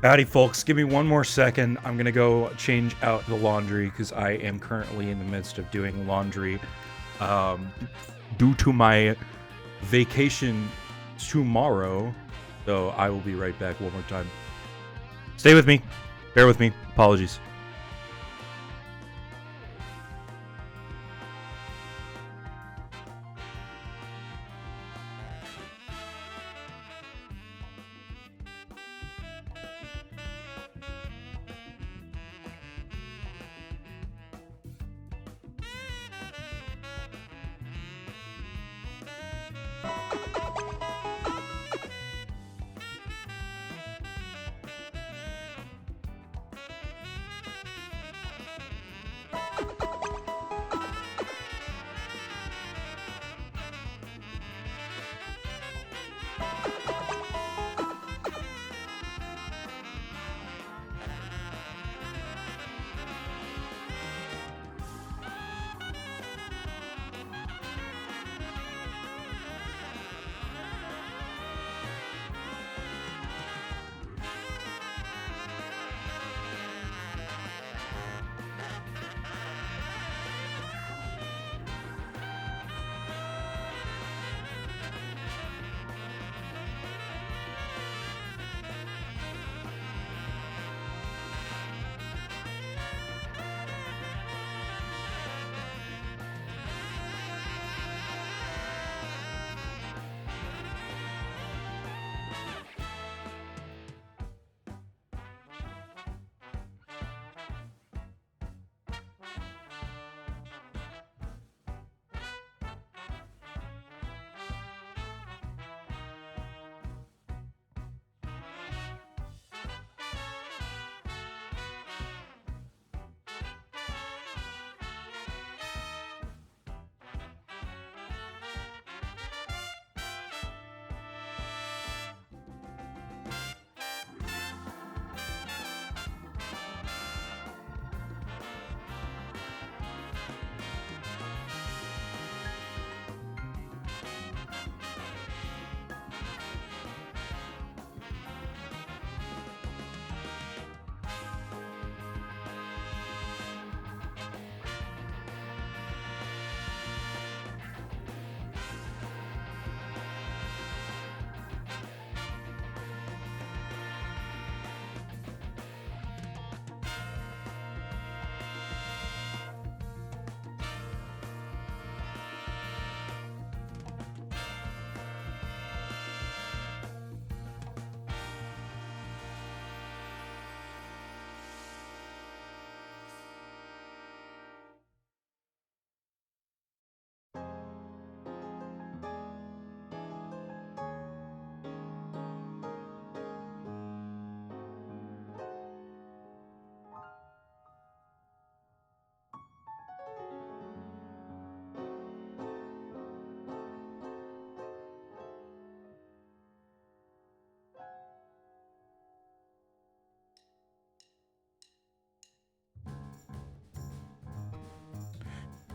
Howdy, folks. Give me one more second. I'm going to go change out the laundry because I am currently in the midst of doing laundry due to my vacation tomorrow. So I will be right back one more time. Stay with me. Bear with me. Apologies.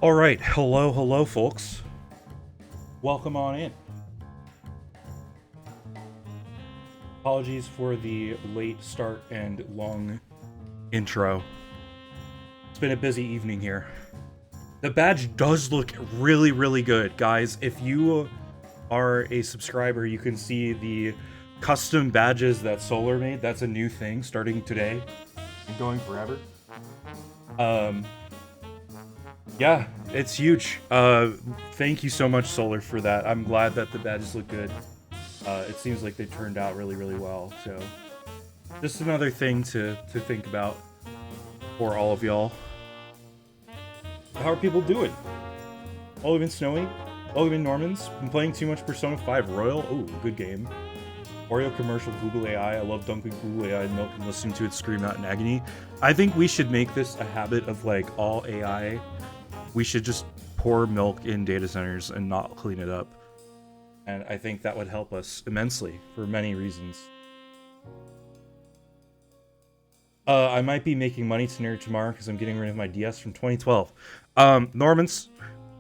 All right. Hello, folks. Welcome on in. Apologies for the late start and long intro. It's been a busy evening here. The badge does look really, really good, guys. If you are a subscriber, you can see the custom badges that Solar made. That's a new thing starting today and going forever. Yeah, it's huge. Thank you so much, Solar, for that. I'm glad that the badges look good. It seems like they turned out really, really well. So, just another thing to think about for all of y'all. How are people doing? All been snowy? All been Normans? Been playing too much Persona 5 Royal? Oh, good game. Oreo commercial, Google AI. I love dunking Google AI milk and listening to it scream out in agony. I think we should make this a habit of like all AI. We should just pour milk in data centers and not clean it up. And I think that would help us immensely for many reasons. I might be making money tonight tomorrow because I'm getting rid of my DS from 2012. Normans,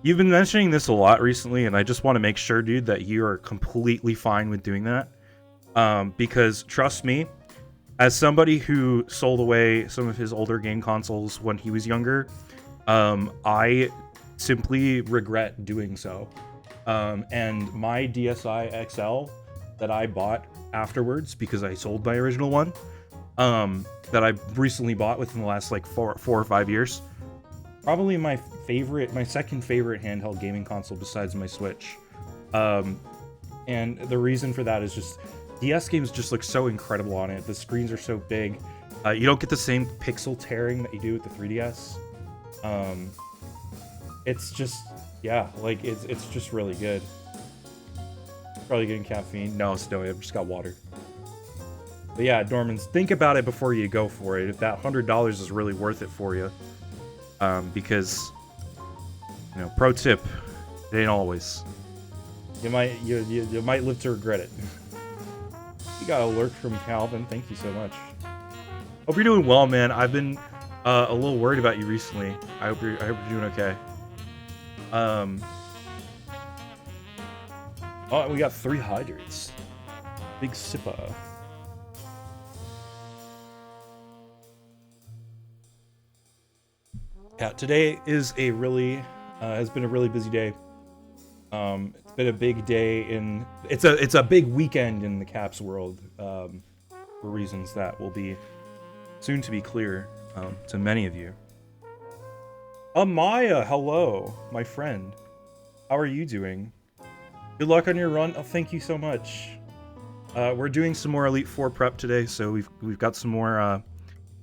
you've been mentioning this a lot recently, and I just want to make sure, dude, that you are completely fine with doing that. Because trust me, as somebody who sold away some of his older game consoles when he was younger, I simply regret doing so. And my DSi XL that I bought afterwards, because I sold my original one, that I recently bought within the last like four or 5 years, probably my second favorite handheld gaming console besides my Switch. And the reason for that is just DS games just look so incredible on it. The screens are so big. You don't get the same pixel tearing that you do with the 3DS. It's just, yeah, like it's just really good. Probably getting caffeine. No, Snowy, I've just got water. But yeah, Normans, think about it before you go for it. If that $100 is really worth it for you. Because, you know, pro tip, it ain't always. You might live to regret it. You got a lurk from Calvin. Thank you so much. Hope you're doing well, man. I've been a little worried about you recently. I hope you're doing okay. Oh, we got 3 hydrates. Big sipper. Yeah, today is a really has been a really busy day. It's been a big day it's a big weekend in the Caps world, for reasons that will be soon to be clear to many of you. Amaya, hello, my friend. How are you doing? Good luck on your run. Oh, thank you so much. We're doing some more Elite Four prep today, so we've got some more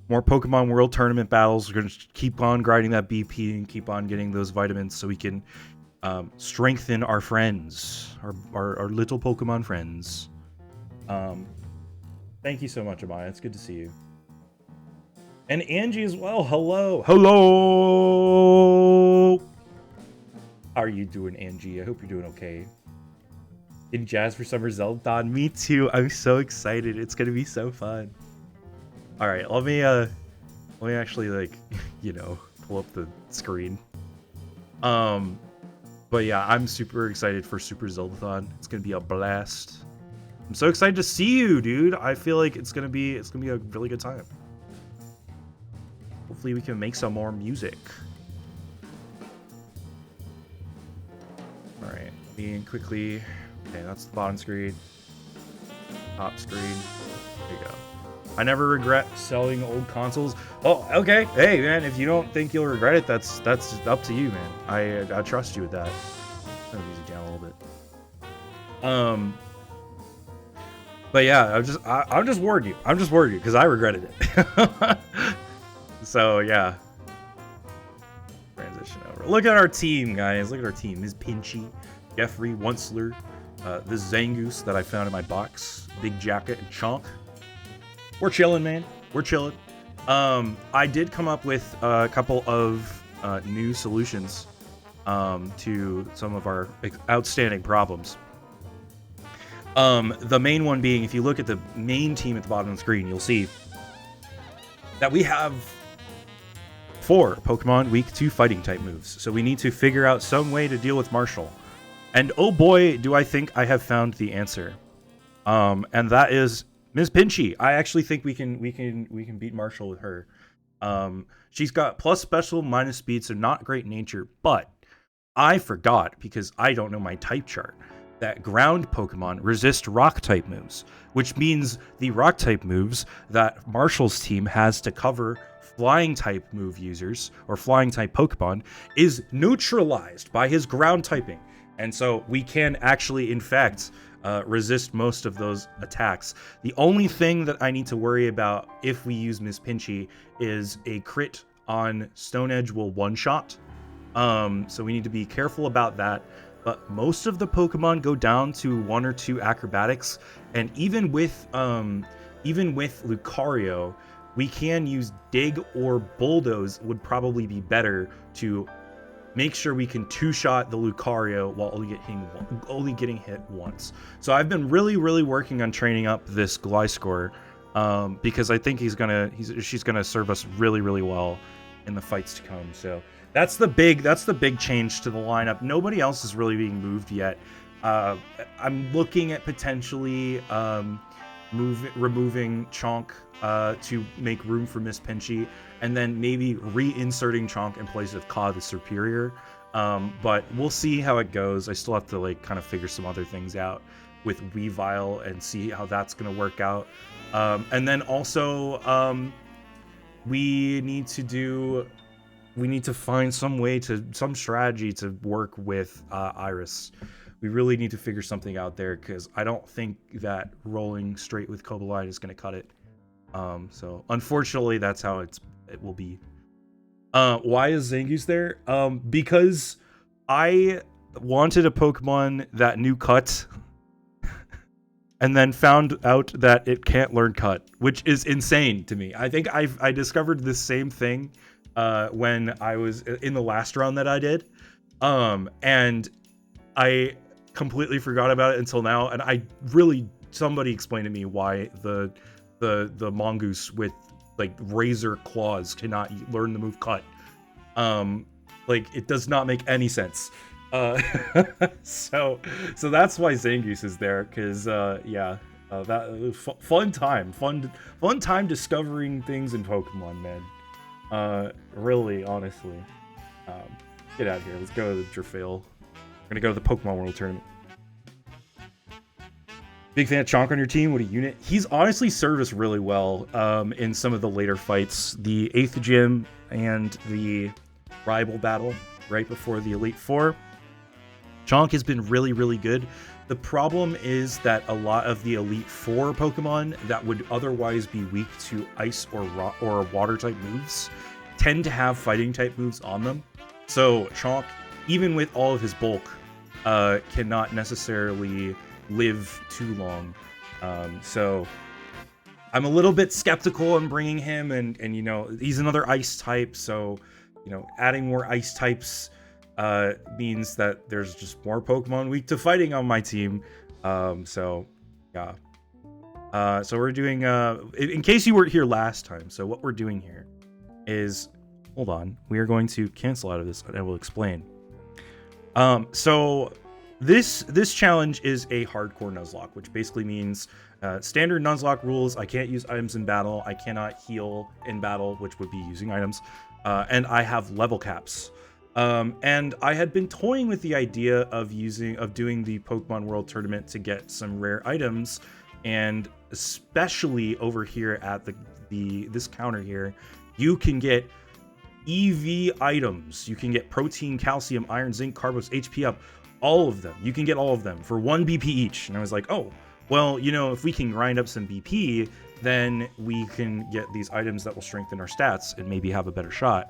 Pokemon World Tournament battles. We're gonna keep on grinding that BP and keep on getting those vitamins so we can strengthen our friends, our little Pokemon friends. Thank you so much, Amaya. It's good to see you. And Angie as well. Hello. Hello. How are you doing, Angie? I hope you're doing okay. In Jazz for Summer Zelda. Me too. I'm so excited. It's gonna be so fun. All right, let me actually, like, you know, pull up the screen. But yeah, I'm super excited for Super Zeldathon. It's gonna be a blast. I'm so excited to see you, dude. I feel like it's gonna be a really good time. Hopefully we can make some more music. All right, let me quickly. Okay, that's the bottom screen. Top screen. There you go. I never regret selling old consoles. Oh, okay. Hey, man, if you don't think you'll regret it, that's up to you, man. I trust you with that. Turn the music down a little bit. But yeah, I'm just warning you. I'm just warning you because I regretted it. So yeah. Transition over. Look at our team, guys. Look at our team. Ms. Pinchy, Jeffrey, Onceler, this Zangoose that I found in my box, Big Jacket, and Chonk. We're chilling, man. We're chilling. I did come up with a couple of new solutions to some of our outstanding problems. The main one being, if you look at the main team at the bottom of the screen, you'll see that we have 4 Pokemon Week 2 fighting type moves. So we need to figure out some way to deal with Marshall. And oh boy, do I think I have found the answer. And that is Ms. Pinchy. I actually think we can beat Marshall with her. She's got plus special, minus speed, so not great nature, but I forgot, because I don't know my type chart, that ground Pokemon resist rock type moves, which means the rock type moves that Marshall's team has to cover flying type move users or flying type Pokemon is neutralized by his ground typing. And so we can actually, in fact, resist most of those attacks. The only thing that I need to worry about if we use Miss Pinchy is a crit on Stone Edge will one-shot. So we need to be careful about that. But most of the Pokemon go down to 1 or 2 acrobatics, and even with Lucario, we can use Dig or Bulldoze would probably be better to make sure we can 2-shot the Lucario while only getting hit once. So I've been really working on training up this Gliscor, because I think she's gonna serve us really well in the fights to come. So that's the big change to the lineup. Nobody else is really being moved yet. I'm looking at potentially removing Chonk to make room for Miss Pinchy, and then maybe reinserting Chonk in place of Ka the Superior. But we'll see how it goes. I still have to like kind of figure some other things out with Weavile and see how that's going to work out. And then also we need to find some strategy to work with Iris. We really need to figure something out there, because I don't think that rolling straight with Cobalion is going to cut it. So unfortunately, that's how it will be. Why is Zangoose there? Because I wanted a Pokemon that knew Cut, and then found out that it can't learn Cut, which is insane to me. I think I discovered the same thing when I was in the last round that I did, and I completely forgot about it until now. And somebody explained to me why the mongoose with like razor claws cannot learn the move Cut. Like, it does not make any sense. So that's why Zangoose is there, because fun time discovering things in Pokemon, man. Really, honestly. Get out of here. Let's go to the Drifale. We're gonna go to the Pokemon World Tournament. Big fan of Chonk on your team. What a unit. He's honestly served us really well in some of the later fights. The 8th Gym and the Rival battle right before the Elite Four. Chonk has been really, really good. The problem is that a lot of the Elite Four Pokemon that would otherwise be weak to Ice or Water type moves tend to have Fighting type moves on them. So Chonk, even with all of his bulk, cannot necessarily live too long. So I'm a little bit skeptical on bringing him, and you know, he's another Ice type, so you know, adding more Ice types means that there's just more Pokemon weak to fighting on my team. So yeah. So we're doing, in case you weren't here last time, so what we're doing here is, hold on, we are going to cancel out of this and I will explain. So this challenge is a hardcore Nuzlocke, which basically means standard Nuzlocke rules. I can't use items in battle. I cannot heal in battle, which would be using items. And I have level caps. And I had been toying with the idea of doing the Pokemon World Tournament to get some rare items, and especially over here at this counter here, you can get EV items. You can get protein, calcium, iron, zinc, carbos, HP up, all of them. You can get all of them for 1 BP each. And I was like, oh, well, you know, if we can grind up some BP, then we can get these items that will strengthen our stats and maybe have a better shot.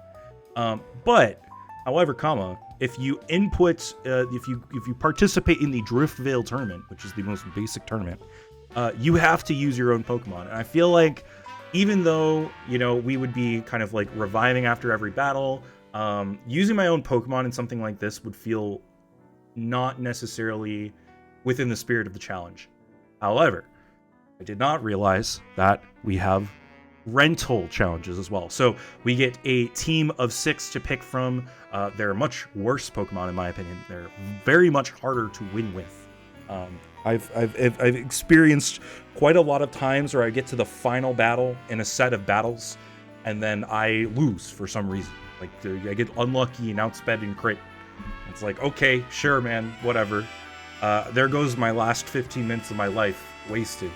However, if you input, if you participate in the Driftvale tournament, which is the most basic tournament, you have to use your own Pokemon. And I feel like, even though, you know, we would be kind of like reviving after every battle, using my own Pokemon in something like this would feel not necessarily within the spirit of the challenge. However, I did not realize that we have rental challenges as well. So we get a team of 6 to pick from. They're much worse Pokemon, in my opinion. They're very much harder to win with. I've experienced quite a lot of times where I get to the final battle in a set of battles, and then I lose for some reason. Like, I get unlucky and outsped and crit. It's like, okay, sure, man, whatever. There goes my last 15 minutes of my life wasted.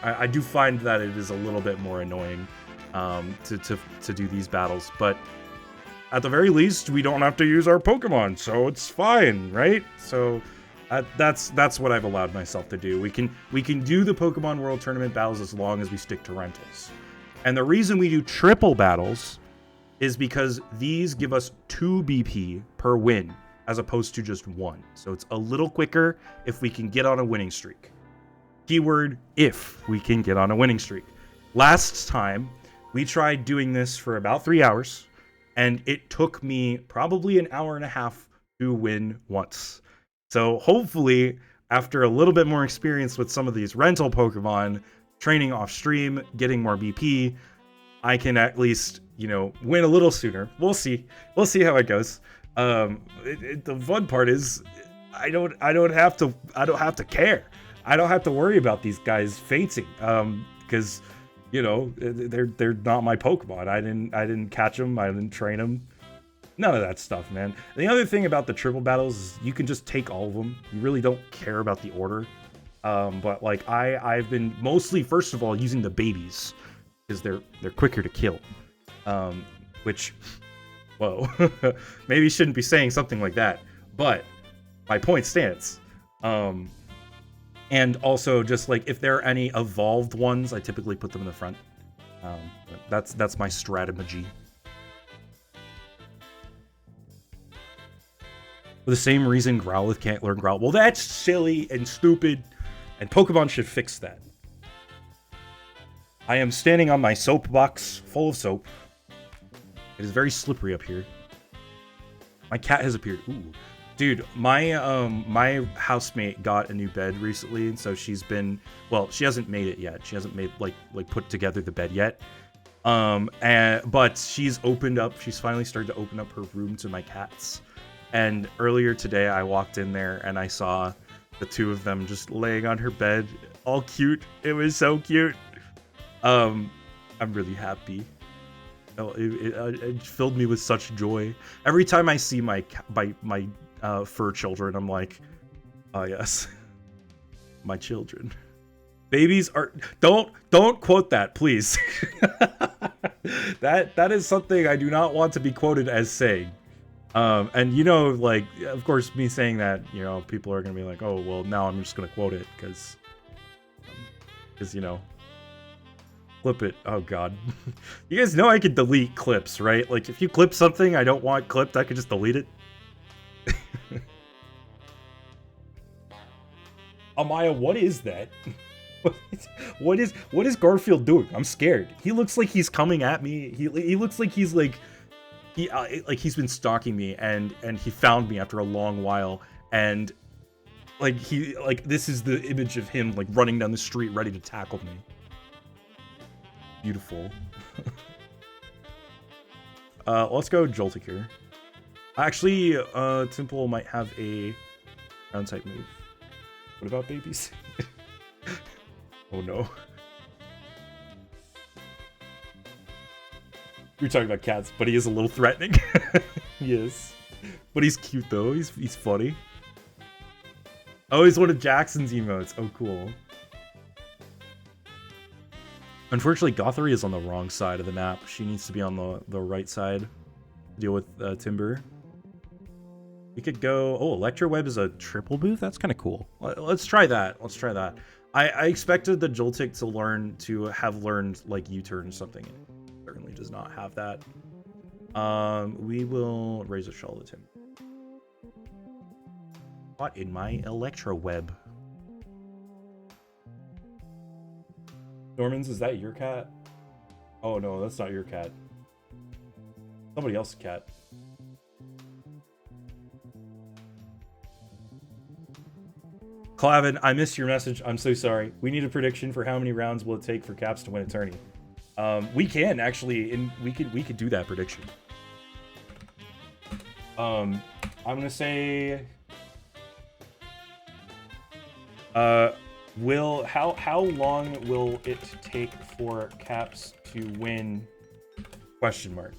I do find that it is a little bit more annoying to do these battles, but at the very least, we don't have to use our Pokemon, so it's fine, right? So that's what I've allowed myself to do. We can do the Pokemon World Tournament battles as long as we stick to rentals. And the reason we do triple battles is because these give us 2 BP per win, as opposed to just 1. So it's a little quicker if we can get on a winning streak. Keyword, if we can get on a winning streak. Last time, we tried doing this for about 3 hours, and it took me probably an hour and a half to win once. So hopefully, after a little bit more experience with some of these rental Pokemon, training off stream, getting more BP, I can at least, you know, win a little sooner. We'll see. We'll see how it goes. The fun part is I don't have to care. I don't have to worry about these guys fainting, because, you know, they're not my Pokemon. I didn't catch them. I didn't train them. None of that stuff, man. And the other thing about the triple battles is you can just take all of them. You really don't care about the order. But like I've been mostly, first of all, using the babies because they're quicker to kill. Which, whoa, maybe shouldn't be saying something like that. But my point stands. And also just like if there are any evolved ones, I typically put them in the front. That's my strategy. For the same reason Growlithe can't learn Growl. Well, that's silly and stupid, and Pokemon should fix that. I am standing on my soapbox full of soap. It is very slippery up here. My cat has appeared. Ooh. Dude, my my housemate got a new bed recently, and so she's been, well, she hasn't made it yet. She hasn't made like put together the bed yet. But she's opened up, she's finally started to open up her room to my cats. And earlier today, I walked in there and I saw the two of them just laying on her bed, all cute. It was so cute. I'm really happy. Oh, it filled me with such joy. Every time I see my fur children, I'm like, oh yes, my children. Babies are, don't quote that, please. That is something I do not want to be quoted as saying. And you know, like, of course, me saying that, you know, people are gonna be like, oh, well, now I'm just gonna quote it because you know, clip it. Oh god, you guys know I can delete clips, right? Like, if you clip something I don't want clipped, I could just delete it. Amaya, what is that? What is Garfield doing? I'm scared. He looks like he's coming at me. He looks like he's like he's been stalking me, and he found me after a long while, and like this is the image of him like running down the street ready to tackle me. Beautiful. Let's go Joltik here. Actually, Temple might have a ground type move. What about babies? Oh no. You're talking about cats, but he is a little threatening. He is. But he's cute though, he's funny. Oh, he's one of Jackson's emotes. Oh, cool. Unfortunately, Gothary is on the wrong side of the map. She needs to be on the right side to deal with Timber. We could go... Oh, Electroweb is a triple move? That's kind of cool. Let's try that. Let's try that. I expected the Joltik to have learned, like, U-turn or something. It certainly does not have that. We will raise a shell at him. Caught in my Electroweb. Normans, is that your cat? Oh, no, that's not your cat. Somebody else's cat. Clavin, I missed your message. I'm so sorry. We need a prediction for how many rounds will it take for Caps to win a tourney. We can actually, and we could do that prediction. I'm gonna say, how long will it take for Caps to win? Question mark.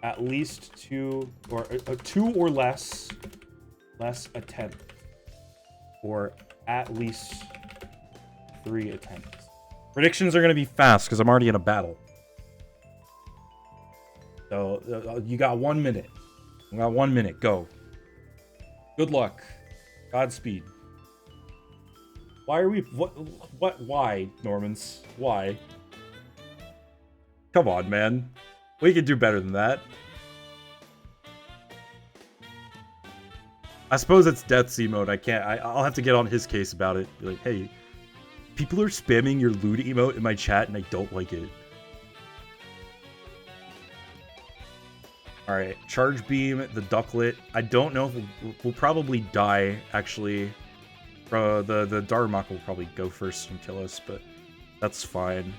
At least two or less attempts. Or at least 3 attempts. Predictions are going to be fast because I'm already in a battle. So you got 1 minute. You got 1 minute. Go. Good luck. Godspeed. Why are we... What? Why, Normans? Why? Come on, man. We can do better than that. I suppose it's Death Z mode. I can't. I'll have to get on his case about it. Be like, hey, people are spamming your lewd emote in my chat, and I don't like it. All right, Charge Beam, the Ducklet. I don't know if we'll probably die. Actually, the Darumaka will probably go first and kill us, but that's fine.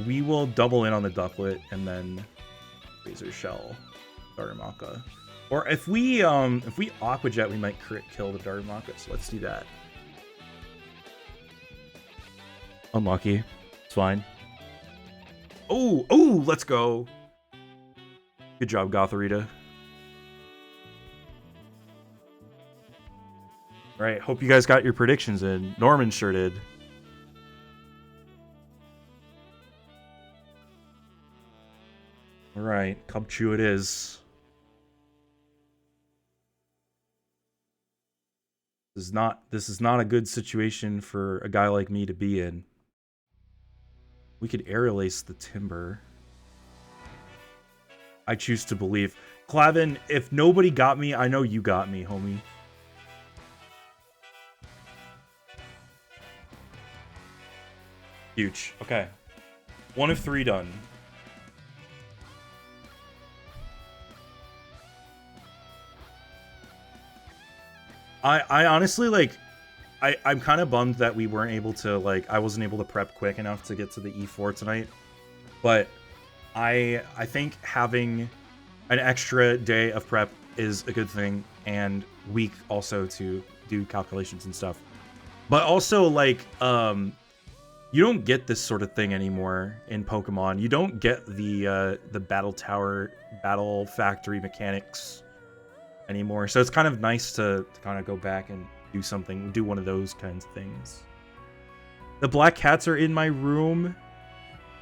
We will double in on the Ducklet and then Razor Shell Darumaka. Or if we Aqua Jet, we might crit kill the Darmaka, so let's do that. Unlucky. It's fine. Oh, let's go. Good job, Gotharita. All right, hope you guys got your predictions in. Norman sure did. All right, Cubchoo it is. This is not a good situation for a guy like me to be in. We could aerial ace the Timber. I choose to believe. Clavin, if nobody got me, I know you got me, homie. Huge. Okay. 1 of 3 done. I honestly, like, I'm kind of bummed that we weren't able to, like, I wasn't able to prep quick enough to get to the E4 tonight. But I think having an extra day of prep is a good thing, and week also to do calculations and stuff. But also, like, you don't get this sort of thing anymore in Pokemon. You don't get the battle tower, battle factory mechanics anymore. So it's kind of nice to kind of go back and do something, do one of those kinds of things. The black cats are in my room.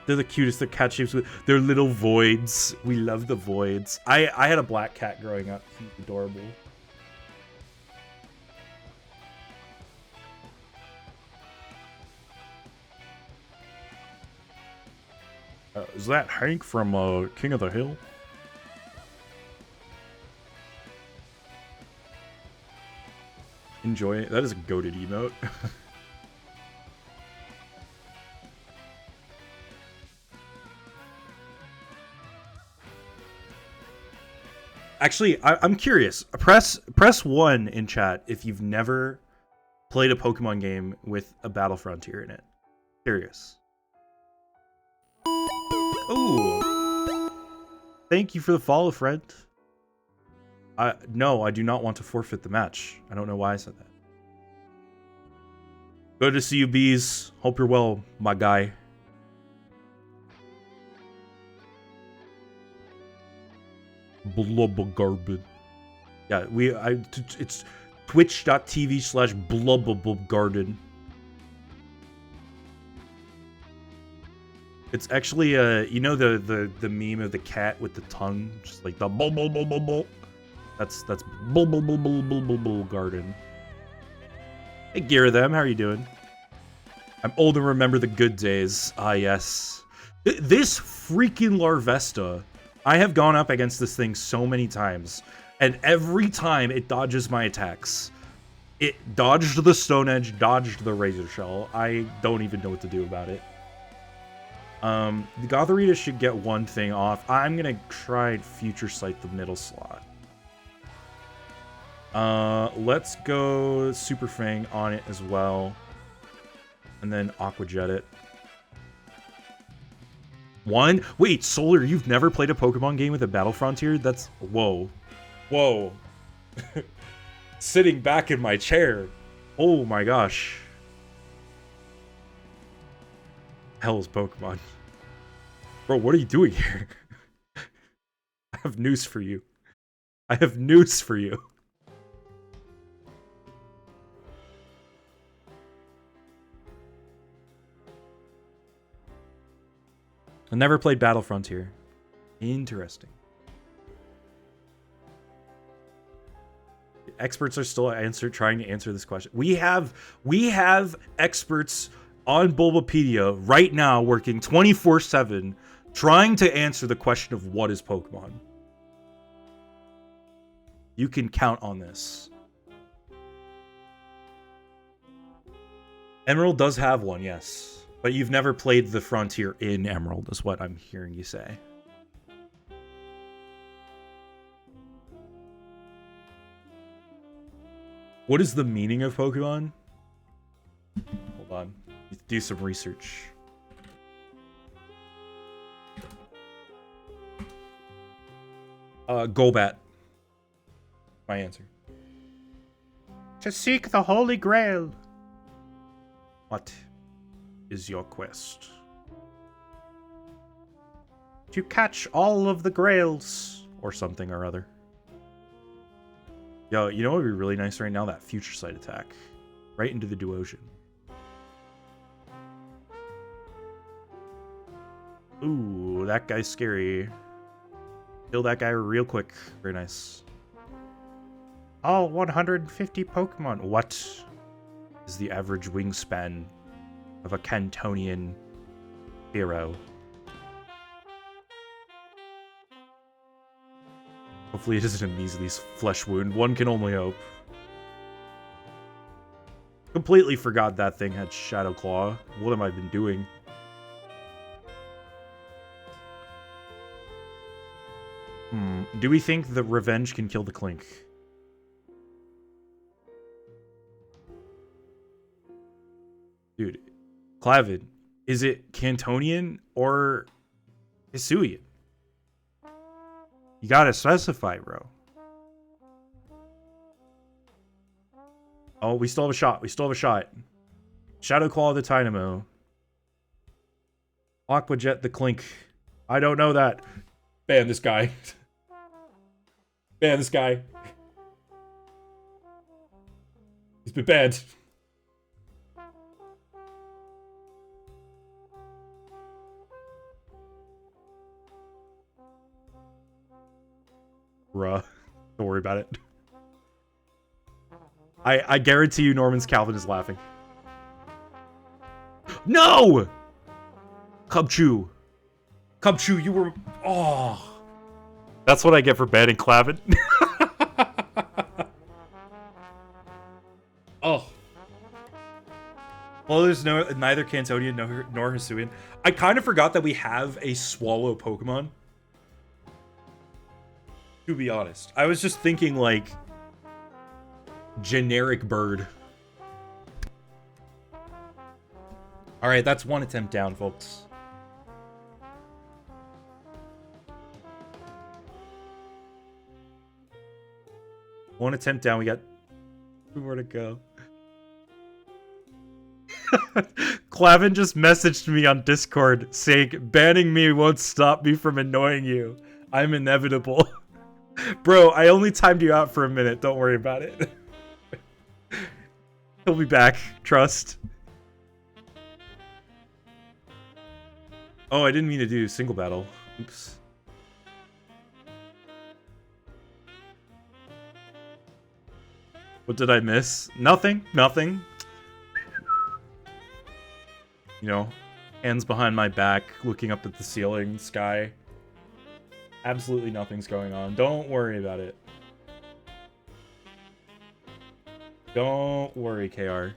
They're the cutest. They're cat shapes with their little voids. We love the voids. I had a black cat growing up. He's adorable. Is that Hank from King of the Hill? Enjoy it. That is a goated emote. Actually, I'm curious. Press 1 in chat if you've never played a Pokemon game with a Battle Frontier in it. Curious. Ooh. Thank you for the follow, friend. No, I do not want to forfeit the match. I don't know why I said that. Good to see you, Bees. Hope you're well, my guy. Blubbergarbin. Yeah, it's twitch.tv/blubbergarden. It's actually you know the meme of the cat with the tongue, just like the bul bul bul bul bul. That's bul bul bul bul bul bul bul garden. Hey, Gear them, how are you doing? I'm old and remember the good days. Ah, yes. This freaking Larvesta. I have gone up against this thing so many times, and every time it dodges my attacks. It dodged the Stone Edge, dodged the Razor Shell. I don't even know what to do about it. The Gotharita should get one thing off. I'm gonna try Future Sight the middle slot. Let's go Super Fang on it as well. And then Aqua Jet it. One? Wait, Solar, you've never played a Pokemon game with a Battle Frontier? That's... Whoa. Whoa. Sitting back in my chair. Oh my gosh. Hell is Pokemon. Bro, what are you doing here? I have news for you. I have news for you. I never played Battle Frontier. Interesting. Experts are still trying to answer this question. We have experts on Bulbapedia right now working 24/7 trying to answer the question of what is Pokemon. You can count on this. Emerald does have one, yes. But you've never played the Frontier in Emerald, is what I'm hearing you say. What is the meaning of Pokemon? Hold on. Do some research. Golbat. My answer. To seek the Holy Grail. What is your quest? To catch all of the grails. Or something or other. Yo, you know what would be really nice right now? That future sight attack. Right into the Duocean. Ooh, that guy's scary. Kill that guy real quick. Very nice. All 150 Pokemon. What is the average wingspan of a Cantonian hero? Hopefully it isn't a measly flesh wound. One can only hope. Completely forgot that thing had Shadow Claw. What have I been doing? Do we think the Revenge can kill the Clink? Dude, Clavin, is it Cantonian or Hisuian? You gotta specify, bro. Oh, we still have a shot. We still have a shot. Shadow Claw the Tynamo. Aqua Jet the Clink. I don't know that. Ban this guy. Ban this guy. He's been banned. Bruh. Don't worry about it. I guarantee you Norman's Calvin is laughing. No! Cubchoo. Cubchoo, you were... Oh. That's what I get for banning Clavin. Oh. Well, there's neither Cantonian nor Hisuian. I kind of forgot that we have a Swallow Pokemon. To be honest. I was just thinking, like... generic bird. Alright, that's one attempt down, folks. One attempt down, we got 2 more to go. Clavin just messaged me on Discord saying, banning me won't stop me from annoying you. I'm inevitable. Bro, I only timed you out for a minute. Don't worry about it. He'll be back. Trust. Oh, I didn't mean to do single battle. Oops. What did I miss? Nothing. Nothing. You know, hands behind my back, looking up at the ceiling, sky. Absolutely nothing's going on. Don't worry about it. Don't worry, KR.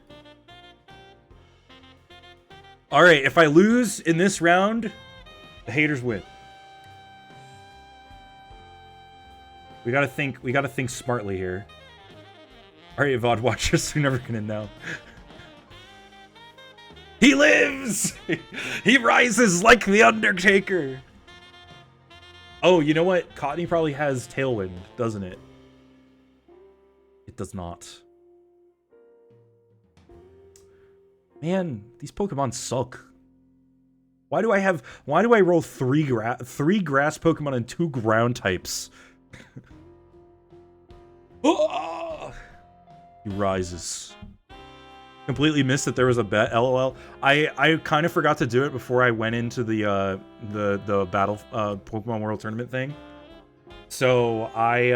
Alright, if I lose in this round, the haters win. We gotta think smartly here. Alright, VOD watchers, you're never gonna know. He lives! He rises like the Undertaker! Oh, you know what? Cottony probably has Tailwind, doesn't it? It does not. Man, these Pokemon suck. Why do I roll three grass Pokemon and 2 ground types? Oh! He rises. Completely missed that there was a bet. LOL. I kind of forgot to do it before I went into the battle Pokemon World Tournament thing. So I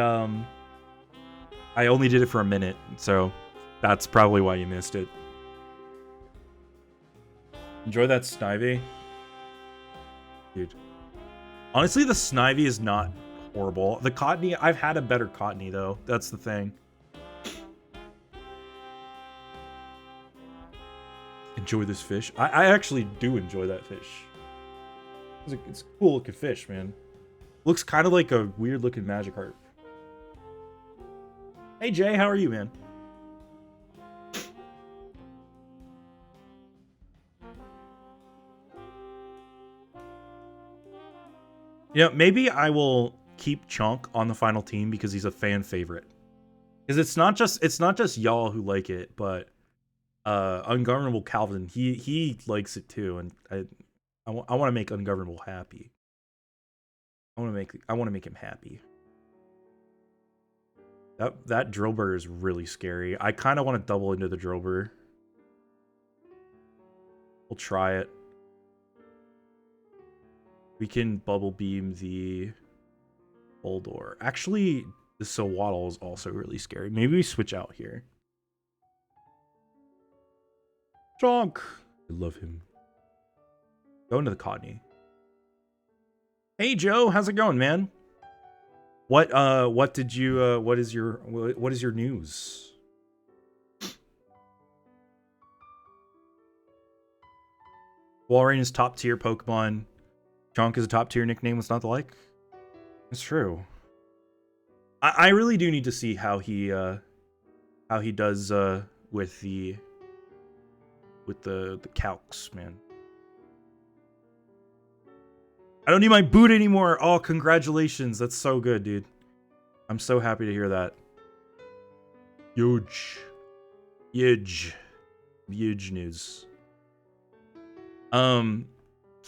only did it for a minute. So that's probably why you missed it. Enjoy that Snivy. Dude. Honestly, the Snivy is not horrible. The Cottony, I've had a better Cottony, though. That's the thing. Enjoy this fish. I actually do enjoy that fish. It's a cool looking fish, man. Looks kind of like a weird looking Magikarp. Hey, Jay, how are you, man? You know, maybe I will keep Chonk on the final team because he's a fan favorite. Because it's not just y'all who like it, but Ungovernable Calvin, he likes it too, and I want to make Ungovernable happy. I want to make him happy. That Drillbur is really scary. I kind of want to double into the Drillbur. We'll try it. We can bubble beam the Boldor. Actually, the Sawaddle is also really scary. Maybe we switch out here. Jonk! I love him. Go into the Cotney. Hey Joe, how's it going, man? What is your news? Walrein is top tier Pokemon. Chonk is a top tier nickname. What's not to like? It's true. I really do need to see how he does with the calcs, man. I don't need my boot anymore. Oh, congratulations. That's so good, dude. I'm so happy to hear that. Huge. Huge. Huge news.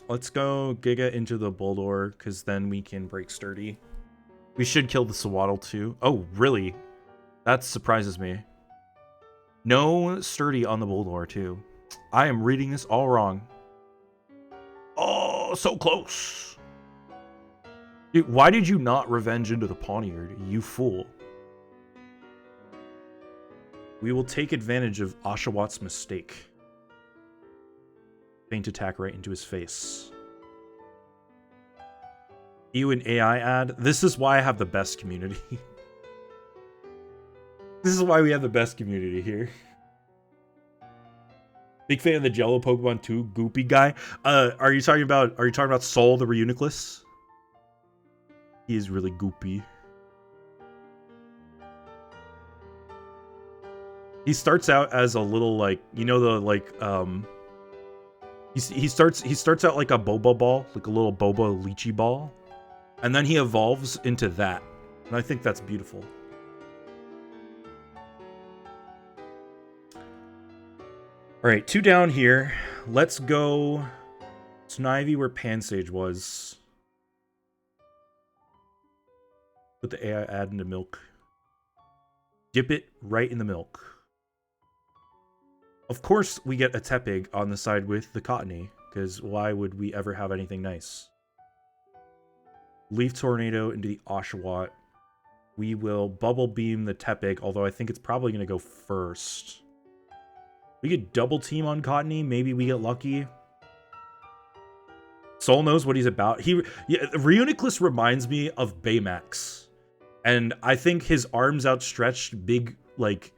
Let's go Giga into the Boldor, because then we can break Sturdy. We should kill the Sawaddle too. Oh, really? That surprises me. No Sturdy on the Boldor too. I am reading this all wrong. Oh, so close. Dude, why did you not revenge into the Pawniard, you fool? We will take advantage of Oshawott mistake. Faint attack right into his face. You an AI ad? This is why I have the best community. This is why we have the best community here. Big fan of the Jello Pokemon 2 goopy guy. Are you talking about Soul the Reuniclus? He is really goopy. He starts out as a little, like, you know, the like he starts out like a boba ball, like a little boba lychee ball, and then he evolves into that. And I think that's beautiful. All right, 2 down here. Let's go Snivy where Pansage was. Put the AI ad into milk. Dip it right in the milk. Of course, we get a Tepig on the side with the Cottonee, because why would we ever have anything nice? Leaf Tornado into the Oshawott. We will Bubble Beam the Tepig, although I think it's probably going to go first. We could double team on Cottonee. Maybe we get lucky. Soul knows what he's about. Reuniclus reminds me of Baymax. And I think his arms outstretched, big, like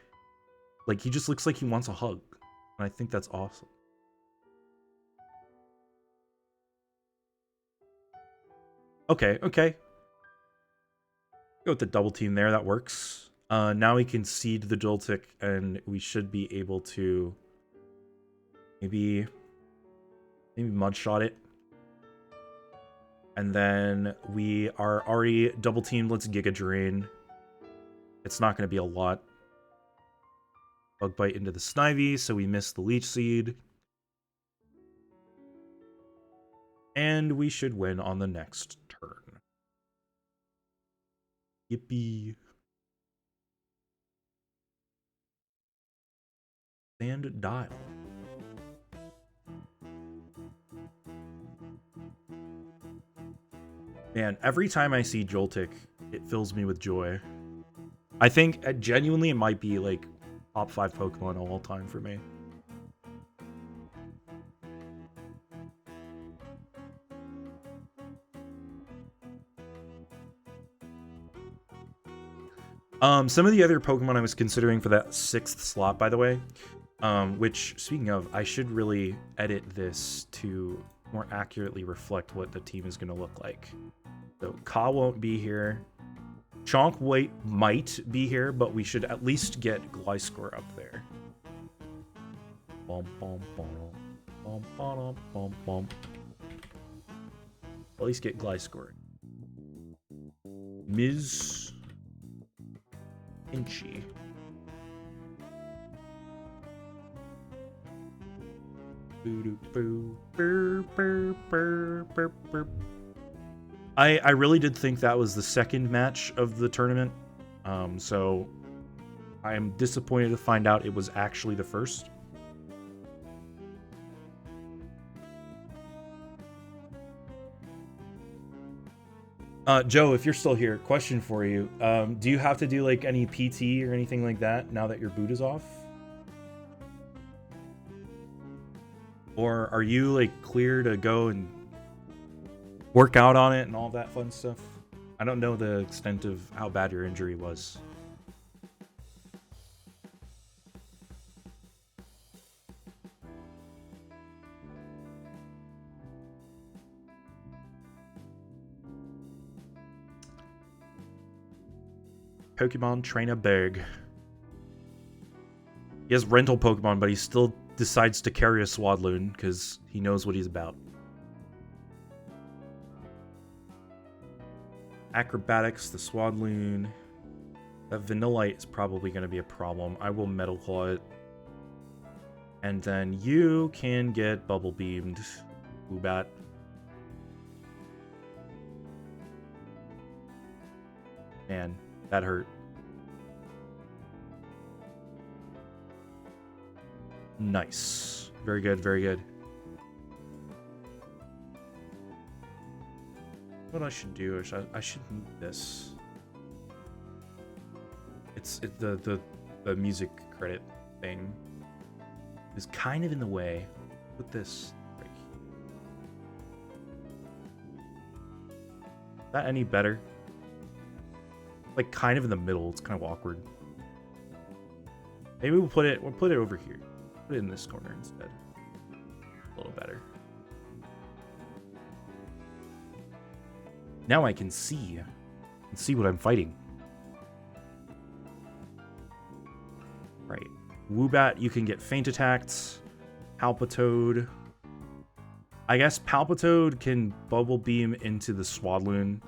he just looks like he wants a hug. And I think that's awesome. Okay. Go with the double team there. That works. Now we can seed the Joltik, and we should be able to maybe Mudshot it. And then we are already double teamed. Let's Giga Drain. It's not going to be a lot. Bug Bite into the Snivy, so we missed the Leech Seed. And we should win on the next turn. Yippee. Sand Dial. Man, every time I see Joltik, it fills me with joy. I think, genuinely, it might be, like, top 5 Pokemon of all time for me. Some of the other Pokemon I was considering for that 6th slot, by the way, which, speaking of, I should really edit this to more accurately reflect what the team is going to look like. So, Ka won't be here. Chonk might be here, but we should at least get Gliscor up there. At least get Gliscor. Ms. Inchy. I really did think that was the second match of the tournament. So I am disappointed to find out it was actually the first. Joe, if you're still here, question for you. Do you have to do like any PT or anything like that now that your boot is off? Or are you like clear to go and work out on it and all that fun stuff? I don't know the extent of how bad your injury was. Pokemon Trainer Berg. He has rental Pokemon, but he still decides to carry a Swadloon because he knows what he's about. Acrobatics, the Swadloon. That Vanillite is probably going to be a problem. I will Metal Claw it. And then you can get Bubble Beamed, Woobat. Man, that hurt. Nice. Very good, very good. What I should do is I should move this. It's the music credit thing is kind of in the way. Put this right here. Is that any better? Like kind of in the middle. It's kind of awkward. Maybe we'll put it over here. Put it in this corner instead. A little better. Now I can see. What I'm fighting. Right. Woobat, you can get Feint Attacked. Palpitoad. I guess Palpitoad can Bubble Beam into the Swadloon.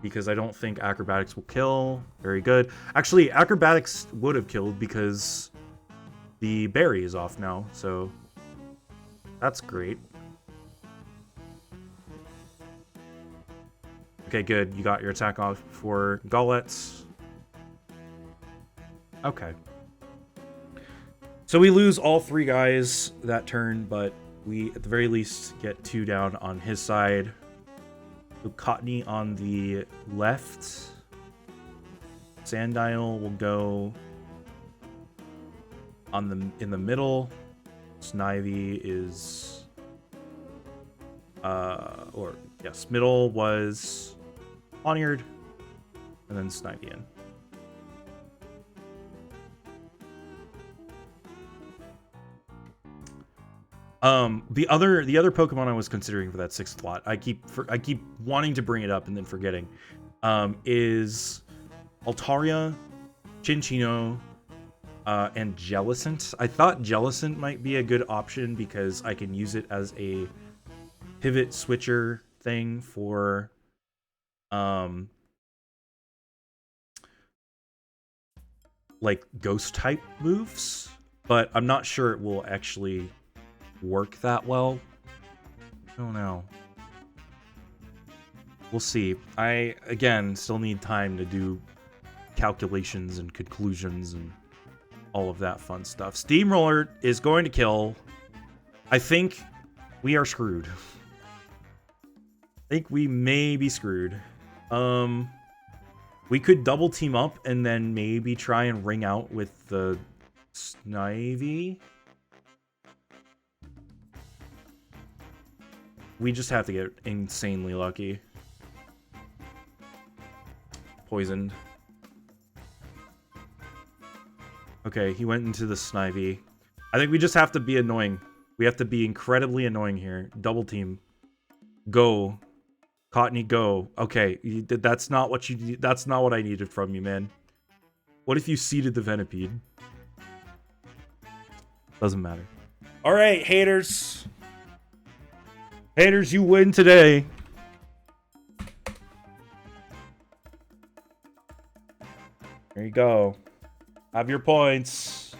Because I don't think Acrobatics will kill. Very good. Actually, Acrobatics would have killed because the berry is off now. So that's great. Okay, good. You got your attack off for Gullets. Okay. So we lose all 3 guys that turn, but we, at the very least, get 2 down on his side. So Cottony on the left. Sandile will go in the middle. Snivy is... middle was Poniard, and then Snivy in. The other Pokemon I was considering for that 6th slot, I keep wanting to bring it up and then forgetting, is Altaria, Chinchino, and Jellicent. I thought Jellicent might be a good option because I can use it as a pivot switcher thing for like ghost type moves, but I'm not sure it will actually work that well. I don't know. We'll see. I again still need time to do calculations and conclusions and all of that fun stuff. Steamroller is going to kill. I think we are screwed. I think we may be screwed. We could double team up and then maybe try and ring out with the Snivy. We just have to get insanely lucky. Poisoned. Okay, he went into the Snivy. I think we just have to be annoying. We have to be incredibly annoying here. Double team. Go. Cottony, go. Okay, that's not what you. That's not what I needed from you, man. What if you seeded the Venipede? Doesn't matter. All right, haters. Haters, you win today. you go. Have your points.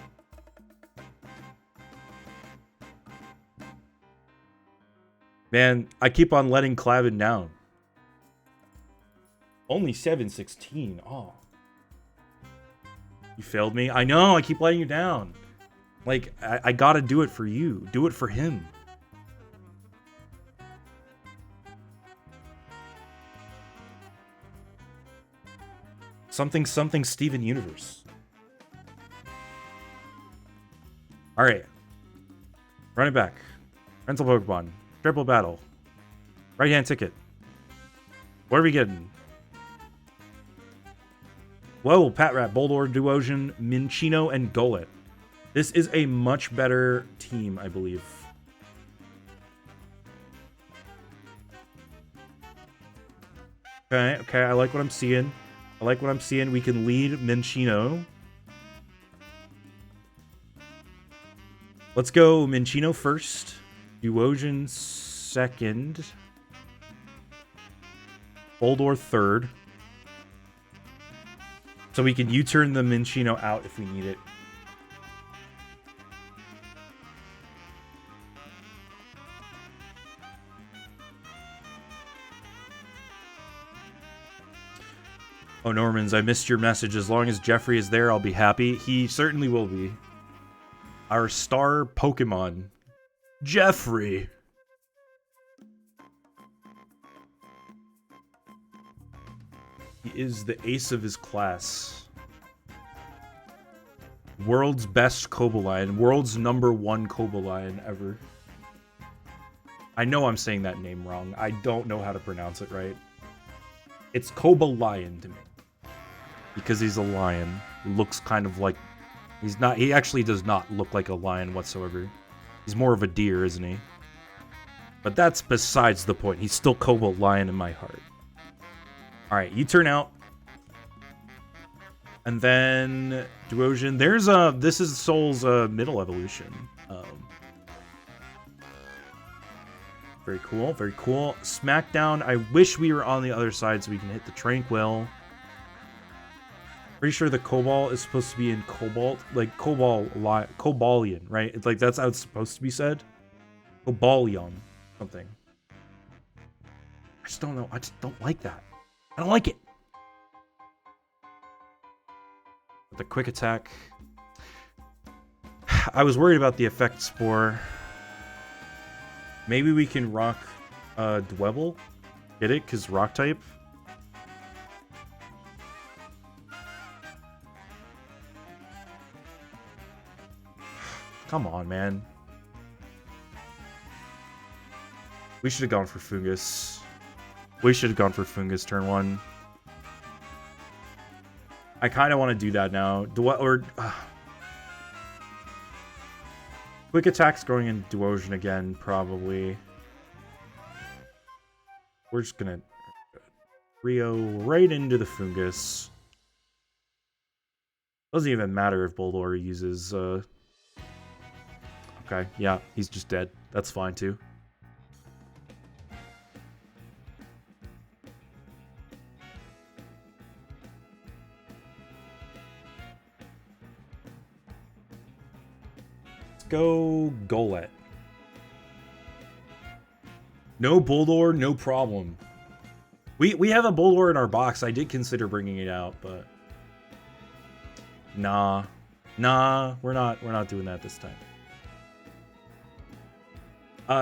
Man, I keep on letting Clavin down. Only 716. Oh. You failed me? I know, I keep letting you down. Like, I gotta do it for you. Do it for him. Something Steven Universe. Alright. Run it back. Rental Pokemon. Triple battle. Right hand ticket. What are we getting? Whoa, Patrat, Boldor, Duosion, Minchino, and Golett. This is a much better team, I believe. Okay, I like what I'm seeing. We can lead Minchino. Let's go Minchino first. Duosion second. Boldor third. So we can U-turn the Minchino out if we need it. Oh, Normans, I missed your message. As long as Jeffrey is there, I'll be happy. He certainly will be. Our star Pokemon. Jeffrey. He is the ace of his class. World's best Cobalion. World's #1 Cobalion ever. I know I'm saying that name wrong. I don't know how to pronounce it right. It's Cobalion to me. Because he's a lion. Looks kind of like... He's not... He actually does not look like a lion whatsoever. He's more of a deer, isn't he? But that's besides the point. He's still Cobalion in my heart. Alright, you turn out. And then... Duosion. There's a... This is Soul's middle evolution. Very cool, very cool. Smackdown. I wish we were on the other side so we can hit the Tranquil. Pretty sure the Cobalt is supposed to be in Cobalt. Like, Cobalion, right? It's like, that's how it's supposed to be said. Cobalion. Something. I just don't know. I just don't like that. I don't like it. The quick attack. I was worried about the effect spore. Maybe we can rock Dwebble. Get it? Because rock type. Come on, man. We should have gone for Fungus. We should have gone for Fungus turn 1. I kind of want to do that now. Quick attack's going in Duosion again, probably. We're just gonna Rio right into the Fungus. Doesn't even matter if Boldor uses... Okay, yeah, he's just dead. That's fine, too. Go Golett. No Boldor, no problem. We have a Boldor in our box. I did consider bringing it out, but nah, we're not doing that this time.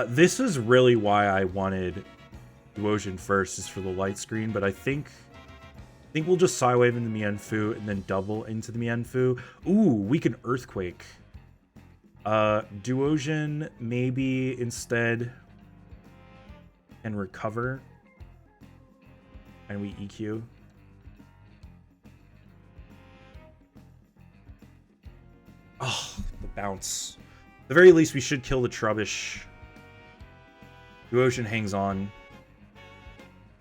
This is really why I wanted Duosion first, is for the light screen, but I think we'll just Psywave into Mienfoo and then double into the Mienfoo. Ooh, we can Earthquake. Duosion maybe instead and recover. And we EQ. Oh, the bounce. At the very least, we should kill the Trubbish. Duosion hangs on.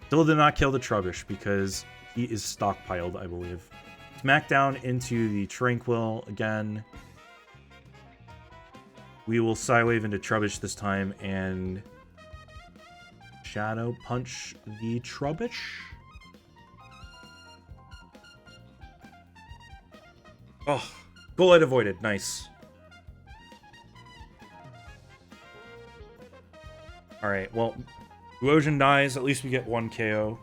Still did not kill the Trubbish because he is stockpiled, I believe. Smackdown into the Tranquil again. We will Psywave into Trubbish this time and Shadow Punch the Trubbish. Oh, goal light avoided. Nice. Alright, well, Luosion dies. At least we get 1 KO.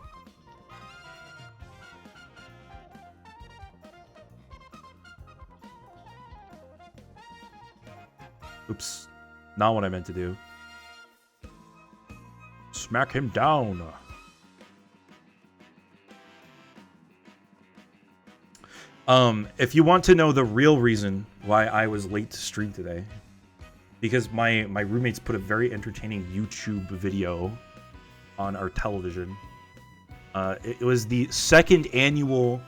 Oops. Not what I meant to do. Smack him down. If you want to know the real reason why I was late to stream today, because my roommates put a very entertaining YouTube video on our television. It was the 2nd annual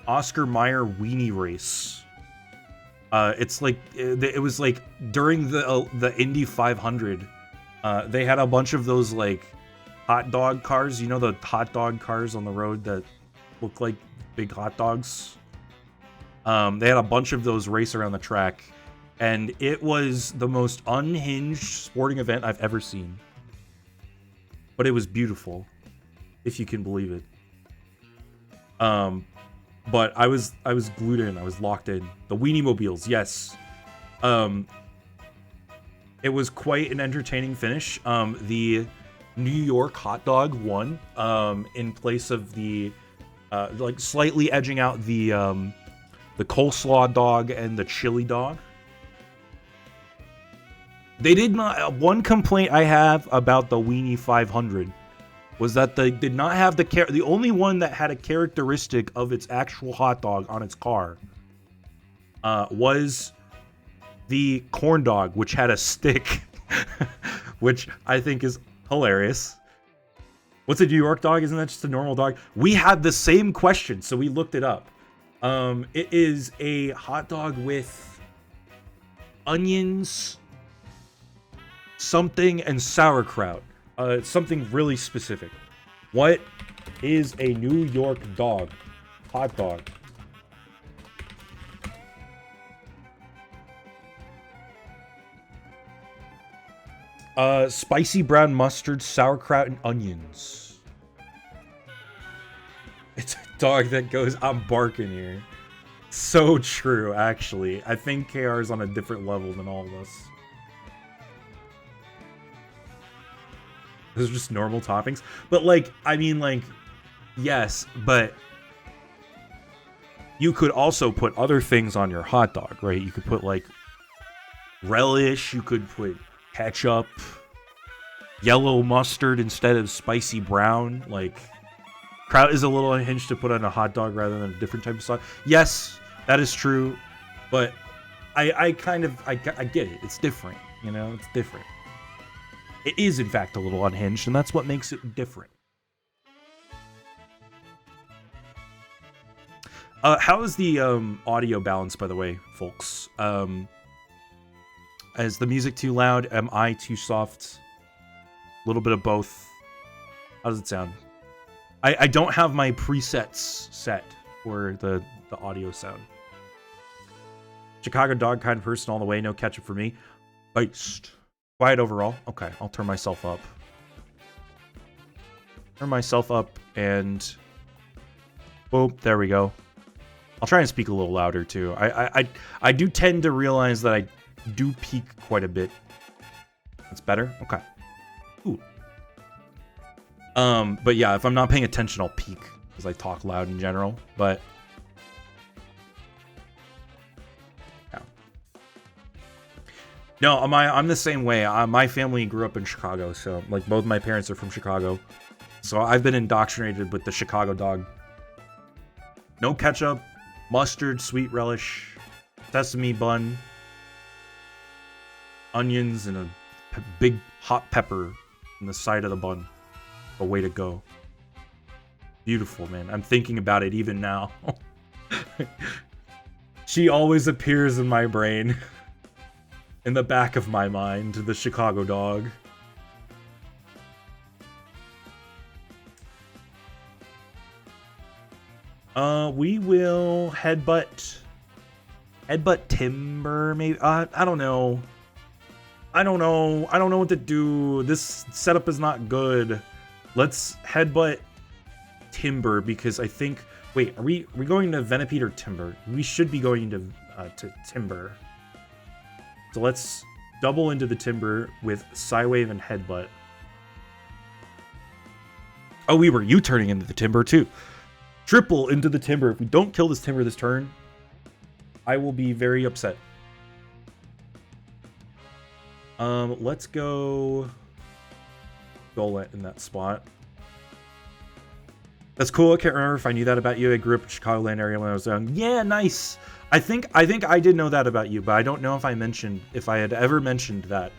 Oscar Mayer weenie race. It's like it was like during the Indy 500. They had a bunch of those like hot dog cars. You know the hot dog cars on the road that look like big hot dogs. They had a bunch of those race around the track, and it was the most unhinged sporting event I've ever seen. But it was beautiful, if you can believe it. But I was glued in. I was locked in. The Weenie Mobiles, yes. It was quite an entertaining finish. The New York hot dog won in place of the like slightly edging out the coleslaw dog and the chili dog. They did not. One complaint I have about the Weenie 500 was that they did not have the only one that had a characteristic of its actual hot dog on its car was the corn dog, which had a stick, which I think is hilarious. What's a New York dog? Isn't that just a normal dog? We had the same question, so we looked it up. It is a hot dog with onions, something, and sauerkraut. It's something really specific. What is a New York dog? Hot dog. Spicy brown mustard, sauerkraut, and onions. It's a dog that goes, I'm barking here. So true, actually. I think KR is on a different level than all of us. Those are just normal toppings. But, like, I mean, like, yes, but you could also put other things on your hot dog, right? You could put, like, relish. You could put ketchup, yellow mustard instead of spicy brown. Like, kraut is a little unhinged to put on a hot dog rather than a different type of sauce. Yes, that is true. But I get it. It's different, you know? It's different. It is, in fact, a little unhinged, and that's what makes it different. How is the audio balance, by the way, folks? Is the music too loud? Am I too soft? A little bit of both. How does it sound? I don't have my presets set for the audio sound. Chicago dog kind of person all the way. No ketchup for me. Based. Quiet overall. Okay, I'll turn myself up. Turn myself up and... boop, there we go. I'll try and speak a little louder too. I do tend to realize that I do peak quite a bit. That's better? Okay. Ooh. But yeah, if I'm not paying attention, I'll peak because I talk loud in general. But yeah. No, I'm the same way. My family grew up in Chicago, so like both my parents are from Chicago. So I've been indoctrinated with the Chicago dog. No ketchup, mustard, sweet relish, sesame bun, onions, and a big hot pepper on the side of the bun. A way to go. Beautiful, man. I'm thinking about it even now. She always appears in my brain. In the back of my mind, the Chicago dog. We will headbutt Timber, maybe. I don't know. I don't know what to do. This setup is not good. Let's headbutt Timber because I think Wait, are we going to Venipede or Timber? We should be going to Timber. So let's double into the Timber with Psywave and Headbutt. Oh, we were U-turning into the Timber too. Triple into the Timber. If we don't kill this Timber this turn, I will be very upset. Let's go Golett in that spot. That's cool. I can't remember if I knew that about you. I grew up in Chicagoland area when I was young. Yeah, nice. I think I did know that about you, but I don't know if I had ever mentioned that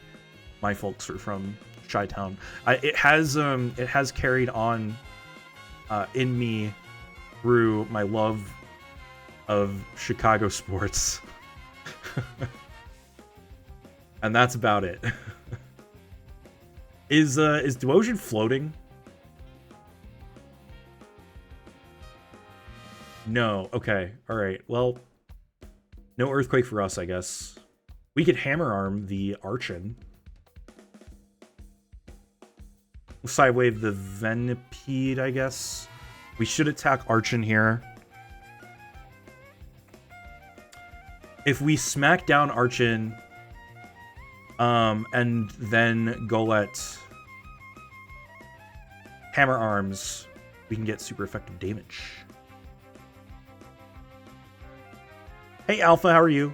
my folks are from Chi-Town. It has carried on in me through my love of Chicago sports. And that's about it. Is Duosion floating? No. Okay. All right. Well, no Earthquake for us, I guess. We could Hammer Arm the Archon. Sidewave the Venipede, I guess. We should attack Archon here. If we smack down Archon, and then Golett Hammer Arms, we can get super effective damage. Hey Alpha, how are you?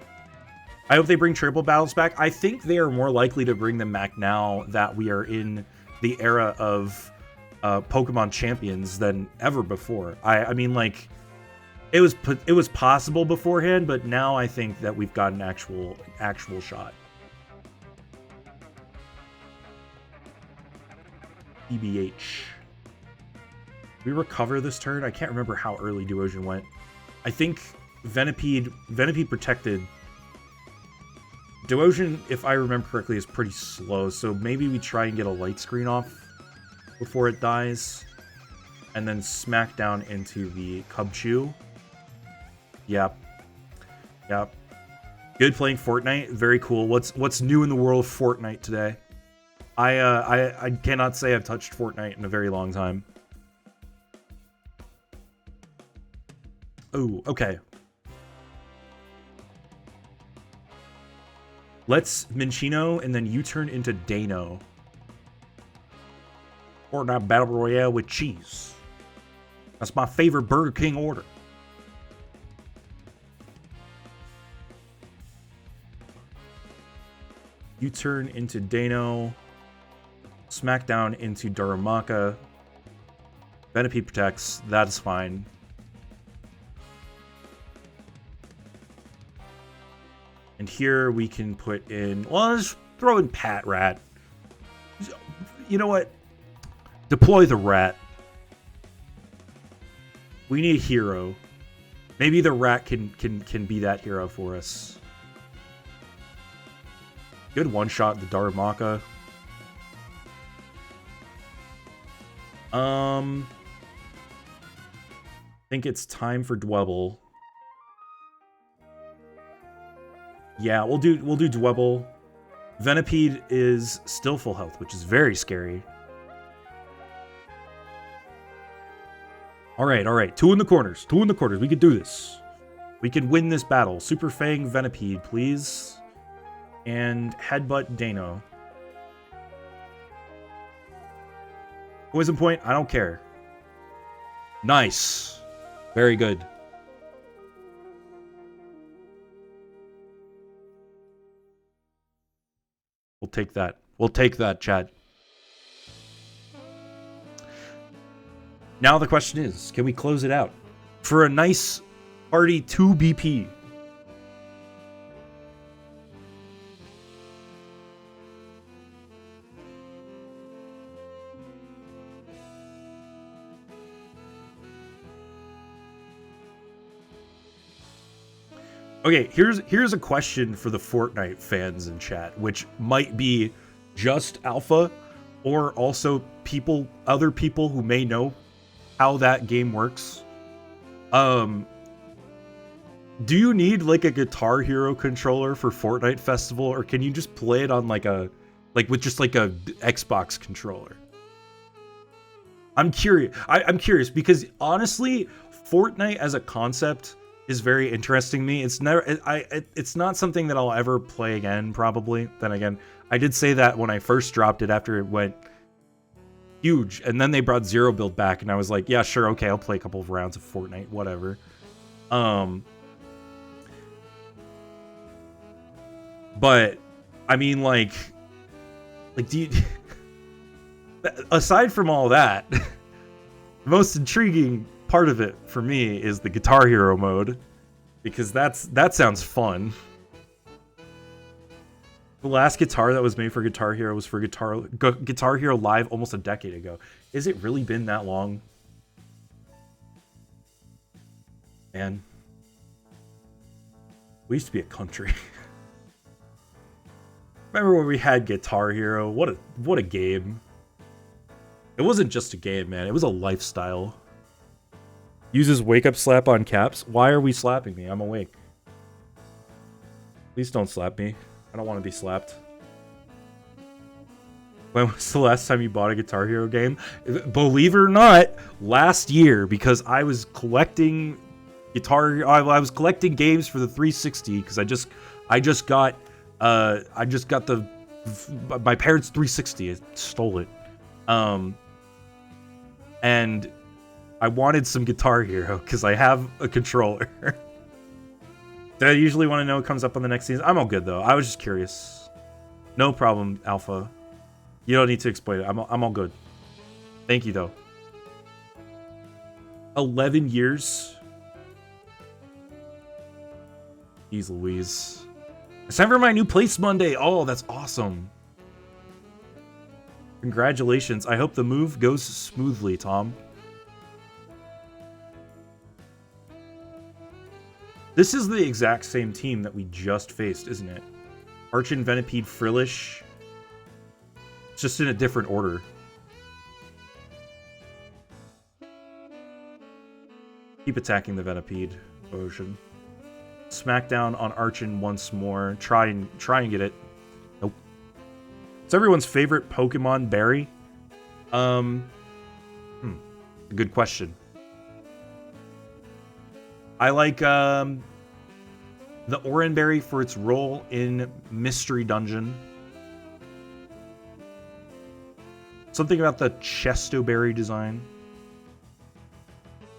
I hope they bring triple battles back. I think they are more likely to bring them back now that we are in the era of Pokemon champions than ever before. I mean, like, it was possible beforehand, but now I think that we've got an actual shot. EBH. We recover this turn. I can't remember how early Duosion went. I think Venipede protected. Duosion, if I remember correctly, is pretty slow, so maybe we try and get a light screen off before it dies, and then smack down into the Cubchoo. Yep. Good playing Fortnite. Very cool. What's new in the world of Fortnite today? I cannot say I've touched Fortnite in a very long time. Oh, okay. Let's Minchino and then U-turn into Dano. Fortnite Battle Royale with cheese. That's my favorite Burger King order. U-turn into Dano. Smackdown into Darumaka. Venipede protects. That's fine. And here we can put in... Well, let's throw in Pat Rat. You know what? Deploy the Rat. We need a hero. Maybe the Rat can be that hero for us. Good one-shot the Darumaka. I think it's time for Dwebble. Yeah, we'll do Dwebble. Venipede is still full health, which is very scary. All right. Two in the corners. We can do this. We can win this battle. Super Fang Venipede, please. And Headbutt Dano. Poison Point, I don't care. Nice. Very good. We'll take that. We'll take that, chat. Now the question is, can we close it out for a nice party 2 BP? Okay, here's a question for the Fortnite fans in chat, which might be just Alpha, or also other people who may know how that game works. Do you need like a Guitar Hero controller for Fortnite Festival, or can you just play it on with just like a Xbox controller? I'm curious. I'm curious because honestly, Fortnite as a concept is very interesting to me. It's never, it's not something that I'll ever play again, probably. Then again, I did say that when I first dropped it after it went huge, and then they brought Zero Build back, and I was like, yeah, sure, okay, I'll play a couple of rounds of Fortnite, whatever. But I mean, like, do you, aside from all that, the most intriguing part of it for me is the Guitar Hero mode, because that sounds fun. The last guitar that was made for Guitar Hero was for Guitar Hero Live almost a decade ago. Is it really been that long? Man. We used to be a country. Remember when we had Guitar Hero? What a game. It wasn't just a game, man. It was a lifestyle. Uses wake up slap on caps. Why are we slapping me? I'm awake. Please don't slap me. I don't want to be slapped. When was the last time you bought a Guitar Hero game? Believe it or not, last year, because I was collecting I was collecting games for the 360 because I just got my parents' 360. I stole it. And I wanted some Guitar Hero because I have a controller. I usually want to know what comes up on the next season. I'm all good, though. I was just curious. No problem, Alpha. You don't need to explain it. I'm all good. Thank you, though. 11 years? Jeez Louise. It's time for my new place Monday. Oh, that's awesome. Congratulations. I hope the move goes smoothly, Tom. This is the exact same team that we just faced, isn't it? Archon, Venipede, Frillish. It's just in a different order. Keep attacking the Venipede, Ocean. Smackdown on Archon once more. Try and get it. Nope. It's everyone's favorite Pokemon berry. Good question. I like the Oranberry for its role in Mystery Dungeon. Something about the Chestoberry design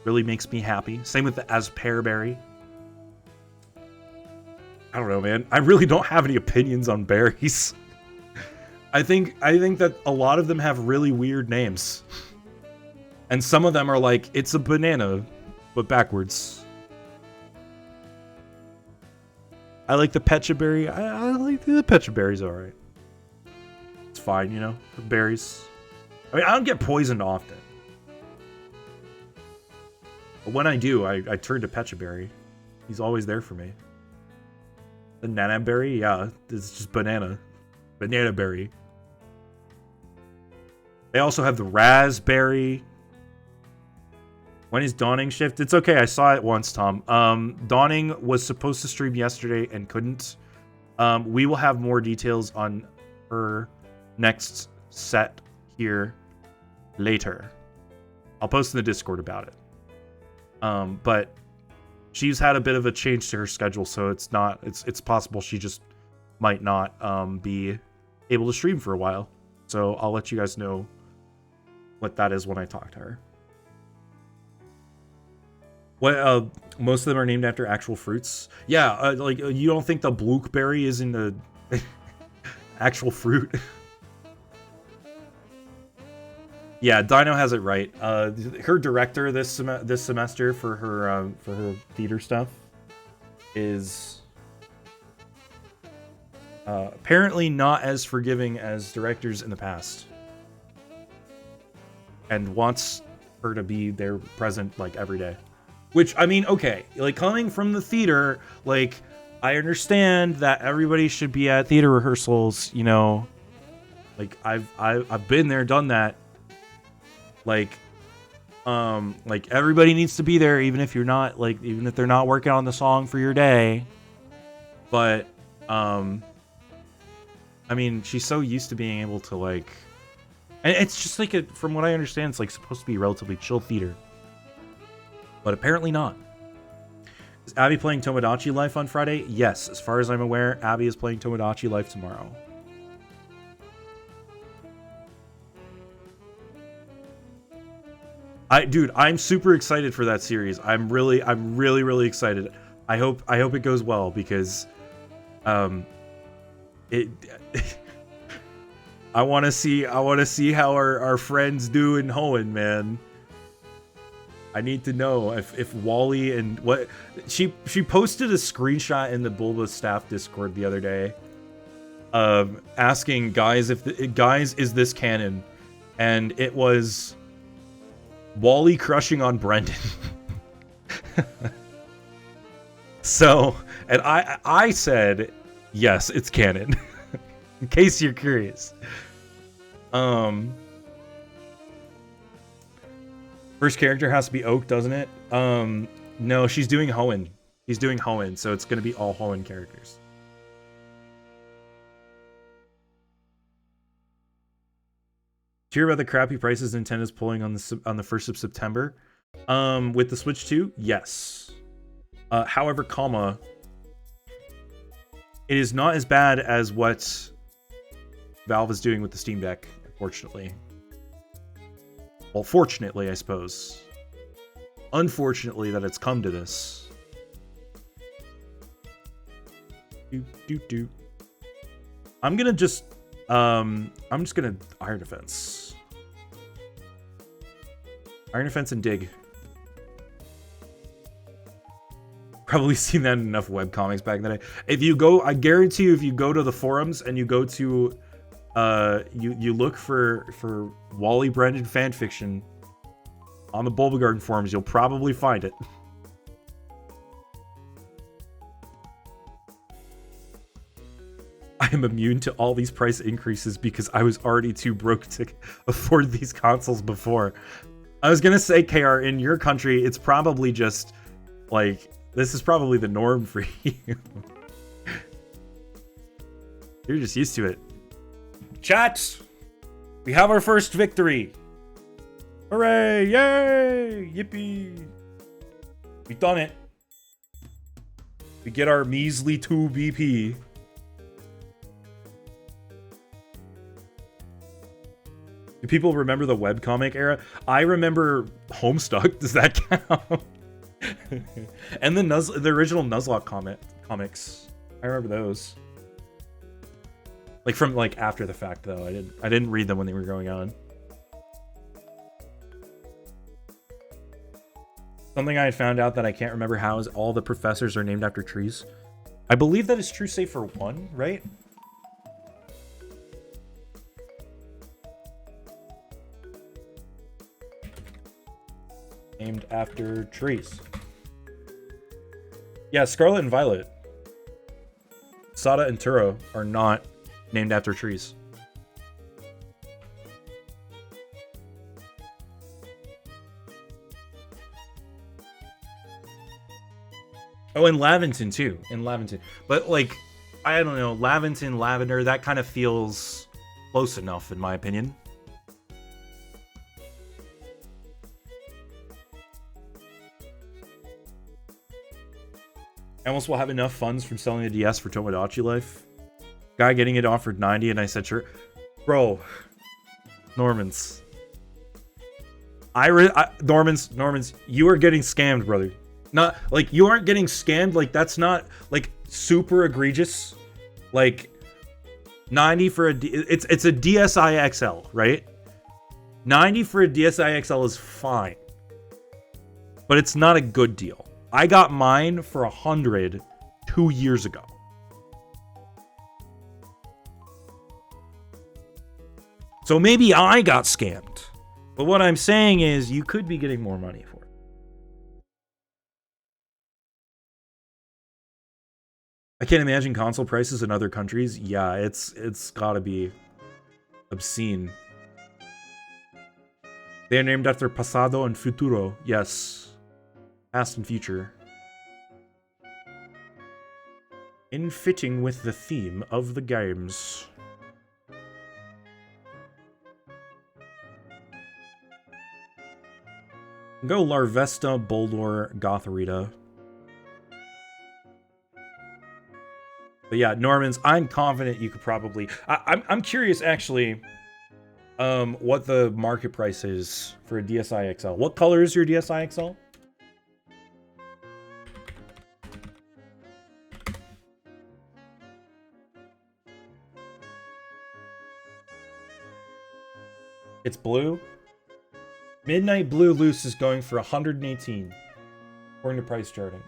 really makes me happy. Same with the Aspearberry. I don't know, man. I really don't have any opinions on berries. I think that a lot of them have really weird names. And some of them are like, it's a banana, but backwards. I like the Pecha Berry. I like the Pecha Berry's alright. It's fine, you know, for berries. I mean, I don't get poisoned often. But when I do, I turn to Pecha Berry. He's always there for me. The Nana Berry? Yeah, it's just banana. Banana Berry. They also have the Raspberry. When is Dawning shift? It's okay, I saw it once, Tom. Dawning was supposed to stream yesterday and couldn't. We will have more details on her next set here later. I'll post in the Discord about it. But she's had a bit of a change to her schedule, so it's possible she just might not be able to stream for a while. So I'll let you guys know what that is when I talk to her. What? Most of them are named after actual fruits. Yeah, like you don't think the Blueberry is in the actual fruit? Yeah, Dino has it right. Her director this semester for her theater stuff is apparently not as forgiving as directors in the past, and wants her to be there present like every day. Which, I mean, okay, like coming from the theater, like I understand that everybody should be at theater rehearsals, you know. Like I've been there, done that. Like everybody needs to be there, even if you're not, like, even if they're not working on the song for your day. But I mean, she's so used to being able to, like, and it's just like from what I understand, it's like supposed to be relatively chill theater. but apparently not. Is Abby playing Tomodachi Life on Friday? Yes, as far as I'm aware, Abby is playing Tomodachi Life tomorrow. Dude, I'm super excited for that series. I'm really excited. I hope it goes well because, it. I want to see how our friends do in Hoenn, man. I need to know if Wally and what she posted a screenshot in the Bulba staff Discord the other day, asking guys is this canon, and it was Wally crushing on Brendan. So, and I said yes, it's canon. In case you're curious. First character has to be Oak, doesn't it? No, she's doing Hoenn. He's doing Hoenn, so it's gonna be all Hoenn characters. Do you hear about the crappy prices Nintendo's pulling on the 1st of September? With the Switch 2? Yes. However, it is not as bad as what Valve is doing with the Steam Deck, unfortunately. Well, fortunately, I suppose. Unfortunately that it's come to this. I'm just gonna Iron Defense. Iron Defense and Dig. Probably seen that in enough webcomics back in the day. If you go, I guarantee you, if you go to the forums and you go to you look for Wally Brendan fanfiction on the Bulba Garden forums, you'll probably find it. I am immune to all these price increases because I was already too broke to afford these consoles before. I was gonna say, KR, in your country, it's probably just like, this is probably the norm for you. You're just used to it. Chat! We have our first victory! Hooray! Yay! Yippee! We've done it. We get our measly 2 BP. Do people remember the webcomic era? I remember Homestuck. Does that count? And the original Nuzlocke comics. I remember those. Like from after the fact though. I didn't read them when they were going on. Something I had found out that I can't remember how is all the professors are named after trees. I believe that is true, save for one, right? Named after trees. Yeah, Scarlet and Violet. Sada and Turo are not named after trees. Oh, and Laventon too. In Laventon. But I don't know, Laventon, Lavender, that kind of feels close enough in my opinion. I almost will have enough funds from selling the DS for Tomodachi Life. Guy getting it offered 90 and I said sure. Bro. Normans, you are getting scammed, brother. Not you aren't getting scammed, that's not super egregious. 90 for it's a DSi XL, right? 90 for a DSi XL is fine. But it's not a good deal. I got mine for 100 2 years ago. So maybe I got scammed. But what I'm saying is you could be getting more money for it. I can't imagine console prices in other countries. Yeah, it's gotta be obscene. They are named after Pasado and Futuro. Yes. Past and future. In fitting with the theme of the games. Go Larvesta, Boldor, Gotharita. But yeah, Normans, I'm confident you could probably... I'm curious, actually, what the market price is for a DSi XL. What color is your DSi XL? It's blue. Midnight Blue Loose is going for 118, according to price charting.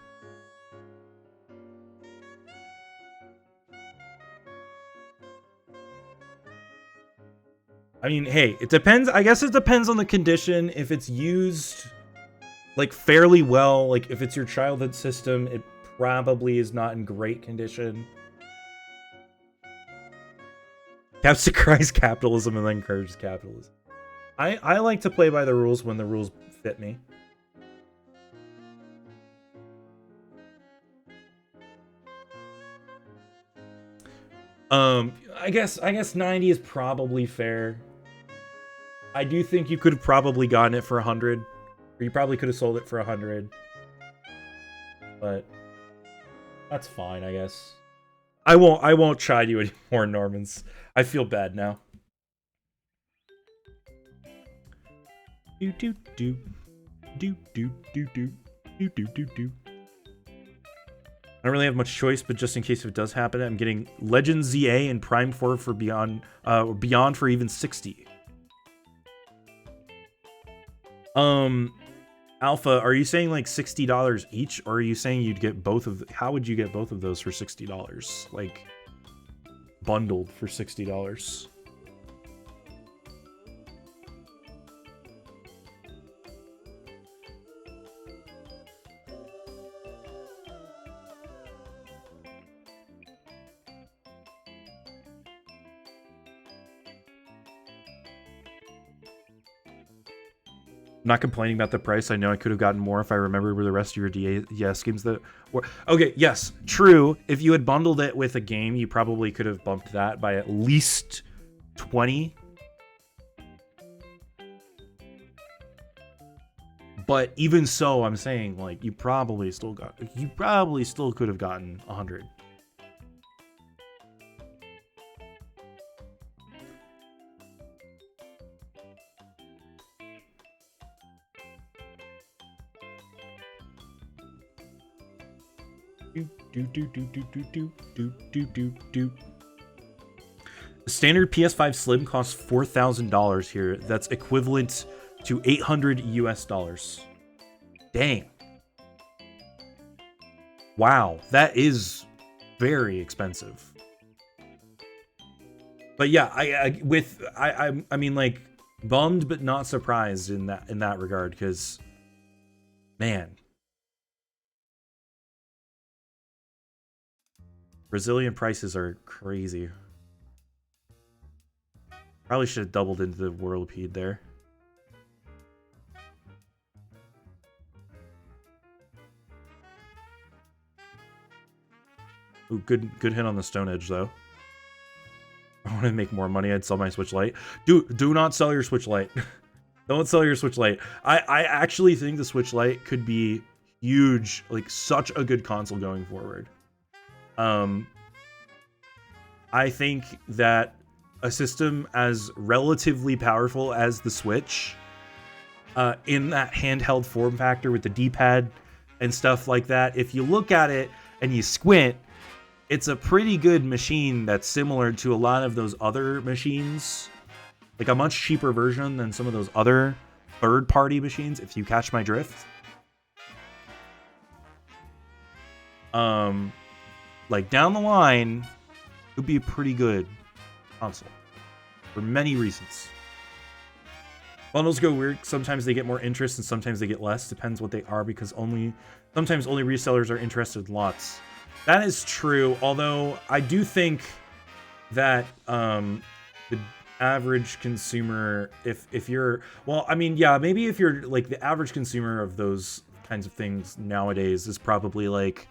I mean, hey, it depends. I guess it depends on the condition. If it's used, like, fairly well, like, if it's your childhood system, it probably is not in great condition. Caps decries capitalism and then encourages capitalism. I like to play by the rules when the rules fit me. I guess 90 is probably fair. I do think you could have probably gotten it for 100, or you probably could have sold it for 100. But that's fine, I guess. I won't chide you anymore, Normans. I feel bad now. Do do do do do do do do do do do. I don't really have much choice, but just in case if it does happen, I'm getting Legend ZA and Prime 4 for Beyond for even 60. Alpha, are you saying like $60 each, or are you saying you'd get both of? How would you get both of those for $60? Like bundled for $60? I'm not complaining about the price. I know I could have gotten more if I remember where the rest of your DS games that were. Okay, yes, true. If you had bundled it with a game, you probably could have bumped that by at least 20. But even so, I'm saying, like, you probably still could have gotten 100. The standard PS5 Slim costs $4,000 here. That's equivalent to $800 US. Dang. Wow, that is very expensive. But yeah, I mean, like, bummed but not surprised in that regard, because man, Brazilian prices are crazy. Probably should have doubled into the Whirlpeed there. Ooh, good hit on the Stone Edge though. I want to make more money. I'd sell my Switch Lite. Do not sell your Switch Lite. Don't sell your Switch Lite. I actually think the Switch Lite could be huge, like such a good console going forward. I think that a system as relatively powerful as the Switch, in that handheld form factor with the D-pad and stuff like that, if you look at it and you squint, it's a pretty good machine that's similar to a lot of those other machines. Like a much cheaper version than some of those other third-party machines, if you catch my drift. Like down the line, it would be a pretty good console for many reasons. Bundles go weird. Sometimes they get more interest and sometimes they get less. Depends what they are, because sometimes only resellers are interested in lots. That is true, although I do think that the average consumer, if you're, well, I mean, yeah, maybe if you're like the average consumer of those kinds of things nowadays is probably like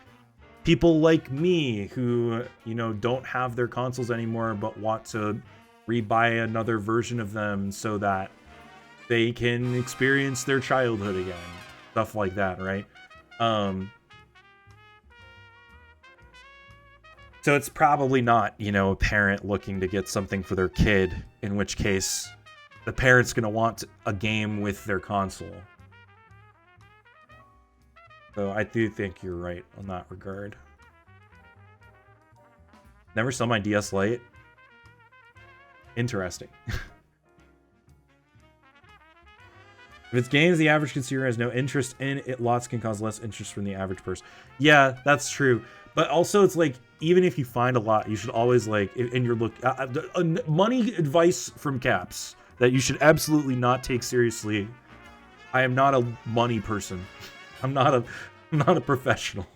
people like me who, you know, don't have their consoles anymore but want to rebuy another version of them so that they can experience their childhood again. Stuff like that, right? So it's probably not, you know, a parent looking to get something for their kid, in which case the parent's going to want a game with their console. So I do think you're right on that regard. Never sell my DS Lite. Interesting. If it's games the average consumer has no interest in, lots can cause less interest from the average person. Yeah, that's true. But also, it's like, even if you find a lot, you should always, like, in your look... money advice from Caps that you should absolutely not take seriously. I am not a money person. I'm not a professional.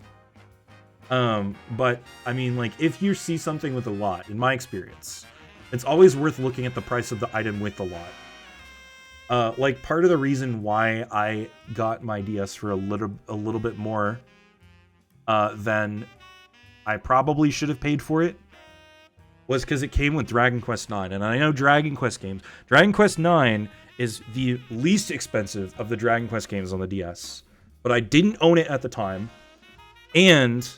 But, I mean, like, if you see something with a lot, in my experience, it's always worth looking at the price of the item with the lot. Like, part of the reason why I got my DS for a little bit more than I probably should have paid for it was because it came with Dragon Quest IX. And I know Dragon Quest games. Dragon Quest IX is the least expensive of the Dragon Quest games on the DS. But I didn't own it at the time. And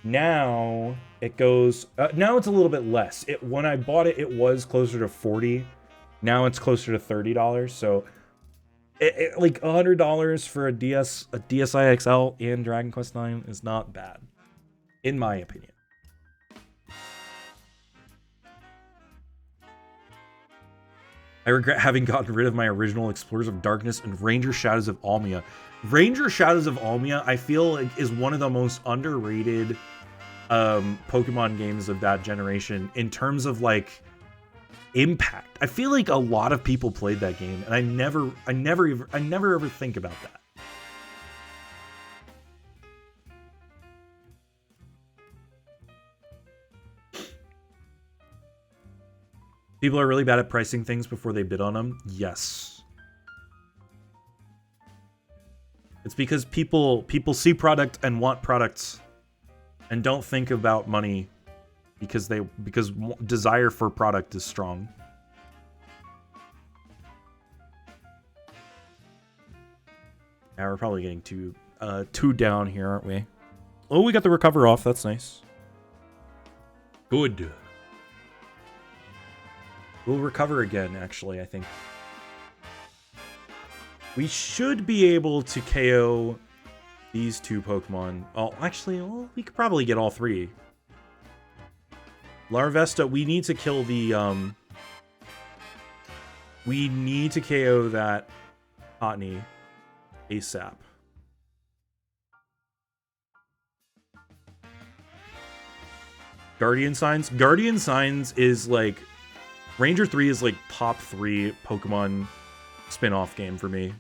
now it goes... now it's a little bit less. When I bought it, it was closer to $40. Now it's closer to $30. So... like $100 for a DSi XL and Dragon Quest IX is not bad, in my opinion. I regret having gotten rid of my original Explorers of Darkness and Ranger Shadows of Almia. Ranger Shadows of Almia, I feel like, is one of the most underrated Pokemon games of that generation in terms of, like, impact. I feel like a lot of people played that game, and I never ever think about that. People are really bad at pricing things before they bid on them. Yes. It's because people see product and want products and don't think about money because desire for product is strong. Now we're probably getting too down here, aren't we? Oh, we got the recover off. That's nice. Good. We'll recover again, actually, I think. We should be able to KO these two Pokemon. Oh, actually, well, we could probably get all three. Larvesta, we need to kill the, we need to KO that Hotney ASAP. Guardian Signs? Guardian Signs is, like... Ranger 3 is, like, top 3 Pokemon spin-off game for me.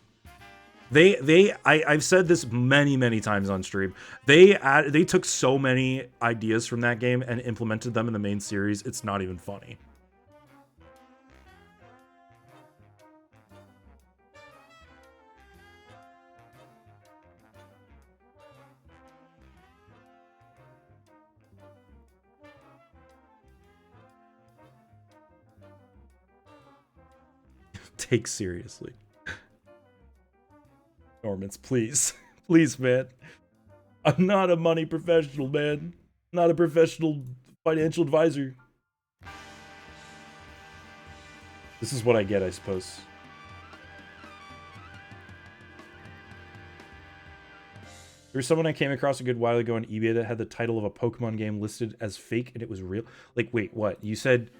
I've said this many times on stream. They took so many ideas from that game and implemented them in the main series. It's not even funny. Take seriously. Normans, please. Please, man. I'm not a money professional, man. I'm not a professional financial advisor. This is what I get, I suppose. There was someone I came across a good while ago on eBay that had the title of a Pokemon game listed as fake and it was real. Like, wait, what? You said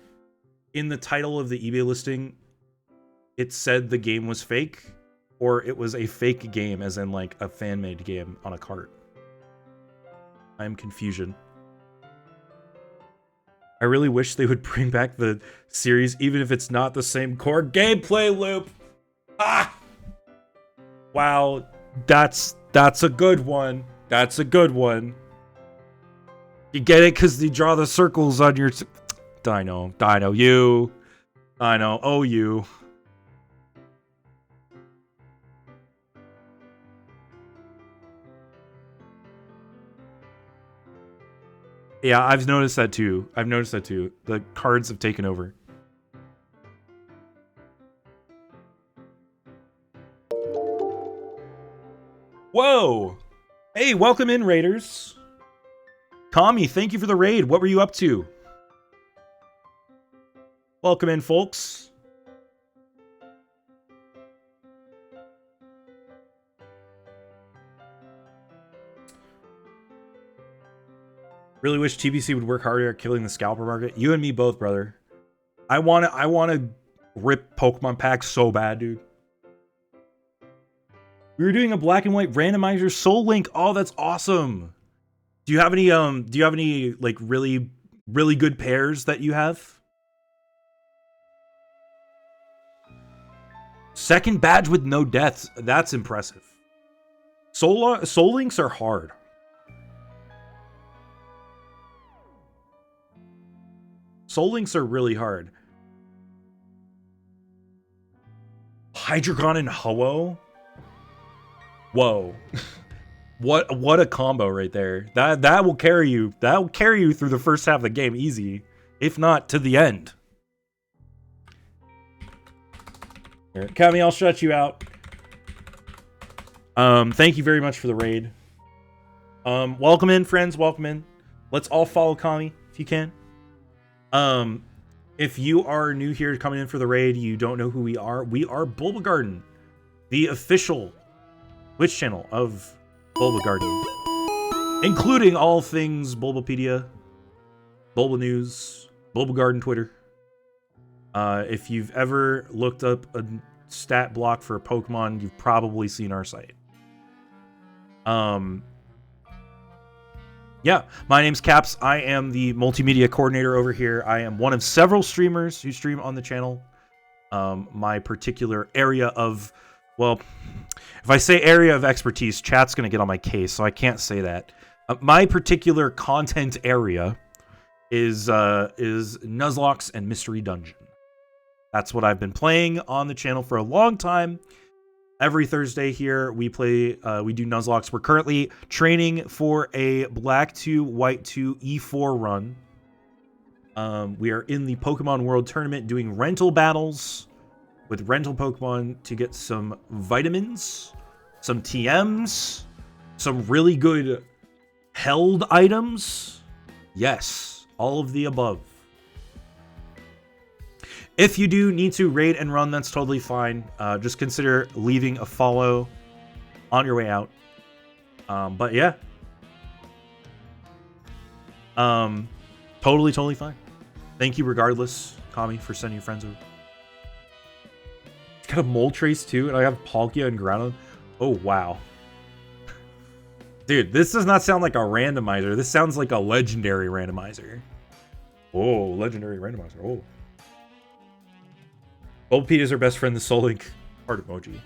in the title of the eBay listing, it said the game was fake? Or it was a fake game, as in, like, a fan-made game on a cart? I'm confusion. I really wish they would bring back the series, even if it's not the same core gameplay loop! Ah! Wow, that's a good one. That's a good one. You get it because you draw the circles on your... Dino, you. Dino, oh, you. Yeah, I've noticed that too. I've noticed that too. The cards have taken over. Whoa! Hey, welcome in, Raiders. Kami, thank you for the raid. What were you up to? Welcome in, folks. Really wish TBC would work harder at killing the scalper market. You and me both, brother. I wanna rip Pokemon packs so bad, dude. We were doing a black and white randomizer Soul Link. Oh, that's awesome. Do you have any like really good pairs that you have? Second badge with no deaths. That's impressive. Soul Links are hard. Soul Links are really hard. Hydreigon and Ho-Oh? Whoa. What a combo right there. That will carry you. That will carry you through the first half of the game easy, if not to the end. Here, Kami, I'll shut you out. Thank you very much for the raid. Welcome in, friends. Welcome in. Let's all follow Kami if you can. If you are new here coming in for the raid, you don't know who we are. We are Bulba Garden, the official Twitch channel of Bulba Garden, including all things Bulbapedia, Bulba News, Bulba Garden Twitter. If you've ever looked up a stat block for a Pokemon, you've probably seen our site. Yeah, my name's Caps. I am the multimedia coordinator over here. I am one of several streamers who stream on the channel. My particular area of, well, if I say area of expertise, chat's going to get on my case, so I can't say that. My particular content area is Nuzlocke and Mystery Dungeon. That's what I've been playing on the channel for a long time. Every Thursday here, we do Nuzlocke. We're currently training for a Black 2, White 2 E4 run. We are in the Pokemon World Tournament doing rental battles with rental Pokemon to get some vitamins, some TMs, some really good held items. Yes, all of the above. If you do need to raid and run, that's totally fine. Just consider leaving a follow on your way out. But yeah. Totally fine. Thank you regardless, Kami, for sending your friends over. It's got a Moltres too, and I have Palkia and Groudon. Oh, wow. Dude, this does not sound like a randomizer. This sounds like a legendary randomizer. Oh, legendary randomizer. Oh. Bulbapedia is our best friend, the Soul Link heart emoji.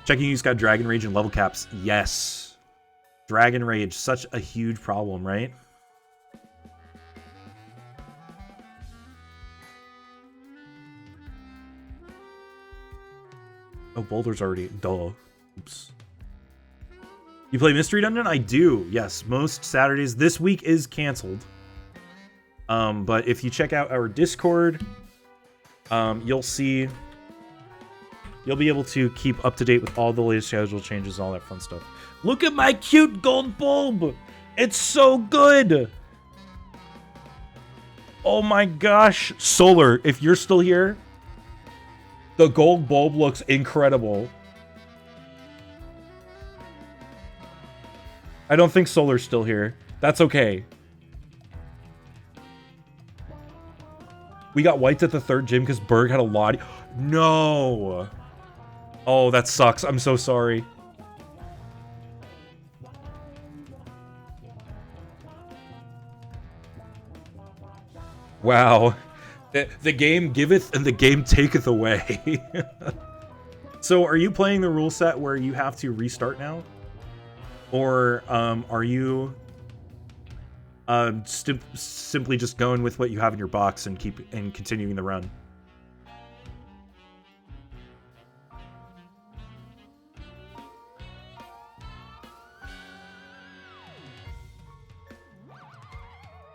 Checking you's got Dragon Rage and level caps. Yes. Dragon Rage, such a huge problem, right? Oh, Boulder's already... Duh. Oops. You play Mystery Dungeon? I do. Yes, most Saturdays. This week is canceled. But if you check out our Discord... you'll be able to keep up to date with all the latest schedule changes and all that fun stuff. Look at my cute gold bulb! It's so good! Oh my gosh. Solar, if you're still here, the gold bulb looks incredible. I don't think Solar's still here. That's okay. We got wiped at the third gym because Berg had a lot. No. Oh, that sucks. I'm so sorry. Wow. The game giveth and the game taketh away. So are you playing the rule set where you have to restart now? Or are you... simply just going with what you have in your box and continuing the run?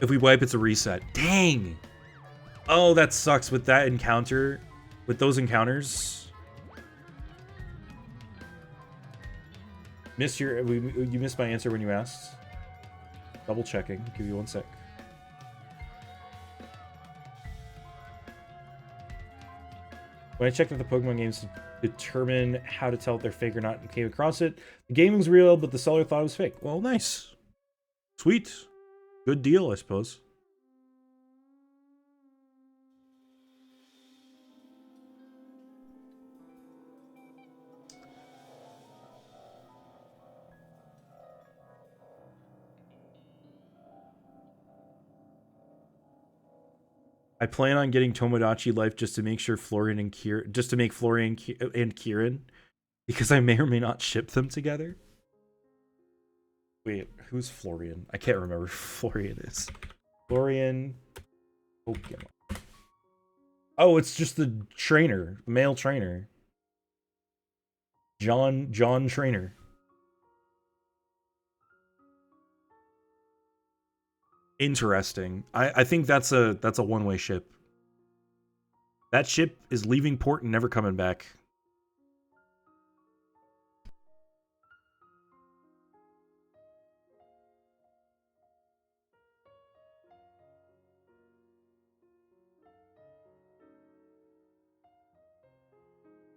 If we wipe, it's a reset. Dang! Oh, that sucks with that encounter. With those encounters. You missed my answer when you asked. Double checking. Give you 1 sec. When I checked out the Pokemon games to determine how to tell if they're fake or not and came across it, the game was real, but the seller thought it was fake. Well, nice. Sweet. Good deal, I suppose. I plan on getting Tomodachi Life just to make sure Florian and Kieran, because I may or may not ship them together. Wait, who's Florian? I can't remember who Florian is. Florian Pokemon. Oh, it's just the trainer, the male trainer. John Trainer. Interesting. I think that's a one-way ship. That ship is leaving port and never coming back.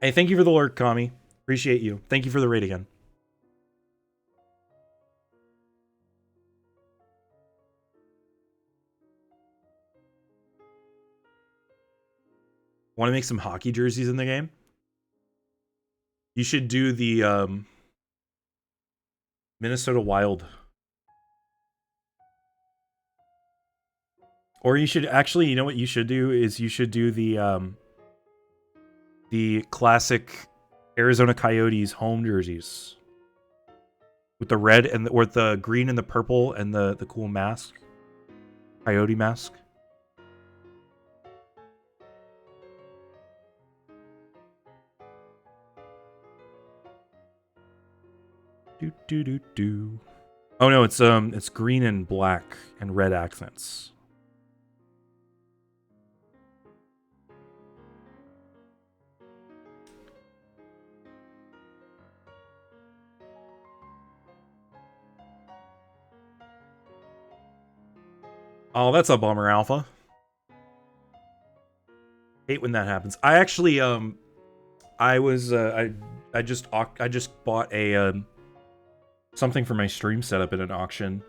Hey, thank you for the lurk, Kami. Appreciate you. Thank you for the raid again. Want to make some hockey jerseys in the game? You should do the Minnesota Wild. Or you should actually, you know what you should do is you should do the classic Arizona Coyotes home jerseys with the red and or the green and the purple and the cool mask, coyote mask. Do. Oh no, it's green and black and red accents. Oh, that's a bummer, Alpha. Hate when that happens. I actually I was I just bought a something for my stream setup in an auction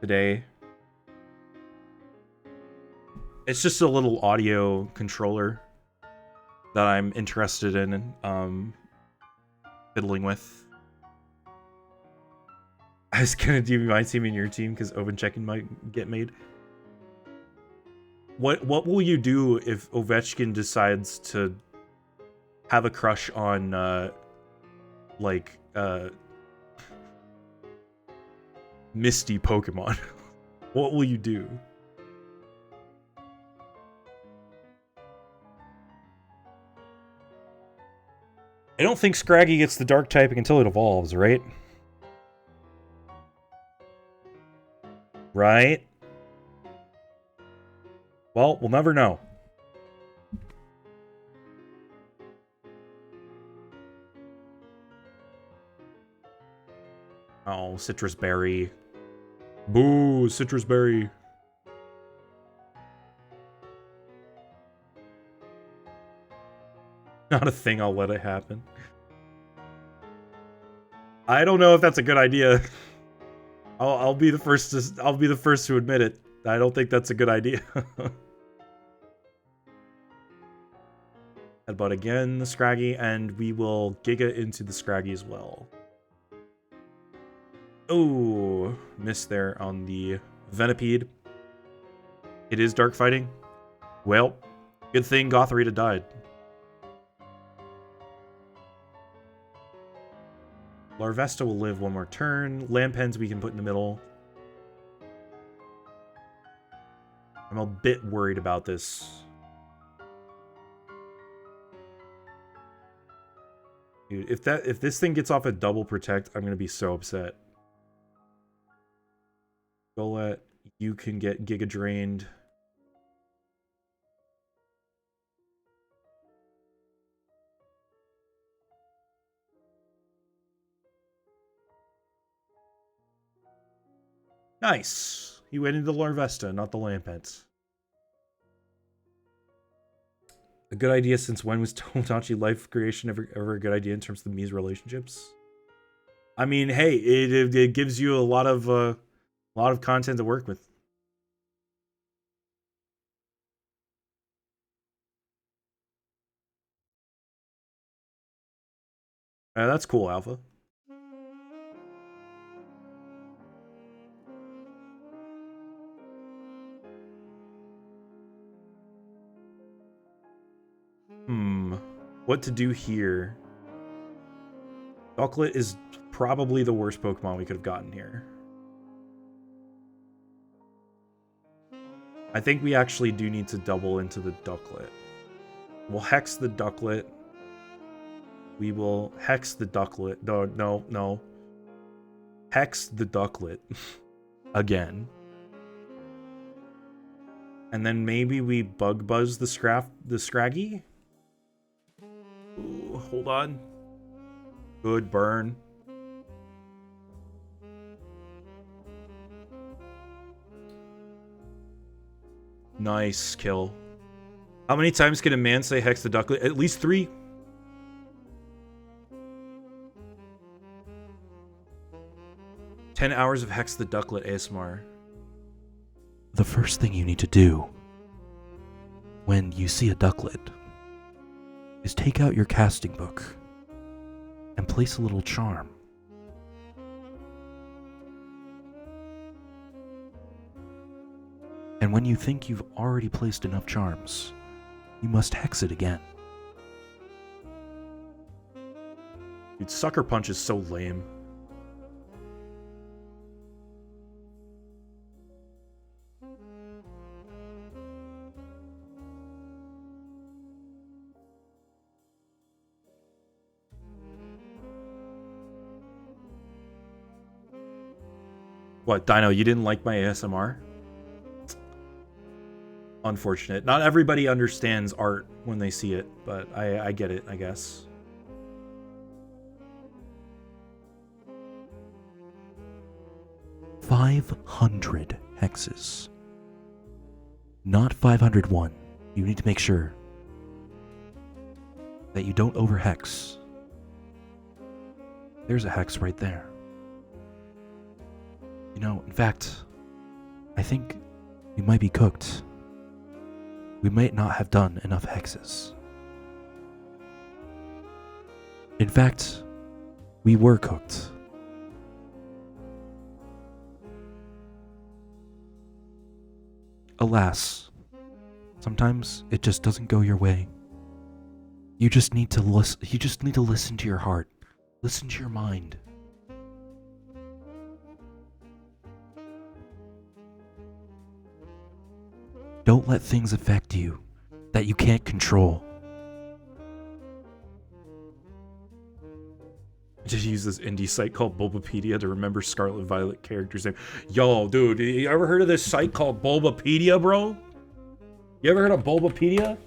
today. It's just a little audio controller that I'm interested in fiddling with. I was gonna do my team and your team because open checking might get made. What will you do if Ovechkin decides to have a crush on Misty Pokemon? What will you do? I don't think Scraggy gets the dark typing until it evolves, right? Right? Well, we'll never know. Oh, Citrus Berry. Boo, Citrus Berry. Not a thing, I'll let it happen. I don't know if that's a good idea. I'll be the first to admit it. I don't think that's a good idea. Headbutt again, the Scraggy, and we will Giga into the Scraggy as well. Oh, missed there on the Venipede. It is dark fighting. Well, good thing Gotharita died. Larvesta will live one more turn. Lampens we can put in the middle. I'm a bit worried about this. Dude, if this thing gets off a double protect, I'm gonna be so upset. Golett, You can get Giga Drained. Nice. He went into Larvesta, not the Lampent. A good idea since when was Tomodachi life creation ever a good idea in terms of the Mii's relationships? I mean, hey, it gives you a lot of content to work with. That's cool, Alpha. What to do here? Ducklet is probably the worst Pokemon we could have gotten here. I think we actually do need to double into the Ducklet. We'll Hex the Ducklet. We will Hex the Ducklet. No. Hex the Ducklet. Again. And then maybe we Bug Buzz the Scraggy? Ooh, hold on. Good burn. Nice kill. How many times can a man say Hex the Ducklet? At least 3. "10 hours of Hex the Ducklet ASMR. The first thing you need to do when you see a ducklet is take out your casting book and place a little charm. And when you think you've already placed enough charms, you must hex it again." Dude, Sucker Punch is so lame. What, Dino, you didn't like my ASMR? Unfortunate. Not everybody understands art when they see it, but I get it, I guess. "500 hexes. Not 501. You need to make sure that you don't overhex. There's a hex right there. You know, in fact, I think we might be cooked. We might not have done enough hexes. In fact, we were cooked. Alas, sometimes it just doesn't go your way. You just need to listen to your heart. Listen to your mind. Don't let things affect you that you can't control." I just use this indie site called Bulbapedia to remember Scarlet Violet characters' name. Yo, dude, you ever heard of this site called Bulbapedia, bro? You ever heard of Bulbapedia?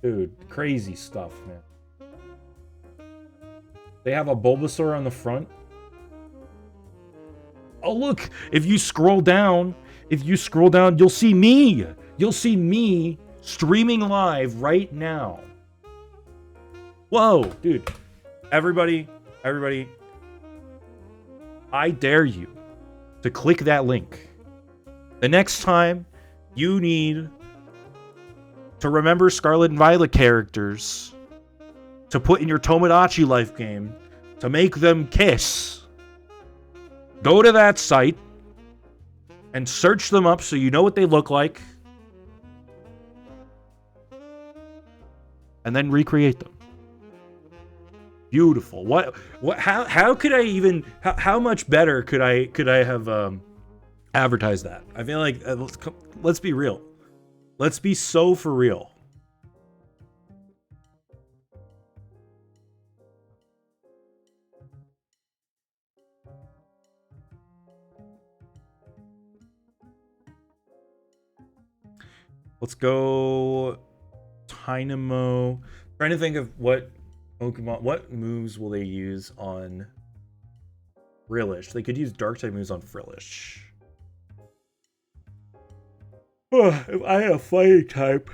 Dude, crazy stuff, man. They have a Bulbasaur on the front. Oh, look, if you scroll down, you'll see me. You'll see me streaming live right now. Whoa, dude. Everybody, I dare you to click that link. The next time you need to remember Scarlet and Violet characters to put in your Tomodachi life game to make them kiss, go to that site and search them up so you know what they look like, and then recreate them. Beautiful. How could I even, how much better could I have advertised that? I feel like, let's be real. Let's be so for real. Let's go Dynamo. Trying to think of what Pokemon, what moves will they use on Frillish? They could use Dark type moves on Frillish. If I had a fighting type,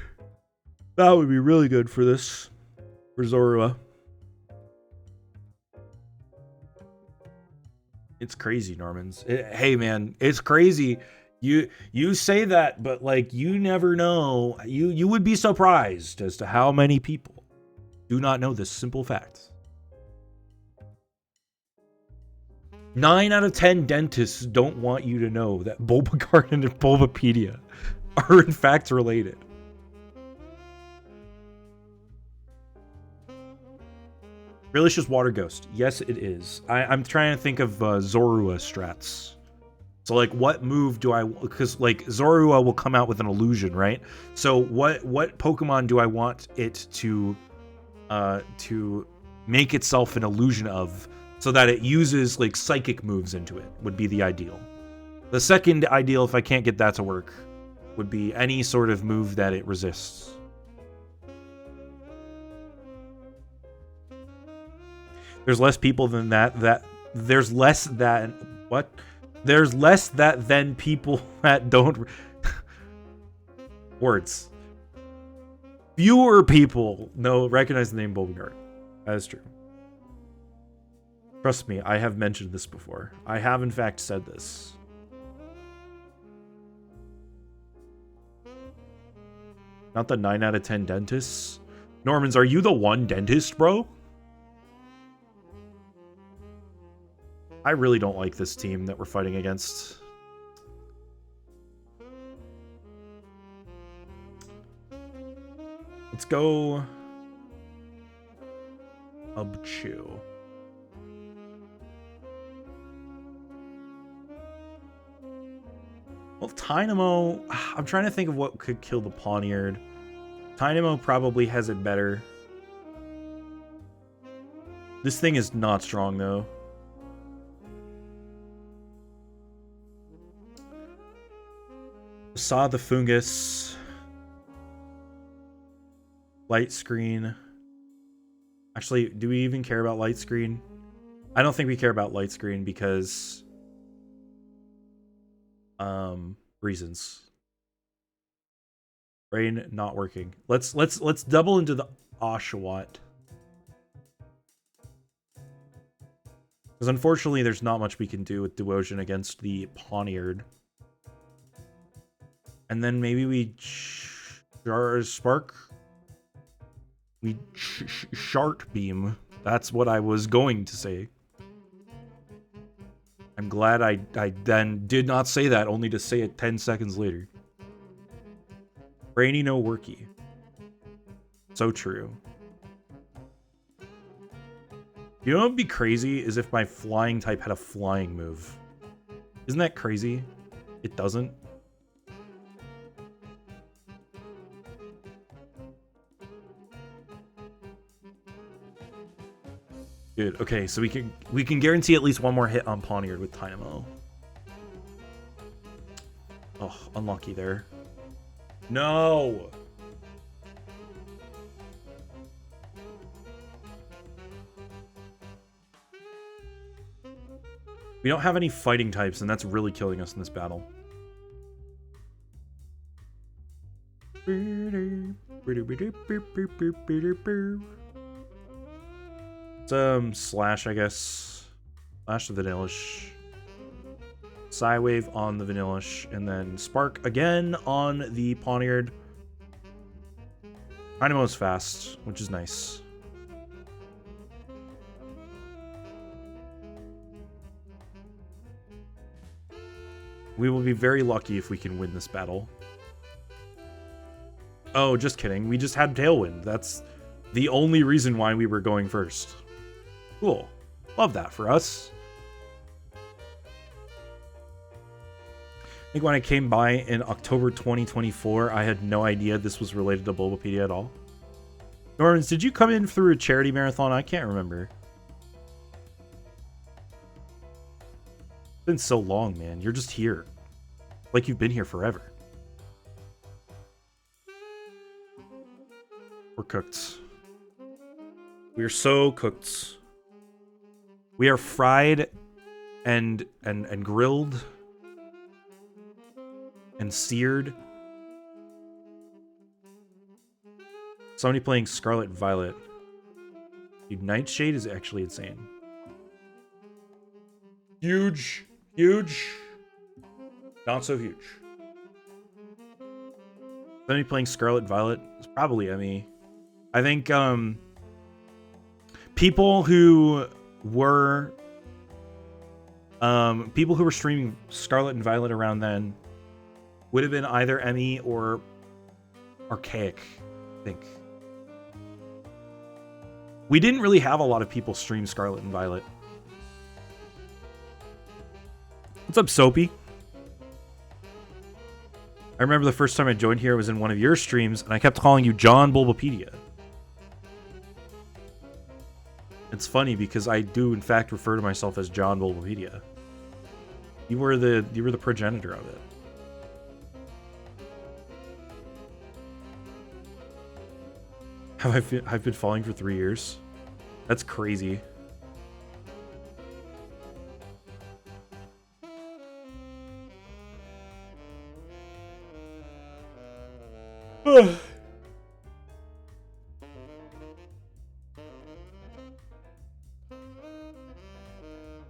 that would be really good for this. For Zorua. It's crazy, Normans. Hey, man, it's crazy. You say that, but like you never know. You would be surprised as to how many people do not know this simple fact. 9 out of 10 dentists don't want you to know that Bulbagarden and Bulbapedia are in fact related. Really, it's just Water Ghost. Yes, it is. I'm trying to think of Zorua strats. So, like, what move do I... Because, like, Zorua will come out with an illusion, right? So, what Pokemon do I want it to make itself an illusion of so that it uses, like, psychic moves into it would be the ideal. The second ideal, if I can't get that to work, would be any sort of move that it resists. There's less people than that. There's less than what? There's less that than people that don't words. Fewer people recognize the name Bulbagarden. That is true. Trust me, I have mentioned this before. I have in fact said this. Not the 9 out of 10 dentists. Normans, are you the one dentist, bro? I really don't like this team that we're fighting against. Let's go Ubchu. Well, Tynamo, I'm trying to think of what could kill the Pawniard. Tynamo probably has it better. This thing is not strong, though. Saw the Fungus. Light Screen. Actually, do we even care about Light Screen? I don't think we care about Light Screen because... reasons. Brain not working. Let's double into the Oshawott. Because unfortunately, there's not much we can do with Duosion against the Pawniard. And then maybe we Spark. We Shart Beam. That's what I was going to say. I'm glad I then did not say that, only to say it 10 seconds later. Brainy no worky. So true. You know what would be crazy is if my flying type had a flying move. Isn't that crazy? It doesn't. Dude, okay, so we can guarantee at least one more hit on Pawniard with Dynamo. Oh, unlucky there. No! We don't have any fighting types, and that's really killing us in this battle. Slash, I guess. Slash the Vanillish. Psywave on the Vanillish. And then Spark again on the Pawniard. Dynamo's fast, which is nice. We will be very lucky if we can win this battle. Oh, just kidding. We just had Tailwind. That's the only reason why we were going first. Cool. Love that for us. I think when I came by in October 2024, I had no idea this was related to Bulbapedia at all. Normans, did you come in through a charity marathon? I can't remember. It's been so long, man. You're just here. Like you've been here forever. cooked. We are so cooked. We are fried and grilled and seared. Somebody playing Scarlet Violet. Dude, Nightshade is actually insane. Huge. Huge. Not so huge. Somebody playing Scarlet Violet is probably Emmy. I think people who were streaming Scarlet and Violet around then would have been either Emmy or Archaic, I think. We didn't really have a lot of people stream Scarlet and Violet. What's up, Soapy? I remember the first time I joined here was in one of your streams, and I kept calling you John Bulbapedia. It's funny because I do, in fact, refer to myself as John Bulbapedia. You were the progenitor of it. I've been falling for 3 years. That's crazy.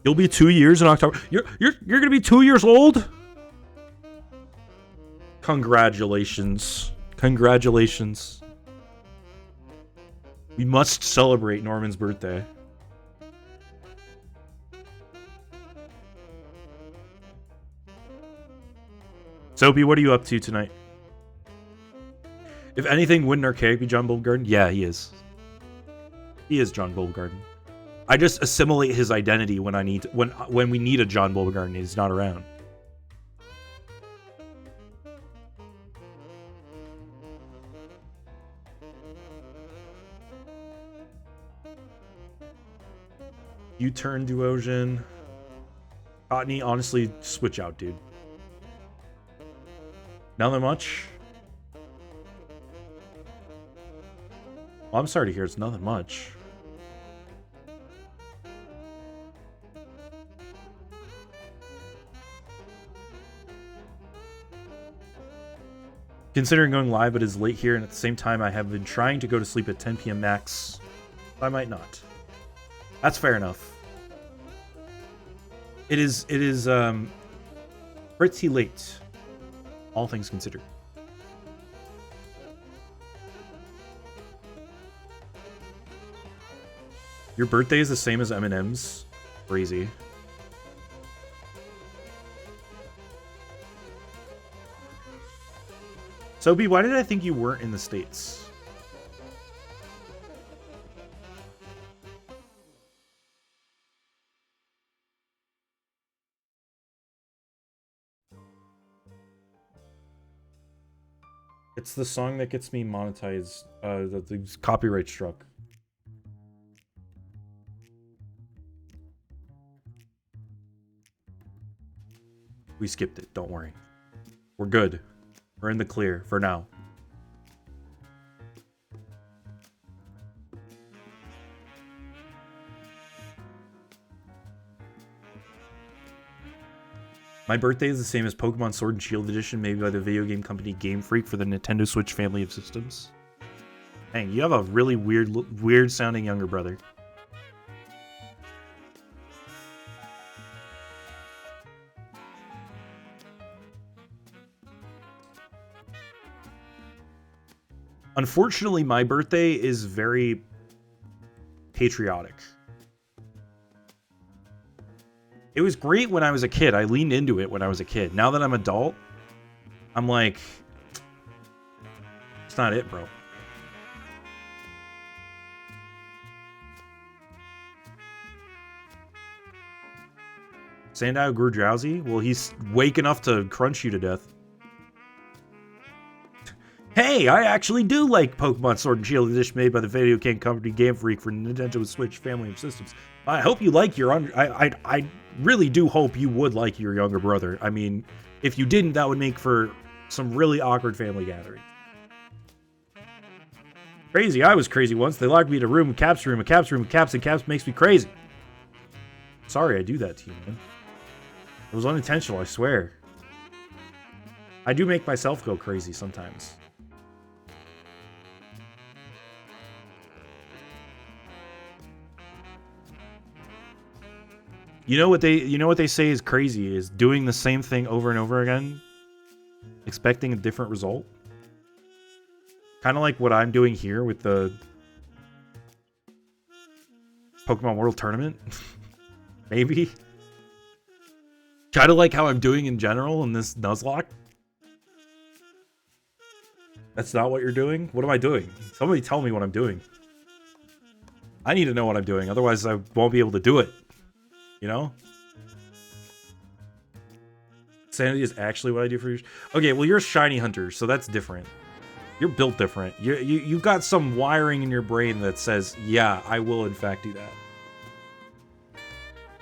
You'll be 2 years in October. You're gonna be 2 years old? Congratulations. Congratulations. We must celebrate Norman's birthday. Soapy, what are you up to tonight? If anything, wouldn't Archaic be John Bulbagarden? Yeah, he is. He is John Bulbagarden. I just assimilate his identity when when we need a John Bulbagarden and he's not around. U-turn Duosion. Cottony, honestly, switch out, dude. Not that much. Well, I'm sorry to hear it's nothing much. Considering going live, but it's late here, and at the same time, I have been trying to go to sleep at 10 p.m. max. I might not. That's fair enough. It is pretty late, all things considered. Your birthday is the same as Eminem's? Crazy. Soapy, why did I think you weren't in the States? It's the song that gets me monetized, the copyright struck. We skipped it, don't worry. We're good. We're in the clear for now. My birthday is the same as Pokemon Sword and Shield Edition, made by the video game company Game Freak for the Nintendo Switch family of systems. Dang, you have a really weird sounding younger brother. Unfortunately, my birthday is very patriotic. It was great when I was a kid. I leaned into it when I was a kid. Now that I'm adult, I'm like, it's not it, bro. Sandile grew drowsy? Well, he's wake enough to crunch you to death. Hey, I actually do like Pokemon Sword and Shield Edition, made by the video game company Game Freak for Nintendo Switch family of systems. I hope you like your I really do hope you would like your younger brother. I mean, if you didn't, that would make for some really awkward family gatherings. Crazy. I was crazy once. They locked me in a room, a caps, and caps makes me crazy. Sorry I do that to you, man. It was unintentional, I swear. I do make myself go crazy sometimes. You know what they say is crazy is doing the same thing over and over again, expecting a different result. Kind of like what I'm doing here with the Pokemon World Tournament. Maybe. Kind of like how I'm doing in general in this Nuzlocke. That's not what you're doing? What am I doing? Somebody tell me what I'm doing. I need to know what I'm doing, otherwise I won't be able to do it. You know? Sanity is actually what I do for you. Okay, well, you're a shiny hunter, so that's different. You're built different. You've got some wiring in your brain that says, yeah, I will in fact do that.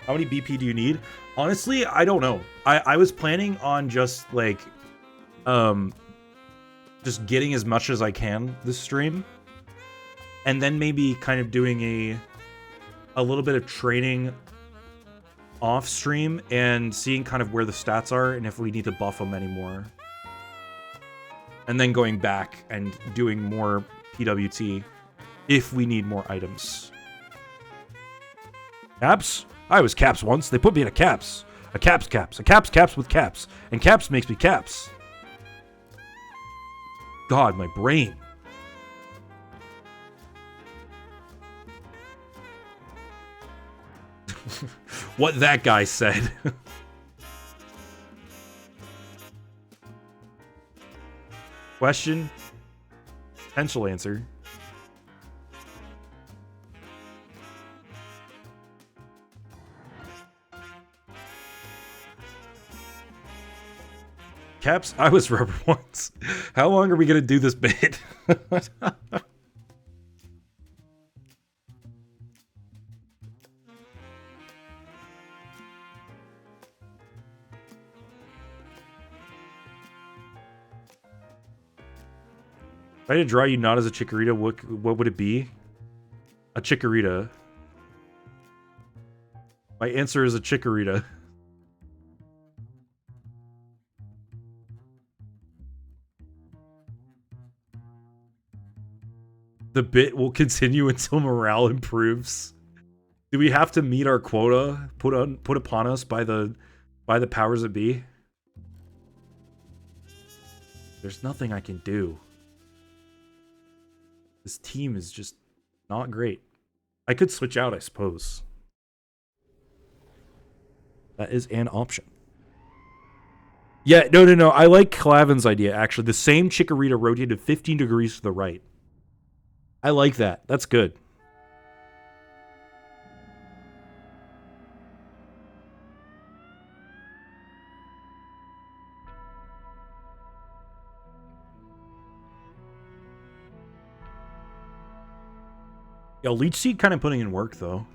How many BP do you need? Honestly, I don't know. I was planning on just, like, just getting as much as I can this stream. And then maybe kind of doing a little bit of training off stream and seeing kind of where the stats are and if we need to buff them anymore. And then going back and doing more PWT if we need more items. Caps? I was caps once. They put me in a caps. A caps. A caps with caps. And caps makes me caps. God, my brain. What that guy said. Question. Potential answer. Caps, I was rubber once. How long are we gonna do this bit? If I had to draw you not as a Chikorita, what would it be? A Chikorita. My answer is a Chikorita. The bit will continue until morale improves. Do we have to meet our quota put upon us by the powers that be? There's nothing I can do. This team is just not great. I could switch out, I suppose. That is an option. Yeah, no. I like Clavin's idea, actually. The same Chikorita rotated 15 degrees to the right. I like that. That's good. Yo, Leech Seed kind of putting in work, though.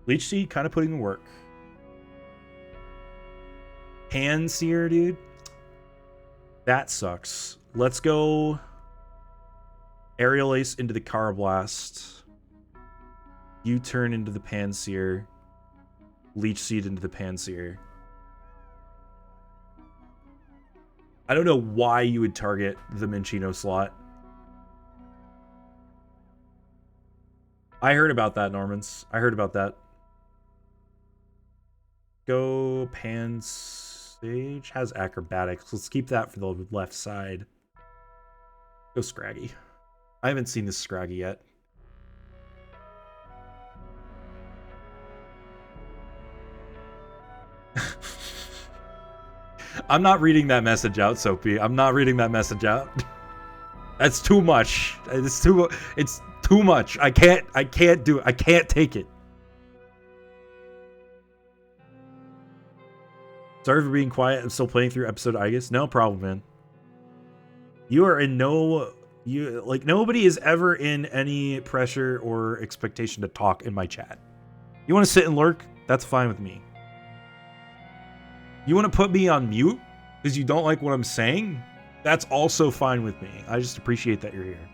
Leech Seed kind of putting in work. Pansear, dude. That sucks. Let's go Aerial Ace into the Carablast. U-turn into the Pansear. Leech Seed into the Pansear. I don't know why you would target the Minchino slot. I heard about that, Normans. I heard about that. Go Pansage. Has acrobatics. Let's keep that for the left side. Go Scraggy. I haven't seen this Scraggy yet. I'm not reading that message out, Soapy. I'm not reading that message out. That's too much. It's too much. I can't do it. I can't take it. Sorry for being quiet. I'm still playing through episode I guess. No problem, man. You are in nobody is ever in any pressure or expectation to talk in my chat. You want to sit and lurk? That's fine with me. You want to put me on mute because you don't like what I'm saying? That's also fine with me. I just appreciate that you're here.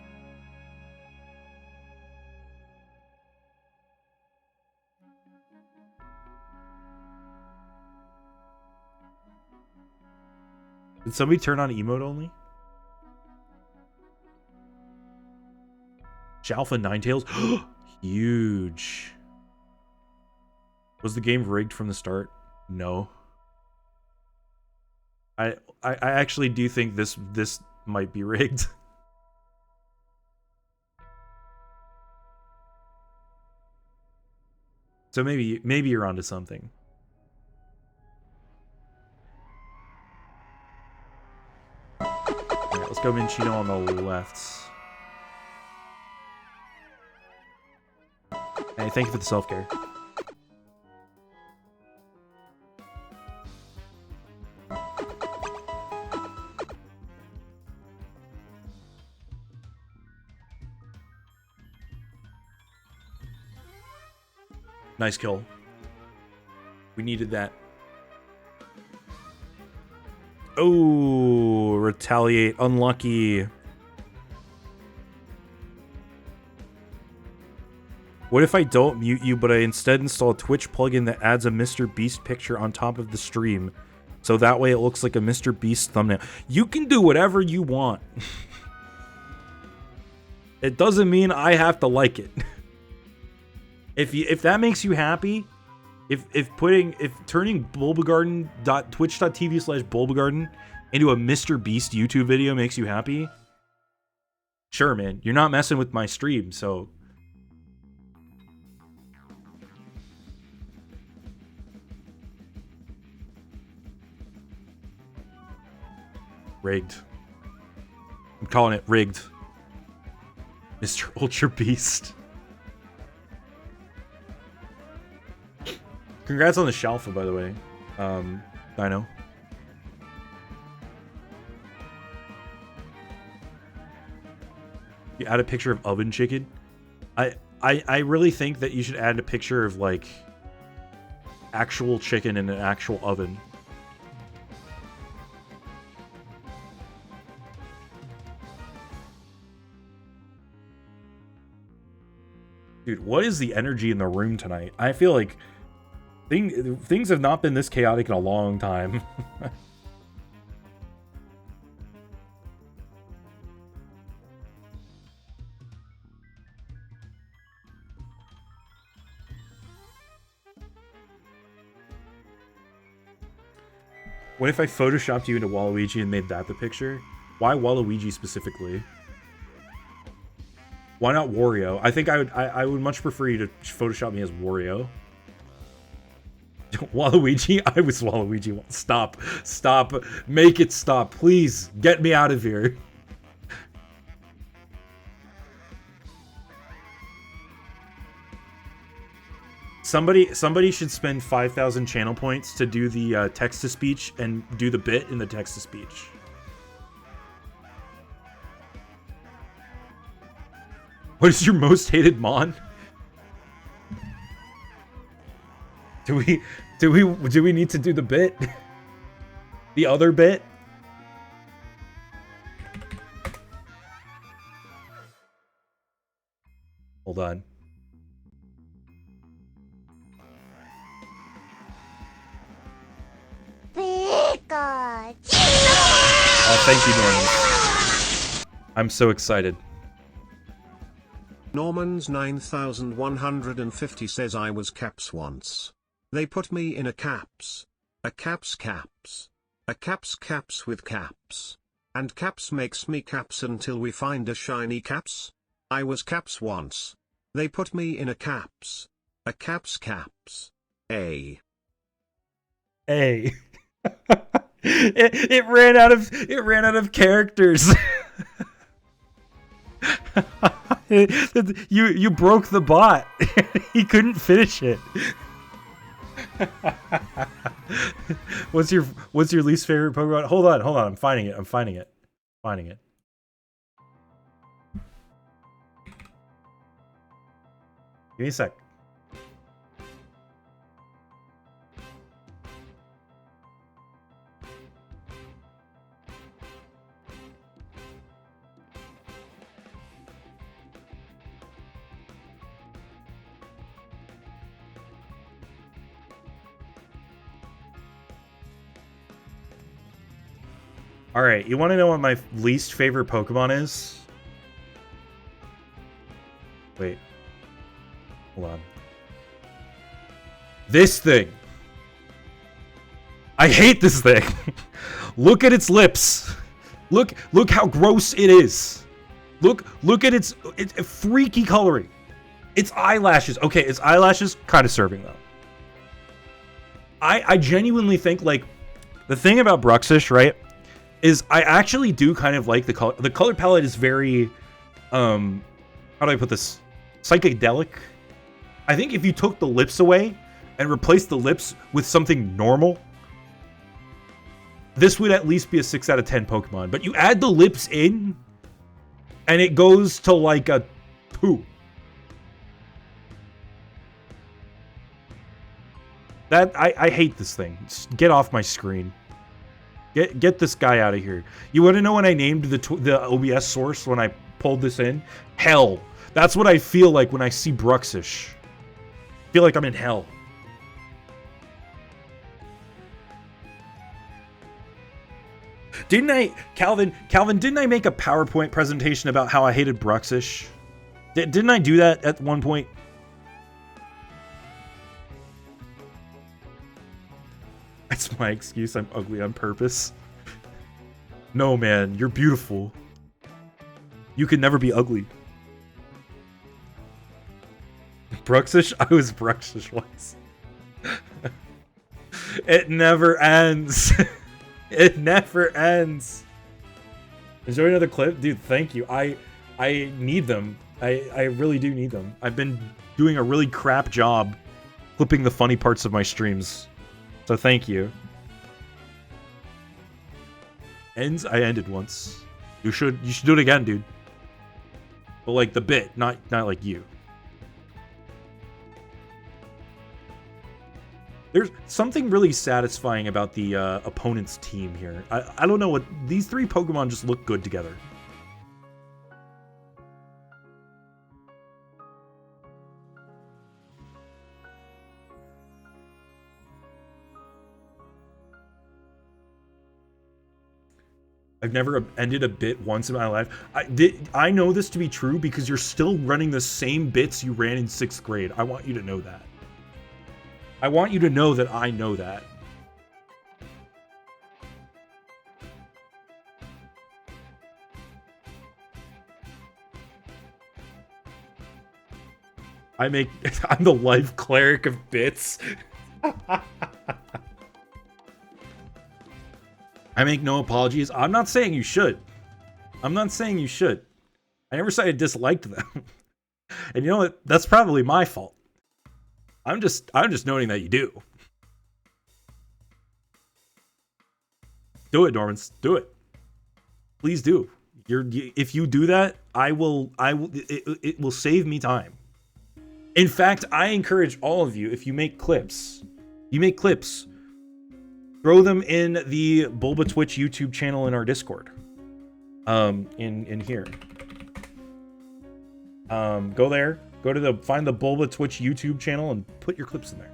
Did somebody turn on emote only? Jalfa Ninetales? Huge. Was the game rigged from the start? No. I actually do think this might be rigged. So maybe you're onto something. Alright, let's go Minchino on the left. Hey, thank you for the self-care. Nice kill. We needed that. Oh, retaliate. Unlucky. What if I don't mute you, but I instead install a Twitch plugin that adds a Mr. Beast picture on top of the stream? So that way it looks like a Mr. Beast thumbnail. You can do whatever you want. It doesn't mean I have to like it. If that makes you happy, if turning twitch.tv/bulbagarden into a Mr. Beast YouTube video makes you happy, sure, man. You're not messing with my stream, so rigged. I'm calling it rigged. Mr. Ultra Beast. Congrats on the Shalfa, by the way. Dino. You add a picture of oven chicken? I really think that you should add a picture of, like, actual chicken in an actual oven. Dude, what is the energy in the room tonight? I feel like things have not been this chaotic in a long time. What if I photoshopped you into Waluigi and made that the picture? Why Waluigi specifically? Why not Wario? I think I would much prefer you to Photoshop me as Wario. Waluigi? I was Waluigi. Stop. Stop. Make it stop. Please. Get me out of here. Somebody should spend 5,000 channel points to do the text-to-speech and do the bit in the text-to-speech. What is your most hated mon? Do we need to do the bit? The other bit? Hold on. Oh, thank you, Norman. I'm so excited. Norman's 9150 says I was caps once. They put me in a caps. A caps caps. A caps caps with caps. And caps makes me caps until we find a shiny caps. I was caps once. They put me in a caps. A caps caps. A. It ran out of characters. You broke the bot. He couldn't finish it. What's your least favorite Pokemon? Hold on. I'm finding it. Give me a sec. All right, you want to know what my least favorite Pokemon is? Wait. Hold on. This thing. I hate this thing. Look at its lips. Look how gross it is. Look at its freaky coloring. Its eyelashes. Okay, its eyelashes kind of serving though. I genuinely think like the thing about Bruxish, right, is I actually do kind of like the color. The color palette is very how do I put this? Psychedelic. I think if you took the lips away and replaced the lips with something normal, this would at least be a 6 out of 10 Pokemon. But you add the lips in, and it goes to like a 2. That I hate this thing. Just get off my screen. Get this guy out of here. You want to know when I named the OBS source when I pulled this in? Hell. That's what I feel like when I see Bruxish. I feel like I'm in hell. Didn't I, Calvin, didn't I make a PowerPoint presentation about how I hated Bruxish? Didn't I do that at one point? That's my excuse. I'm ugly on purpose. No, man, you're beautiful. You can never be ugly. Bruxish? I was Bruxish once. It never ends. It never ends. Is there another clip? Dude, thank you. I need them. I really do need them. I've been doing a really crap job clipping the funny parts of my streams. So thank you. Ends? I ended once. You should do it again, dude. But like the bit, not like you. There's something really satisfying about the opponent's team here. I don't know what... These 3 Pokemon just look good together. I've never ended a bit once in my life. I know this to be true because you're still running the same bits you ran in 6th grade. I want you to know that. I want you to know that I know that. I'm the life cleric of bits. I make no apologies. I'm not saying you should. I'm not saying you should. I never said I disliked them. And you know what? That's probably my fault. I'm just noting that you do. Do it, Normans. Do it. Please do. If you do that, it will save me time. In fact, I encourage all of you, if you make clips, throw them in the Bulba Twitch YouTube channel in our Discord. In here. Go there. Find the Bulba Twitch YouTube channel and put your clips in there.